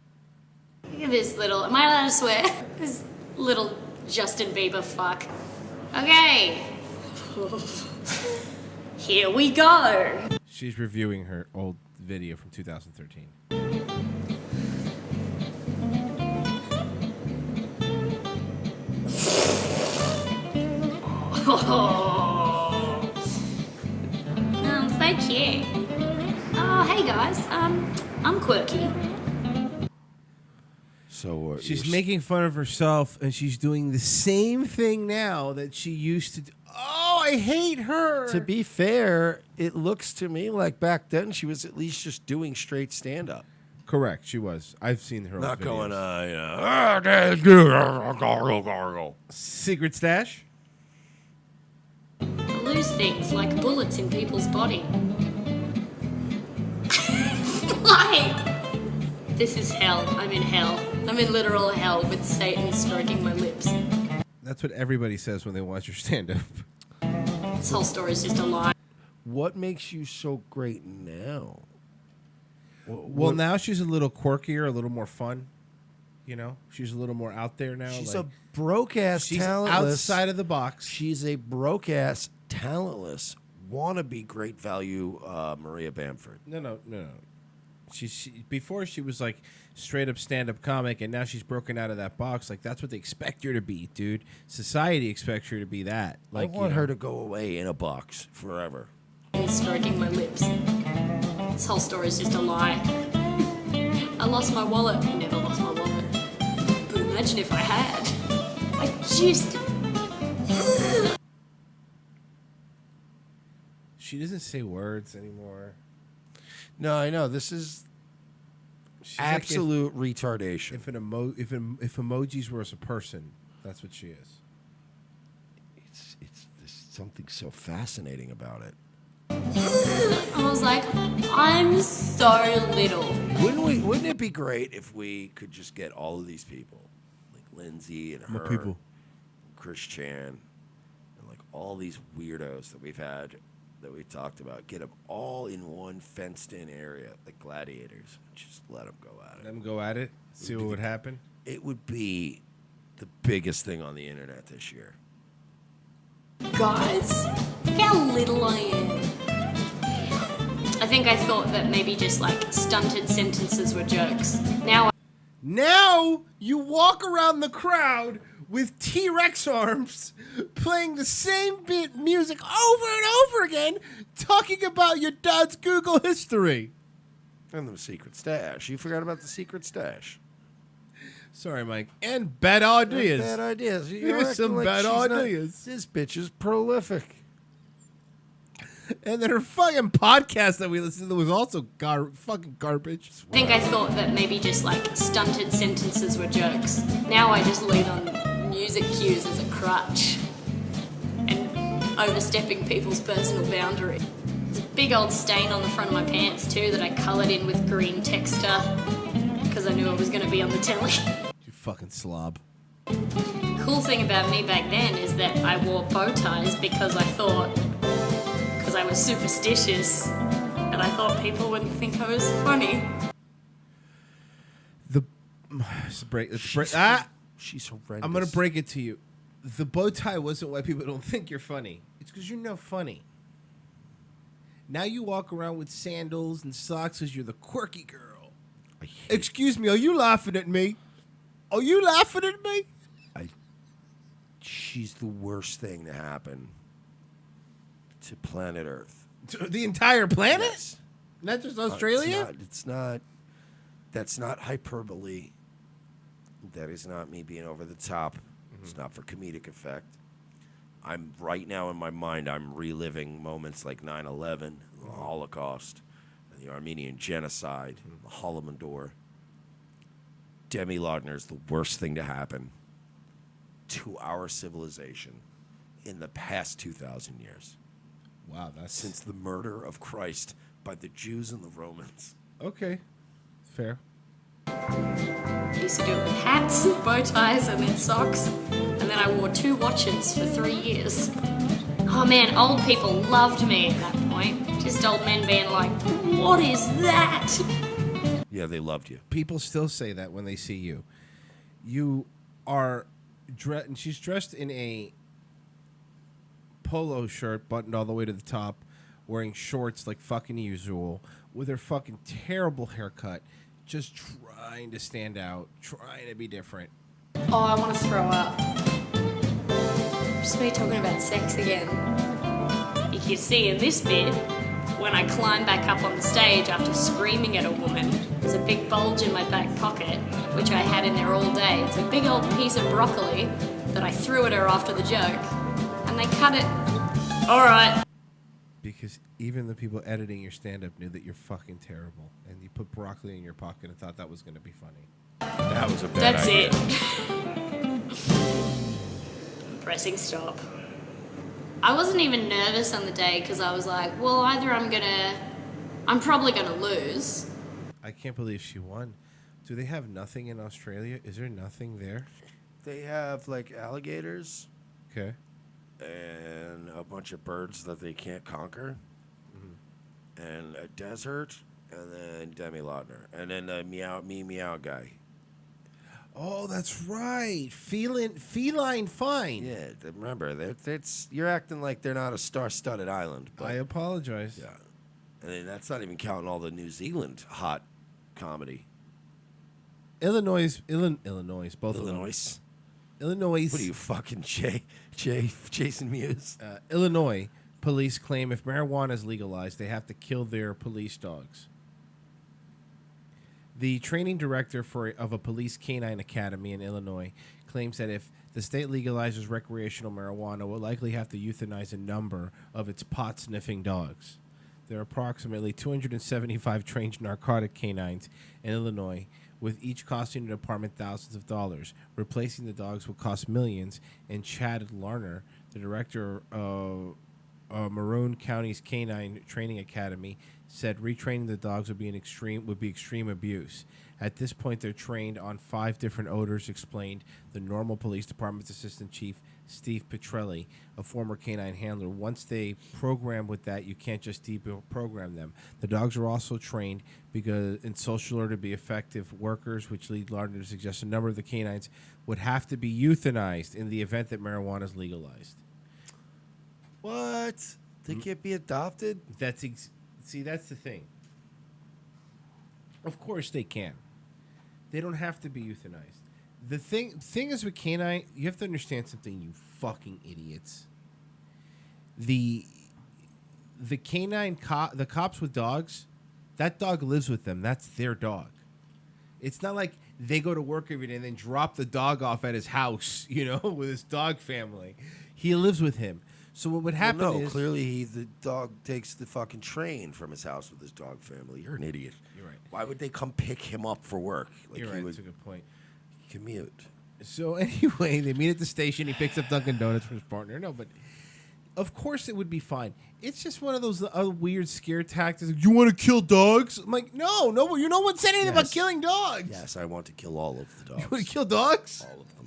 Speaker 23: Look at this little, am I allowed to swear? This little Justin Bieber fuck. Okay. Here we go.
Speaker 3: She's reviewing her old video from 2013.
Speaker 23: Oh, so cute. Oh, hey guys. I'm quirky.
Speaker 4: So
Speaker 3: she's making fun of herself, and she's doing the same thing now that she used to do. Oh, I hate her.
Speaker 4: To be fair, it looks to me like back then she was at least just doing straight stand-up.
Speaker 3: Correct, she was. I've seen her.
Speaker 4: Not
Speaker 3: on
Speaker 4: going,
Speaker 3: Secret stash?
Speaker 23: I lose things like bullets in people's body. Why? This is hell. I'm in hell. I'm in literal hell with Satan stroking my lips.
Speaker 3: That's what everybody says when they watch your stand-up.
Speaker 23: This whole story is just a lie.
Speaker 4: What makes you so great now?
Speaker 3: Well, now she's a little quirkier, a little more fun. You know, she's a little more out there now.
Speaker 4: She's
Speaker 3: like,
Speaker 4: a broke-ass
Speaker 3: she's
Speaker 4: talentless.
Speaker 3: outside of the box.
Speaker 4: She's a broke-ass, talentless, wannabe great value Maria Bamford.
Speaker 3: No. Before she was like straight up stand up comic, and now she's broken out of that box. Like that's what they expect her to be, dude. Society expects her to be that. Like
Speaker 4: I want her to go away in a box forever.
Speaker 23: Stroking my lips. This whole story is just a lie. I lost my wallet. I never lost my wallet. But imagine if I had. I just.
Speaker 3: She doesn't say words anymore.
Speaker 4: No, I know. This is absolute retardation.
Speaker 3: If emojis were as a person, that's what she is.
Speaker 4: There's something so fascinating about it.
Speaker 23: I was like, I'm so little.
Speaker 4: Wouldn't it be great if we could just get all of these people, like Lindsay and
Speaker 3: My
Speaker 4: her,
Speaker 3: people.
Speaker 4: Chris Chan, and like all these weirdos that we've had, that we talked about, get them all in one fenced-in area, like gladiators. Just let them go at it.
Speaker 3: Let them go at it. See what would happen.
Speaker 4: It would be the biggest thing on the internet this year.
Speaker 23: Guys, look how little I am. I think I thought that maybe just like stunted sentences were jokes.
Speaker 3: Now you walk around the crowd with T-Rex arms, playing the same bit music over and over again, talking about your dad's Google history.
Speaker 4: And the secret stash. You forgot about the secret stash.
Speaker 3: Sorry, Mike. And bad ideas.
Speaker 4: Bad ideas.
Speaker 3: Give us some bad ideas.
Speaker 4: This bitch is prolific.
Speaker 3: And then her fucking podcast that we listened to was also fucking garbage.
Speaker 23: I think I thought that maybe just like stunted sentences were jokes. Now I just lean on music cues as a crutch and overstepping people's personal boundary. There's a big old stain on the front of my pants too that I coloured in with green texture because I knew it was going to be on the telly.
Speaker 3: You fucking slob.
Speaker 23: Cool thing about me back then is that I wore bow ties because I was superstitious and I thought people wouldn't think I was funny.
Speaker 4: She's horrendous.
Speaker 3: I'm going to break it to you. The bow tie wasn't why people don't think you're funny. It's because you're no funny. Now you walk around with sandals and socks because you're the quirky girl. Excuse me, are you laughing at me? Are you laughing at me?
Speaker 4: She's the worst thing to happen to planet Earth.
Speaker 3: To the entire planet?
Speaker 4: Yes.
Speaker 3: Not just Australia?
Speaker 4: That's not hyperbole. That is not me being over the top. It's not for comedic effect. I'm right now in my mind, I'm reliving moments like 9/11, the Holocaust, and the Armenian genocide, the Holodomor. Demi Laudner is the worst thing to happen to our civilization in the past 2,000 years.
Speaker 3: Wow, that's...
Speaker 4: Since the murder of Christ by the Jews and the Romans.
Speaker 3: Okay, fair.
Speaker 23: I used to do it with hats, bow ties, and then socks. And then I wore 2 watches for 3 years. Oh man, old people loved me at that point. Just old men being like, what is that?
Speaker 4: Yeah, they loved you.
Speaker 3: People still say that when they see you. You are... and she's dressed in a polo shirt buttoned all the way to the top, wearing shorts like fucking usual, with her fucking terrible haircut, just trying to stand out, trying to be different.
Speaker 23: Oh, I want to throw up. Just me talking about sex again. You can see in this bit, when I climb back up on the stage after screaming at a woman, there's a big bulge in my back pocket, which I had in there all day. It's a big old piece of broccoli that I threw at her after the joke, and they cut it All right.
Speaker 3: Because even the people editing your stand-up knew that you're fucking terrible, and you put broccoli in your pocket and thought that was going to be funny.
Speaker 4: That was a bad
Speaker 23: That's
Speaker 4: idea.
Speaker 23: it. Pressing stop. I wasn't even nervous on the day because I was like, well, either I'm probably gonna lose.
Speaker 3: I can't believe she won. Do they have nothing in Australia? Is there nothing there?
Speaker 4: They have like alligators.
Speaker 3: Okay.
Speaker 4: And a bunch of birds that they can't conquer. And a desert. And then Demi Loudner. And then the meow guy.
Speaker 3: Oh, that's right. Feline fine.
Speaker 4: Yeah, remember, you're acting like they're not a star-studded island. But
Speaker 3: I apologize.
Speaker 4: Yeah. And then that's not even counting all the New Zealand hot comedy.
Speaker 3: Illinois, both
Speaker 4: Illinois.
Speaker 3: of them. Illinois.
Speaker 4: What are you, fucking Jason Mewes?
Speaker 3: Illinois police claim if marijuana is legalized, they have to kill their police dogs. The training director of a police canine academy in Illinois claims that if the state legalizes recreational marijuana, it will likely have to euthanize a number of its pot-sniffing dogs. There are approximately 275 trained narcotic canines in Illinois, with each costing the department thousands of dollars. Replacing the dogs will cost millions, and Chad Larner, the director of Maroon County's Canine Training Academy, said retraining the dogs would be extreme abuse. At this point, they're trained on 5 different odors, explained the Normal Police Department's Assistant Chief Steve Petrelli, a former canine handler. Once they program with that, you can't just deprogram them. The dogs are also trained because in social order to be effective workers, which lead Lardner to suggest a number of the canines would have to be euthanized in the event that marijuana is legalized.
Speaker 4: What? They can't be adopted?
Speaker 3: See, that's the thing. Of course they can. They don't have to be euthanized. The thing is with canine, you have to understand something, you fucking idiots. The canine the cops with dogs, that dog lives with them. That's their dog. It's not like they go to work every day and then drop the dog off at his house, with his dog family. He lives with him. So what would happen is...
Speaker 4: clearly the dog takes the fucking train from his house with his dog family. You're an idiot.
Speaker 3: You're right.
Speaker 4: Why would they come pick him up for work?
Speaker 3: You're right, that's a good point.
Speaker 4: Commute.
Speaker 3: So anyway, they meet at the station. He picks up Dunkin' Donuts for his partner. No, but of course it would be fine. It's just one of those weird scare tactics. You want to kill dogs? I'm like, no, you no one said anything about killing dogs.
Speaker 4: Yes, I want to kill all of the dogs.
Speaker 3: You want to kill dogs?
Speaker 4: All of them.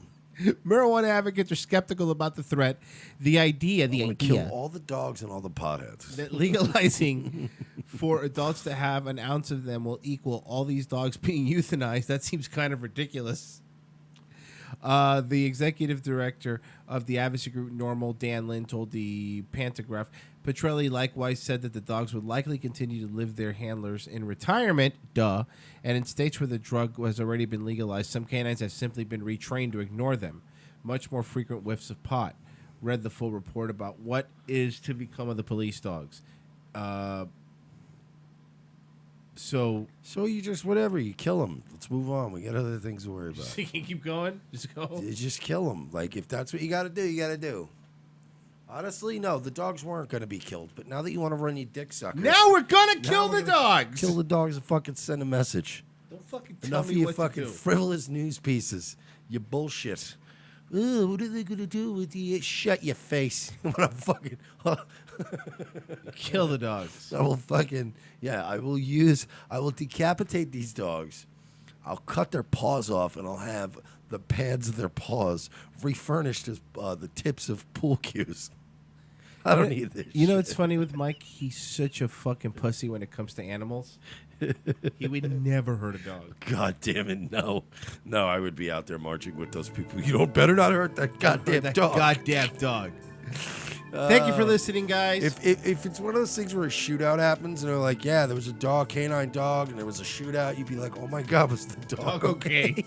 Speaker 3: Marijuana advocates are skeptical about the threat. The idea,
Speaker 4: kill all the dogs and all the potheads.
Speaker 3: That legalizing for adults to have an ounce of them will equal all these dogs being euthanized. That seems kind of ridiculous. The executive director of the advocacy group Normal, Dan Lin, told the Pantograph. Petrelli likewise said that the dogs would likely continue to live their handlers in retirement, and in states where the drug has already been legalized, some canines have simply been retrained to ignore them. Much more frequent whiffs of pot. Read the full report about what is to become of the police dogs. So
Speaker 4: you just whatever, you kill them. Let's move on. We got other things to worry about.
Speaker 3: So you can keep going? Just go?
Speaker 4: Just kill them. Like, if that's what you got to do, you got to do. Honestly, no, the dogs weren't going to be killed. But now that you want to run your dick suckers.
Speaker 3: Now we're going to kill the dogs.
Speaker 4: Kill the dogs and fucking send a message.
Speaker 3: Don't fucking tell
Speaker 4: Enough
Speaker 3: me
Speaker 4: of your
Speaker 3: what
Speaker 4: fucking
Speaker 3: to do.
Speaker 4: frivolous news pieces. You bullshit. Ooh, what are they going to do with the... Shut your face. When I'm fucking...
Speaker 3: Kill the dogs.
Speaker 4: I will fucking... Yeah, I will decapitate these dogs. I'll cut their paws off, and I'll have the pads of their paws refurnished as the tips of pool cues. I don't need this.
Speaker 3: You know what's funny with Mike? He's such a fucking pussy when it comes to animals. He would never hurt a dog.
Speaker 4: God damn it, no. No, I would be out there marching with those people. You better not hurt that goddamn dog.
Speaker 3: Goddamn dog. Thank you for listening, guys.
Speaker 4: If it's one of those things where a shootout happens and they're like, yeah, there was a dog, canine dog, and there was a shootout, you'd be like, oh my God, was the dog okay?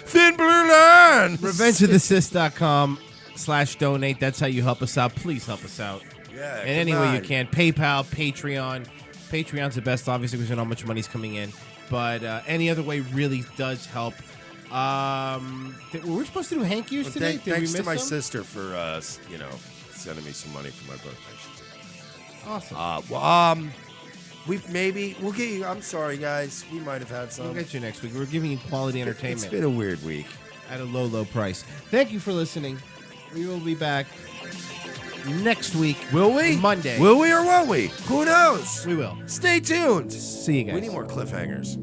Speaker 4: Thin blue line.
Speaker 3: RevengeOfTheCis.com/donate. That's how you help us out. Please help us out.
Speaker 4: Yeah.
Speaker 3: In any way you can. PayPal, Patreon. Patreon's the best, obviously, because we know how much money's coming in. But any other way really does help. Were we supposed to do hank yous today? Did
Speaker 4: Thanks
Speaker 3: we
Speaker 4: to
Speaker 3: miss
Speaker 4: my
Speaker 3: some?
Speaker 4: sister for, sending me some money for my birthday.
Speaker 3: Awesome.
Speaker 4: We'll get you. I'm sorry, guys. We might have had some.
Speaker 3: We'll get you next week. We're giving you quality entertainment.
Speaker 4: It's been a weird week.
Speaker 3: At a low, low price. Thank you for listening. We will be back next week.
Speaker 4: Will we?
Speaker 3: Monday.
Speaker 4: Will we or won't we? Who knows?
Speaker 3: We will.
Speaker 4: Stay tuned.
Speaker 3: See you guys.
Speaker 4: We need more cliffhangers.